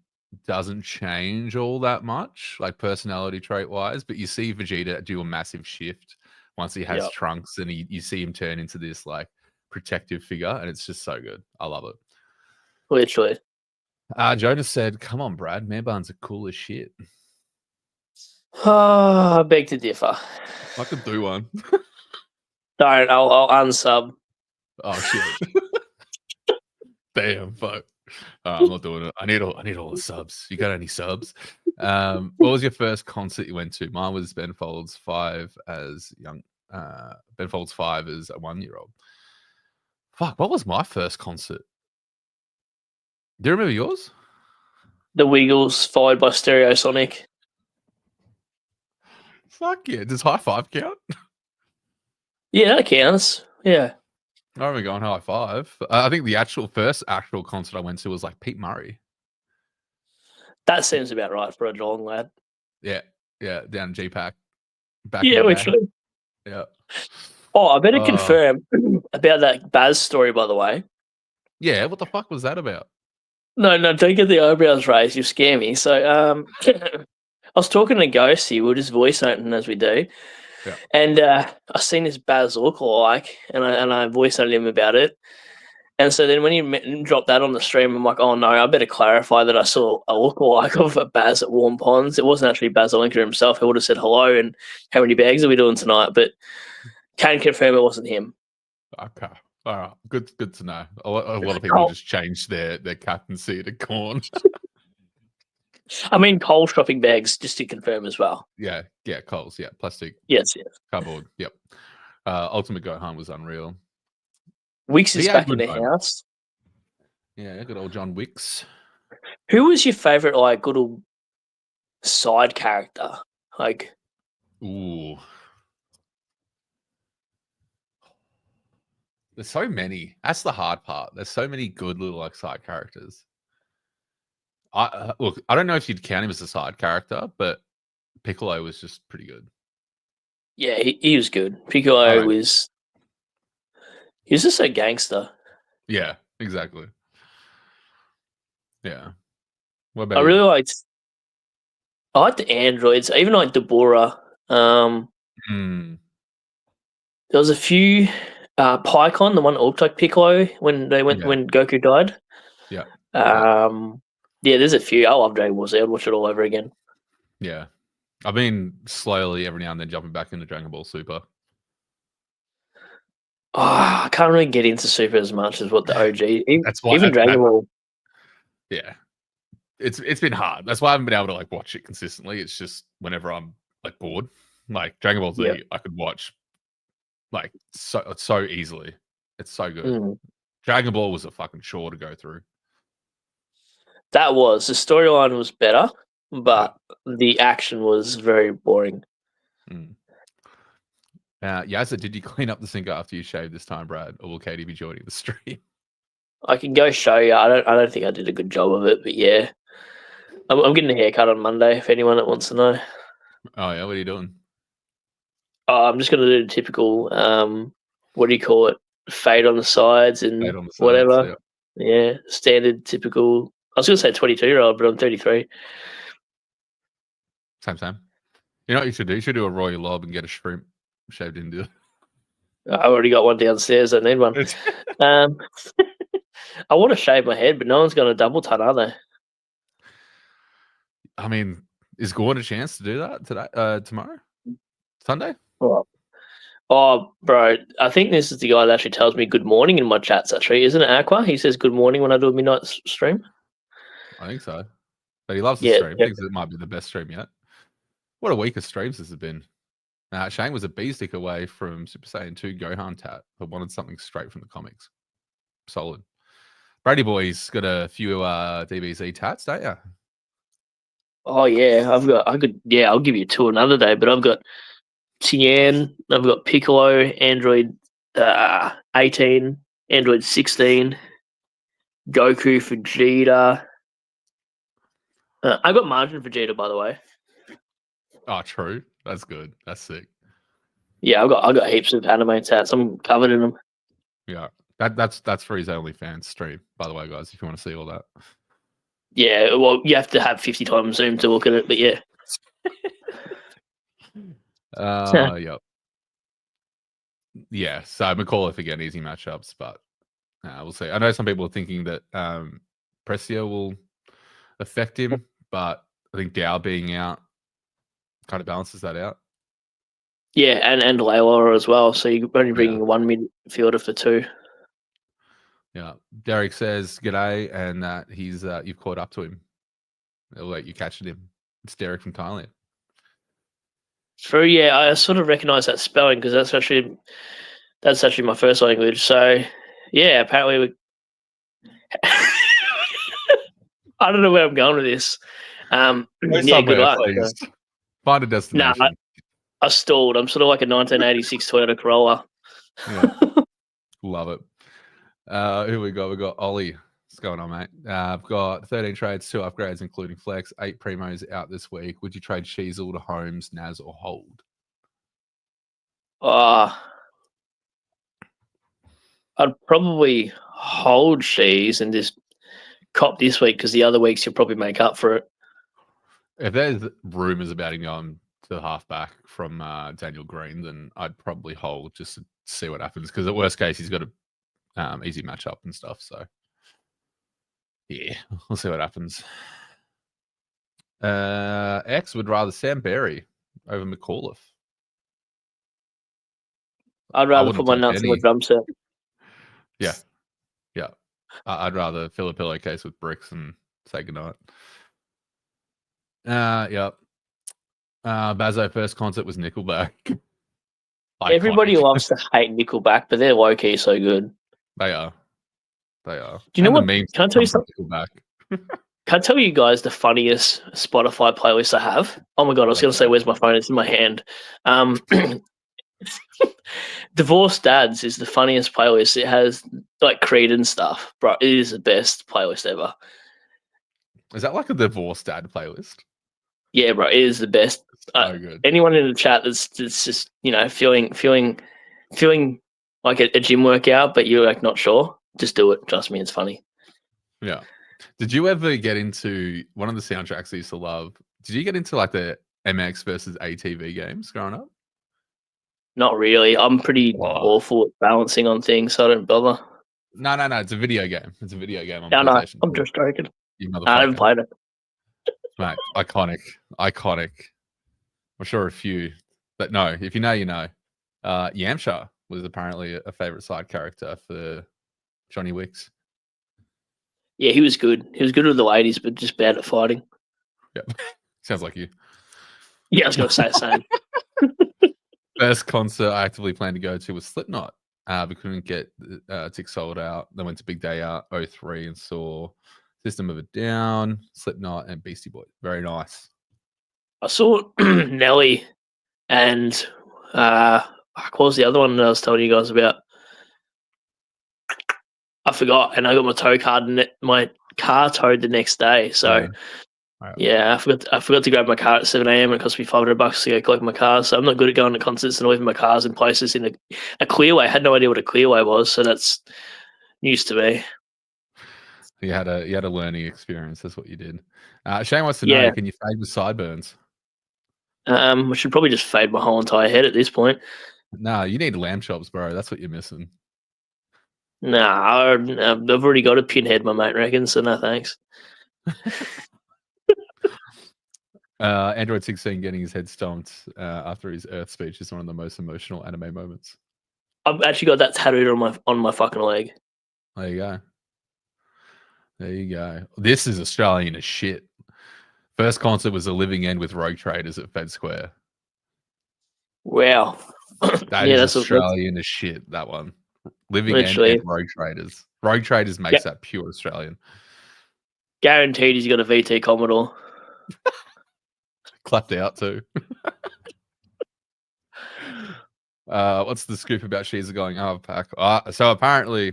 doesn't change all that much, like personality trait wise, but you see Vegeta do a massive shift once he has Trunks, and you see him turn into this like protective figure, and it's just so good. I love it. Literally. Jonas said, "Come on, Brad. Man buns are cool as shit." I beg to differ. I could do one. Don't. I'll unsub. Oh shit. Damn, fuck. I'm not doing it. I need all the subs. You got any subs? What was your first concert you went to? Mine was Ben Folds 5 as young. Ben Folds 5 as a 1-year-old. Fuck, what was my first concert? Do you remember yours? The Wiggles, followed by Stereosonic. Fuck yeah. Does High Five count? Yeah, that counts. Yeah. I remember going High Five. I think the first actual concert I went to was like Pete Murray. That seems about right for a Geelong lad. Yeah, down in GPAC. Yeah, literally. Yeah. Oh, I better confirm about that Baz story, by the way. Yeah, what the fuck was that about? No, don't get the eyebrows raised. You scare me. So, I was talking to Ghosty. We were just voice noting as we do. Yeah. And I seen this Baz lookalike, and I voice noted him about it. And so then when he dropped that on the stream, I'm like, oh no, I better clarify that I saw a lookalike of a Baz at Warm Ponds. It wasn't actually Baz Olinka himself. He would have said hello and how many bags are we doing tonight? But can confirm it wasn't him. Okay. All right. Good to know. A lot of people just changed their captaincy to corn. I mean, Cole shopping bags, just to confirm as well. Yeah, Coles, yeah, plastic. Yes. Cardboard, yep. Ultimate Gohan was unreal. Wicks is back in the house. Yeah, good old John Wicks. Who was your favourite, like, good old side character? Like, ooh. There's so many. That's the hard part. There's so many good little like side characters. Look, I don't know if you'd count him as a side character, but Piccolo was just pretty good. Yeah, he was good. Piccolo was... He was just a gangster. Yeah, exactly. Yeah. What about I really liked the androids. I even liked Deborah. There was a few... Pycon, the one that looked like Piccolo when Goku died. Yeah. Yeah, there's a few. I love Dragon Ball Z. I'd watch it all over again. Yeah. I've been slowly every now and then jumping back into Dragon Ball Super. Oh, I can't really get into Super as much as what the OG. That's why even Dragon Ball. Yeah. It's been hard. That's why I haven't been able to like watch it consistently. It's just whenever I'm like bored. Like Dragon Ball Z, I could watch like so easily. It's so good. Dragon Ball was a fucking chore to go through. That was. The storyline was better, but the action was very boring. Yazza, did you clean up the sink after you shaved this time, Brad? Or will Katie be joining the stream? I can go show you. I don't think I did a good job of it, but yeah. I'm getting a haircut on Monday if anyone that wants to know. Oh yeah, what are you doing? I'm just going to do the typical, what do you call it? Fade on the sides Eight and on the sides. whatever. Yeah, Yeah, standard, typical. I was going to say 22-year-old, but I'm 33. same. You know what you should do? You should do a royal lob and get a shrimp shaved into it. I already got one downstairs. I need one. Um, I want to shave my head, but no one's going to double ton, are they? I mean, is Gordon a chance to do that today? Tomorrow, Sunday? Oh, bro, I think this is the guy that actually tells me good morning in my chats, actually. Isn't it Aqua? He says good morning when I do a midnight stream. I think so. But he loves to Yeah. stream. Thinks it might be the best stream yet. What a week of streams this has been. Shane was a beat stick away from Super Saiyan 2 Gohan Tat, but wanted something straight from the comics. Solid. Brady Boy's got a few DBZ tats, don't you? Oh, yeah. I'll give you two another day, but I've got Tien, I've got Piccolo, Android 18, Android 16, Goku, Vegeta. I got Margin Vegeta, by the way. Oh, true. That's good. That's sick. Yeah, I got heaps of anime tats. I'm covered in them. Yeah. That's for his OnlyFans stream, by the way, guys, if you want to see all that. Yeah, well, you have to have 50 times Zoom to look at it, but yeah. Yep. Yeah, so McAuliffe again, easy matchups, but we'll see. I know some people are thinking that Precio will affect him, but I think Dow being out kind of balances that out. Yeah, and Layla as well. So you're only bringing Yeah. one midfielder for two. Yeah. Derek says g'day, and that he's you've caught up to him. He'll let you catch him. It's Derek from Thailand. True, yeah, I sort of recognise that spelling because that's actually my first language. So yeah, apparently I don't know where I'm going with this. Yeah, good luck. Please. Find a destination. Nah, I stalled. I'm sort of like a 1986 Toyota Corolla. Yeah. Love it. Who we got? We got Ollie. What's going on, mate? I've got 13 trades, 2 upgrades, including flex, 8 primos out this week. Would you trade Sheasel to Holmes, Naz, or hold? I'd probably hold Shees and just cop this week because the other weeks you'll probably make up for it. If there's rumours about him going to the halfback from Daniel Green, then I'd probably hold just to see what happens. Because at worst case, he's got a easy matchup and stuff. So yeah, we'll see what happens. X would rather Sam Berry over McAuliffe. I'd rather put my nuts on the drum set. Yeah. I'd rather fill a pillowcase with bricks and say goodnight. Yeah. Bazo first concert was Nickelback. Everybody loves to hate Nickelback, but they're low key so good. They are. Do you know what? Can I tell you something? Nickelback. Can I tell you guys the funniest Spotify playlist I have? Oh my god, I was going to say, where's my phone? It's in my hand. Divorced Dads is the funniest playlist. It has like Creed and stuff, bro. It is the best playlist ever. Is that like a Divorced Dad playlist? Yeah, bro, it is the best. So good. Anyone in the chat that's just feeling like a gym workout, but you're like not sure, just do it. Trust me, it's funny. Yeah. Did you ever get into one of the soundtracks I used to love? Did you get into like the MX versus ATV games growing up? Not really. I'm pretty awful at balancing on things, so I don't bother. No. It's a video game. It's a video game on PlayStation. I'm just joking. I haven't played it. Mate, iconic. I'm sure a few, but no, if you know, you know. Yamcha was apparently a favorite side character for Johnny Wicks. Yeah, he was good. He was good with the ladies, but just bad at fighting. Yep. Sounds like you. Yeah, I was going to say the same. First concert I actively planned to go to was Slipknot. We couldn't get tickets sold out. Then went to Big Day Out 03 and saw System of a Down, Slipknot, and Beastie Boys. Very nice. I saw Nelly and what was the other one that I was telling you guys about? I forgot, and I got my tow card and my car towed the next day. So Right. Yeah, I forgot to grab my car at 7 a.m. It cost me $500 to go collect my car. So I'm not good at going to concerts and leaving my cars in places in a clearway. I had no idea what a clearway was, so that's news to me. You had a learning experience. That's what you did. Shane wants to know: Yeah. can you fade with sideburns? I should probably just fade my whole entire head at this point. No, you need lamb chops, bro. That's what you're missing. Nah, I've already got a pinhead, my mate reckons, so no thanks. Android 16 getting his head stomped after his Earth speech is one of the most emotional anime moments. I've actually got that tattooed on my fucking leg. There you go. There you go. This is Australian as shit. First concert was a living end with Rogue Traders at Fed Square. Wow. That Yeah, is that's Australian as shit, that one. Living End literally and Rogue Traders. Rogue Traders makes that pure Australian. guaranteed he's got a VT Commodore. Clapped out too. What's the scoop about Sheezer going half pack? So apparently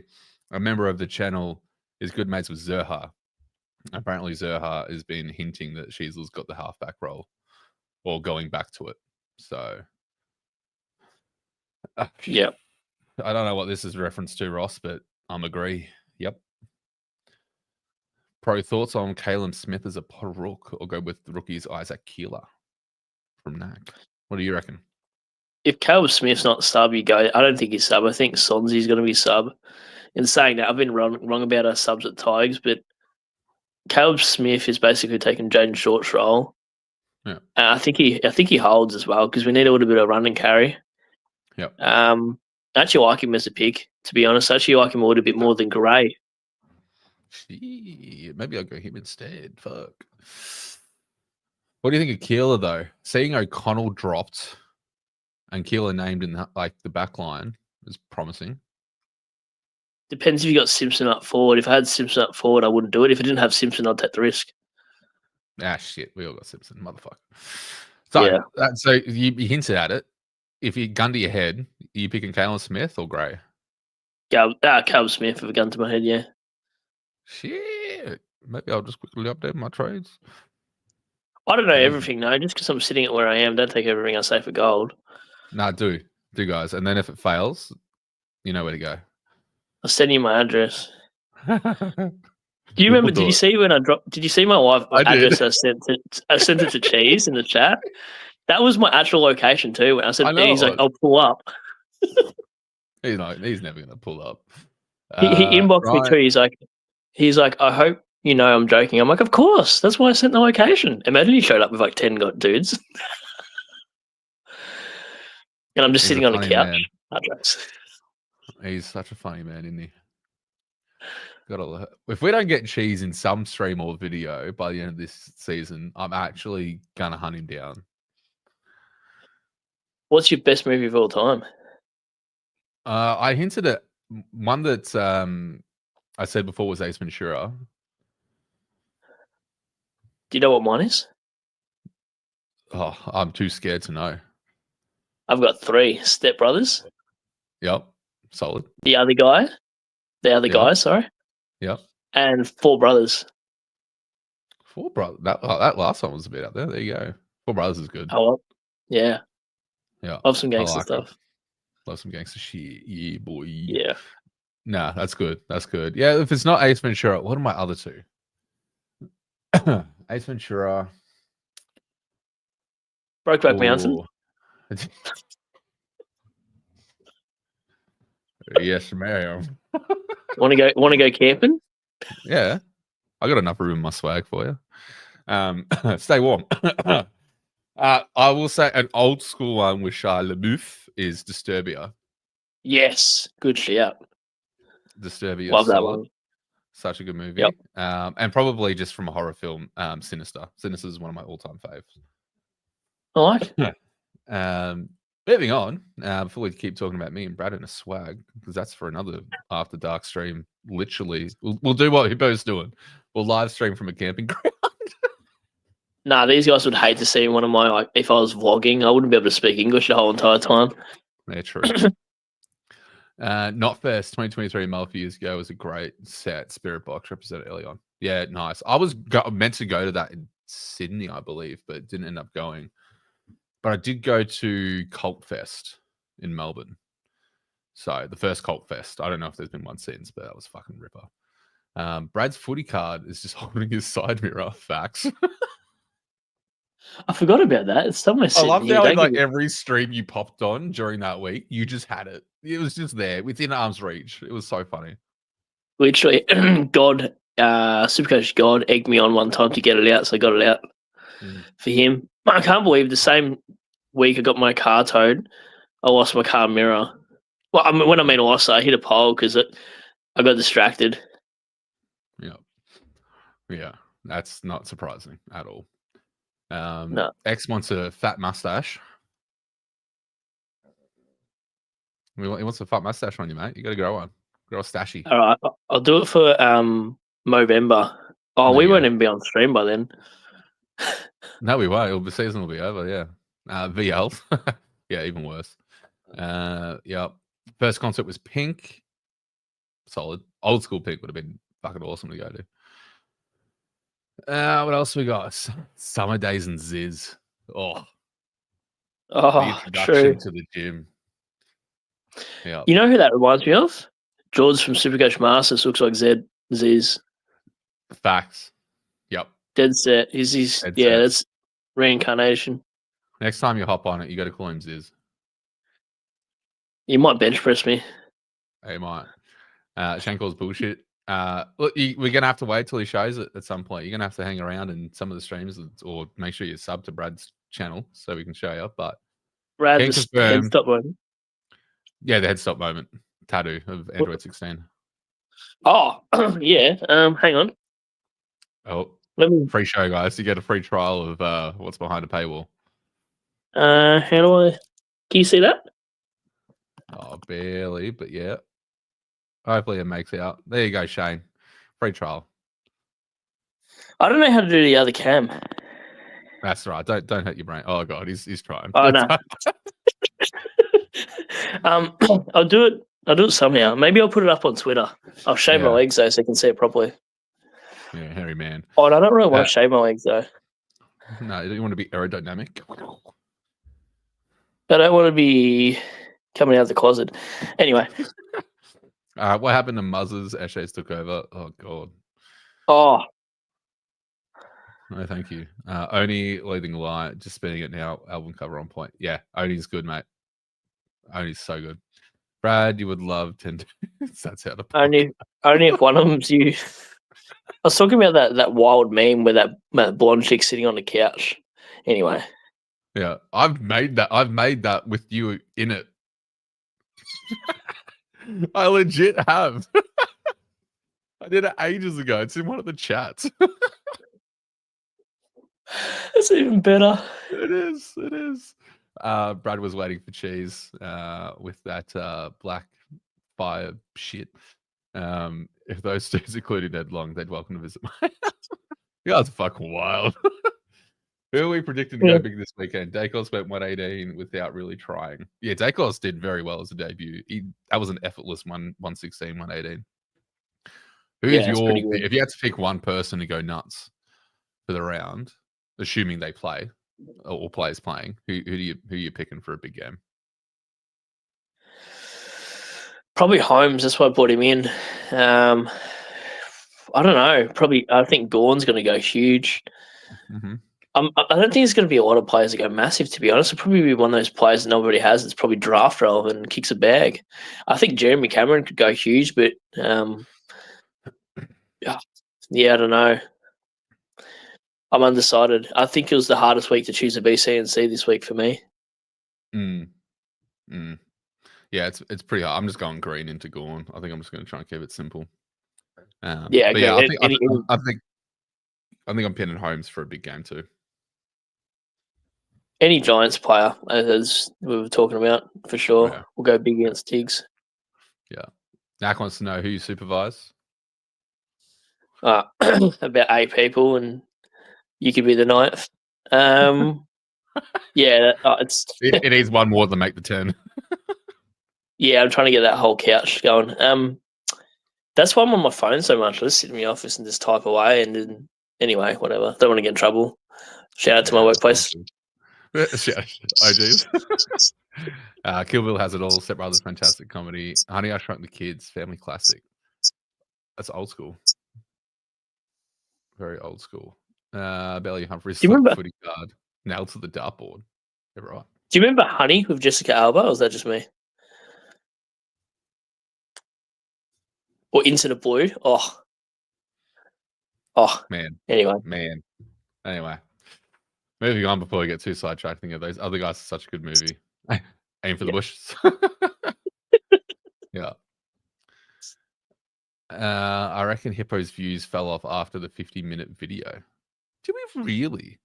a member of the channel is good mates with Zerha. Apparently Zerha has been hinting that Sheezer's got the halfback role or going back to it. So Yep. I don't know what this is reference to, Ross, but I'm agree. Yep. Pro thoughts on Caleb Smith as a rook or go with the rookies Isaac Keeler from NAC? What do you reckon? If Caleb Smith's not sub, you go. I don't think he's sub. I think Sonsy's going to be sub. In saying that, I've been wrong about our subs at Tigers, but Caleb Smith is basically taking Jaden Short's role. Yeah. I think he holds as well because we need a little bit of run and carry. Yep. I actually like him as a pick, to be honest. I actually like him a little bit more than Gray. Gee, maybe I'll go him instead. Fuck. What do you think of Keeler though? Seeing O'Connell dropped and Keeler named in the back line is promising. Depends if you got Simpson up forward. If I had Simpson up forward, I wouldn't do it. If I didn't have Simpson, I'd take the risk. Shit. We all got Simpson, motherfucker. So, yeah. So you hinted at it. If you gun to your head, are you picking Caleb Smith or Gray? Caleb Smith with a gun to my head, yeah. Shit. Maybe I'll just quickly update my trades. I don't know everything, no. Just because I'm sitting at where I am, don't take everything I say for gold. Nah, do guys. And then if it fails, you know where to go. I'll send you my address. Do you remember? Did you see when I dropped? Did you see my wife address? I sent it to Cheese in the chat. That was my actual location too. When I said, he's like, "I'll pull up." He's never gonna pull up. He inboxed me too. He's like, "I hope you know I'm joking." I'm like, "Of course. That's why I sent the location." Imagine he showed up with like 10 dudes, and I'm just sitting on a couch. Address. He's such a funny man, isn't he? If we don't get Cheese in some stream or video by the end of this season, I'm actually gonna hunt him down. What's your best movie of all time? I hinted at one that I said before was Ace Ventura. Do you know what mine is? Oh, I'm too scared to know. I've got 3 Step Brothers. Yep, solid. The other guy, sorry. Yep. And 4 Brothers. 4 Brothers. That last one was a bit up there. There you go. 4 Brothers is good. Oh, yeah. Yeah. Love some gangster stuff. Love some gangster shit. Yeah, boy. Yeah. Nah, that's good. That's good. Yeah, if it's not Ace Ventura, what are my other 2? Ace Ventura. Brokeback Mountain. Yes, ma'am. Want to go camping? Yeah, I got enough room in my swag for you. Stay warm. I will say an old school one with Shia LaBeouf is Disturbia. Yes, good shit. Disturbia, love that one. Such a good movie. Yep. And probably just from a horror film, Sinister. Sinister is one of my all-time faves. I like. Moving on, before we keep talking about me and Brad in a swag, because that's for another After Dark stream. Literally, we'll do what Hippo's doing. We'll live stream from a camping ground. Nah, these guys would hate to see one of my, if I was vlogging, I wouldn't be able to speak English the whole entire time. Yeah, true. Not Fest 2023 Malfi years ago was a great set. Spirit Box represented early on. Yeah, nice. I was meant to go to that in Sydney, I believe, but didn't end up going. But I did go to Cult Fest in Melbourne. So the first Cult Fest. I don't know if there's been one since, but that was fucking ripper. Brad's footy card is just holding his side mirror. Facts. I forgot about that. It's somewhere I sitting loved here. how Don't like give me- every stream you popped on during that week, you just had it. It was just there within arm's reach. It was so funny. Literally, God, Supercoach God egged me on one time to get it out, so I got it out for him. I can't believe the same week I got my car towed, I lost my car mirror. Well, I mean, when I mean lost, I hit a pole because I got distracted. Yeah, that's not surprising at all. No. X wants a fat mustache. He wants a fat mustache on you, mate. You got to grow one. Grow a stashy. All right, I'll do it for Movember. Oh, There we you won't go. even be on stream by then. No, we won't. The season will be over. Yeah. VL. Yeah, even worse. Yeah. First concert was Pink. Solid. Old school Pink would have been fucking awesome to go to. What else we got? Summer Days and Ziz. Oh, the Oh, introduction true. to the gym. Yeah. You know who that reminds me of? George from Supercoach Masters looks like Ziz. Facts. Yep. Dead set. He's Dead yeah, set. that's reincarnation. Next time you hop on it, you got to call him Ziz. You might bench press me. He might. Shane calls bullshit. Look, we're gonna have to wait till he shows it at some point. You're gonna have to hang around in some of the streams, or make sure you sub to Brad's channel so we can show you. But Brad, can the confirm. head stop one. Yeah, the head stop moment tattoo of Android 16. Oh, yeah. Hang on. Oh, Let me. free show, guys. You get a free trial of what's behind a paywall. How do I? Can you see that? Oh, barely, but yeah. Hopefully it makes out. There you go, Shane. Free trial. I don't know how to do the other cam. That's right. Don't hurt your brain. Oh god, he's trying. Oh no. I'll do it. I'll do it somehow. Maybe I'll put it up on Twitter. I'll shave my legs though, so you can see it properly. Yeah, hairy man. Oh, and I don't really want to shave my legs though. No, you don't want to be aerodynamic. I don't want to be coming out of the closet. Anyway. What happened to Muzzers? Eshes took over. Oh god. Oh. No, thank you. Oni leading the line, just spinning it now. Album cover on point. Yeah, Oni's good, mate. Oni's so good. Brad, you would love 10. That's how to. Only if one of them's you. I was talking about that wild meme where that blonde chick sitting on the couch. Anyway. Yeah, I've made that with you in it. I legit have. I did it ages ago. It's in one of the chats. That's even better. It is. It is. Brad was waiting for cheese with that black fire shit. If those dudes included Ned Long, they'd welcome to visit my house. You guys are fucking wild. Who are we predicting to go big this weekend? Dacos went 118 without really trying. Yeah, Dacos did very well as a debut. That was an effortless 116, 118. Who's if you had to pick one person to go nuts for the round, assuming they play or players playing, who are you picking for a big game? Probably Holmes. That's why I brought him in. I don't know. Probably, I think Gorn's going to go huge. Mm-hmm. I don't think there's going to be a lot of players that go massive, to be honest. It'll probably be one of those players that nobody has that's probably draft relevant and kicks a bag. I think Jeremy Cameron could go huge, but yeah, I don't know. I'm undecided. I think it was the hardest week to choose a BC and C this week for me. Yeah, it's pretty hard. I'm just going green into Gorn. I think I'm just going to try and keep it simple. I think I'm pinning Holmes for a big game too. Any Giants player, as we were talking about, for sure. Yeah. We'll go big against Tiggs. Yeah. Nak wants to know who you supervise. About 8 people, and you could be the 9th. Yeah, it's it needs one more to make the 10. Yeah, I'm trying to get that whole couch going. That's why I'm on my phone so much. I just sit in the office and just type away, and then Anyway, whatever. Don't want to get in trouble. Shout out to my workplace. OGs. Kill Bill Has It All, Step Brothers, fantastic comedy. Honey, I Shrunk the Kids, family classic. That's old school. Very old school. Belly Humphries, Do you remember? footy card, nailed to the dartboard. Yeah, right. Do you remember Honey with Jessica Alba, or was that just me? Or Into the Blue? Oh, Man. Anyway, Anyway, moving on before we get too sidetracked. Those other guys are such a good movie. Aim for the bushes. Yeah. I reckon Hippo's views fell off after the 50-minute video. Do we really?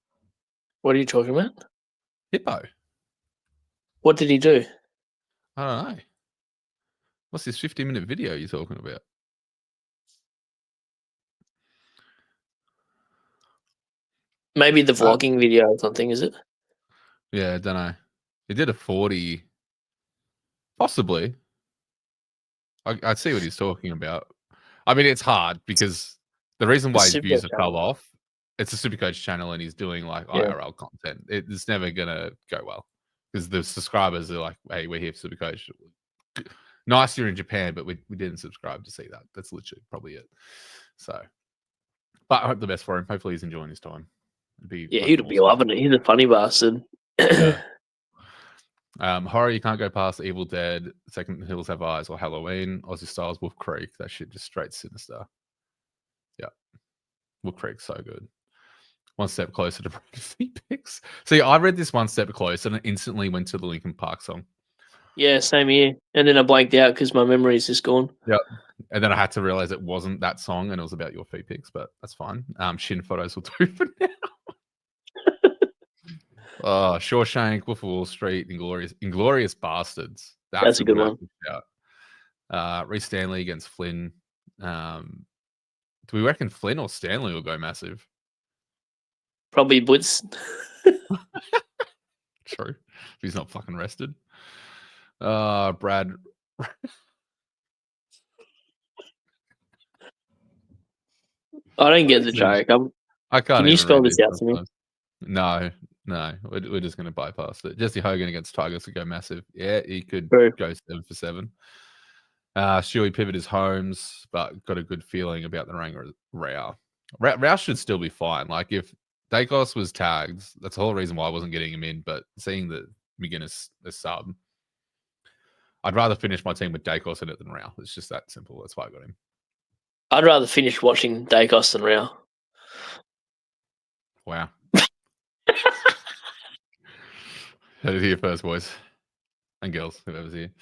what are you talking about? Hippo? What did he do? I don't know. What's this 50-minute video you're talking about? Maybe the vlogging video or something, is it? Yeah, I don't know. He did a 40. Possibly. I see what he's talking about. I mean, it's hard because the reason why his views have fell off, it's a Supercoach channel and he's doing like IRL content. It's never going to go well because the subscribers are like, hey, we're here for Supercoach. Nice you're in Japan, but we didn't subscribe to see that. That's literally probably it. So, but I hope the best for him. Hopefully he's enjoying his time. He'd be loving it. He's a funny bastard. Yeah. Horror, you can't go past Evil Dead, Second Hills Have Eyes, or Halloween. Aussie Styles, Wolf Creek. That shit just straight sinister. Yeah. Wolf Creek's so good. One step closer to breaking picks. See, I read this One Step Closer and it instantly went to the Linkin Park song. Yeah, same here. And then I blanked out because my memory is just gone. Yeah. And then I had to realize it wasn't that song and it was about your feet picks, but that's fine. Shin photos will do for now. Shawshank, Wolf of Wall Street, Inglorious Bastards. That's a good one. Reece Stanley against Flynn. Do we reckon Flynn or Stanley will go massive? Probably Blitz. True. If he's not fucking rested. Brad. I don't get the joke. I can't. Can you spell this out to me? No. We're just going to bypass it. Jesse Hogan against Tigers would go massive. Yeah, he could go 7 for 7. Stewie Pivot is Holmes, but got a good feeling about the Rao. Rao should still be fine. Like if Dacos was tagged, that's the whole reason why I wasn't getting him in. But seeing the McGuinness as sub, I'd rather finish my team with Dacos in it than Rao. It's just that simple. That's why I got him. I'd rather finish watching Dacos than Rao. Wow. Heard it here first, boys and girls, whoever's here.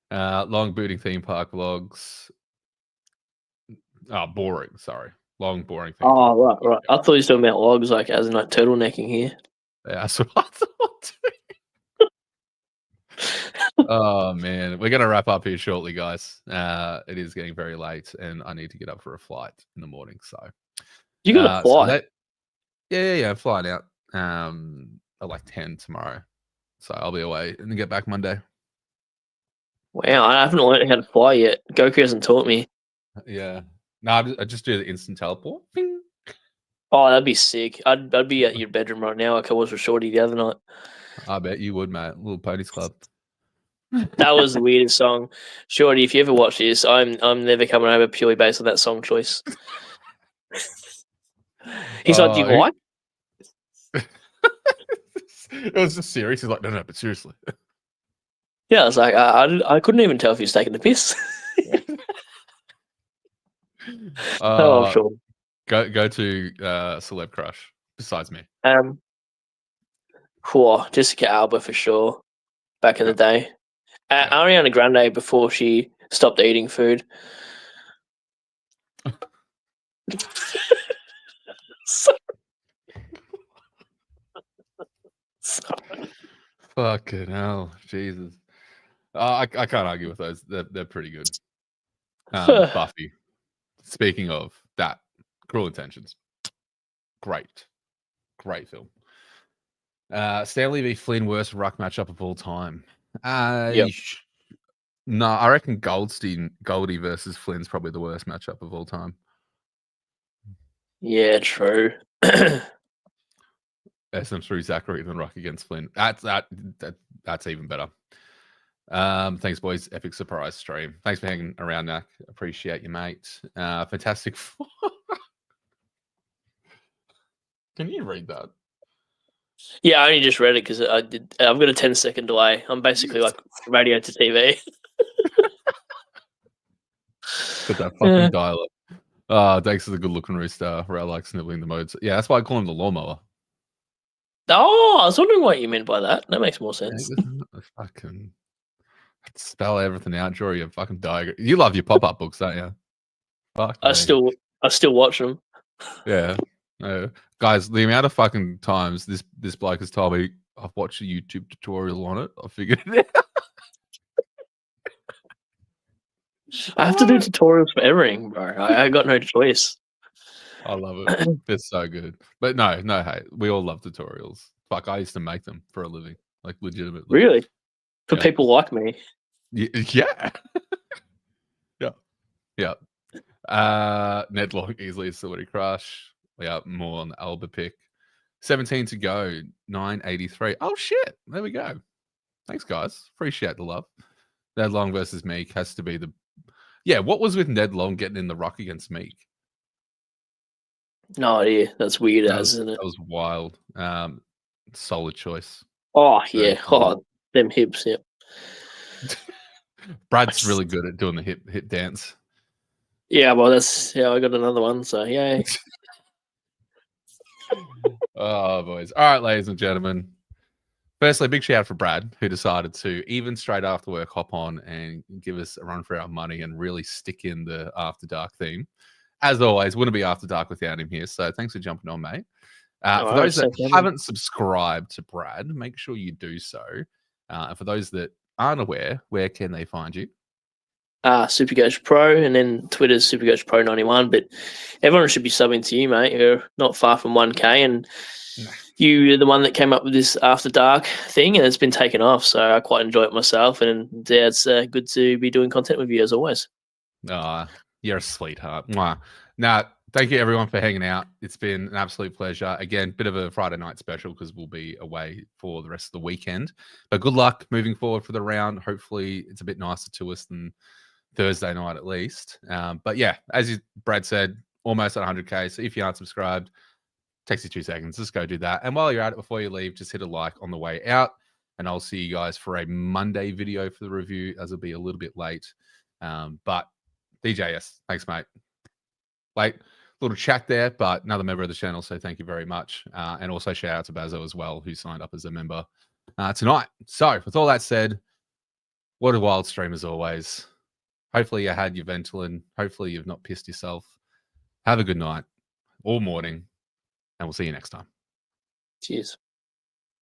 Long booting theme park vlogs. Boring. Sorry, long boring. Theme park. Right. I thought you were talking about logs, like as in like turtlenecking here. Yeah, that's what I thought too. Oh man, we're gonna wrap up here shortly, guys. It is getting very late, and I need to get up for a flight in the morning. So you got to fly? Yeah, flying out at like 10 tomorrow. So I'll be away and then get back Monday. Wow, I haven't learned how to fly yet. Goku hasn't taught me. Yeah. No, I just do the instant teleport. Bing. Oh, that'd be sick. I'd be at your bedroom right now like I was with Shorty the other night. I bet you would, mate. Little Ponies Club. That was the weirdest song. Shorty, if you ever watch this, I'm never coming over purely based on that song choice. He's like, do you like? It was just serious. He's like, no, but seriously. Yeah, I was like, I couldn't even tell if he was taking the piss. I'm sure. Go to celeb crush besides me. Cool. Jessica Alba for sure. Back in the day. Ariana Grande before she stopped eating food. Sorry. Fucking hell, Jesus! I can't argue with those. They're pretty good. Buffy. Speaking of that, Cruel Intentions. Great film. Stanley v Flynn, worst ruck matchup of all time. No, I reckon Goldie versus Flynn's probably the worst matchup of all time. Yeah, true. SM through Zachary than Rock against Flynn. That's even better. Thanks, boys. Epic surprise stream. Thanks for hanging around, Nak. Appreciate you, mate. Fantastic. Can you read that? Yeah, I only just read it because I've got a 10-second delay. I'm basically like radio to TV. Got that fucking dial-up. Thanks for the good looking rooster. Rail like sniveling the modes. Yeah, that's why I call him the lawnmower. Oh, I was wondering what you meant by that. That makes more sense. Fucking spell everything out. Draw your fucking diagram. You love your pop-up books, don't you? Fuck I still watch them. Yeah. Guys, the amount of fucking times this bloke has told me I've watched a YouTube tutorial on it, I figured it out. I have to do tutorials for everything, bro. I got no choice. I love it. It's so good. But no hate. We all love tutorials. Fuck, I used to make them for a living, like legitimately. Really? For Yeah. people like me? Yeah. Yeah. Ned Long easily a celebrity crush. We are more on the Alba pick. 17 to go, 983. Oh shit. There we go. Thanks, guys. Appreciate the love. Ned Long versus Meek has to be the. Yeah, what was with Ned Long getting in the ruck against Meek? No idea. That's weird, isn't it? That was wild. Solid choice. Oh yeah. Oh, them hips. Yep. Brad's really good at doing the hip dance. Yeah, well, I got another one. So yay. Oh, boys. All right, ladies and gentlemen. Firstly, big shout out for Brad, who decided to, even straight after work, hop on and give us a run for our money and really stick in the After Dark theme. As always, wouldn't be After Dark without him here. So thanks for jumping on, mate. For those that haven't subscribed to Brad, make sure you do so. And for those that aren't aware, where can they find you? Supercoach Pro, and then Twitter's Supercoach Pro 91. But everyone should be subbing to you, mate. You're not far from 1K, and you're the one that came up with this After Dark thing, and it's been taken off. So I quite enjoy it myself, and yeah, it's good to be doing content with you as always. You're a sweetheart. Mwah. Now, thank you everyone for hanging out. It's been an absolute pleasure. Again, bit of a Friday night special because we'll be away for the rest of the weekend. But good luck moving forward for the round. Hopefully, it's a bit nicer to us than Thursday night at least. But yeah, as Brad said, almost at 100K. So if you aren't subscribed, takes you 2 seconds. Just go do that. And while you're at it, before you leave, just hit a like on the way out. And I'll see you guys for a Monday video for the review, as it'll be a little bit late. But DJS, thanks, mate. Late little chat there, but another member of the channel. So thank you very much. And also shout out to Bazo as well, who signed up as a member tonight. So with all that said, what a wild stream as always. Hopefully you had your Ventolin. Hopefully you've not pissed yourself. Have a good night or morning, and we'll see you next time. Cheers.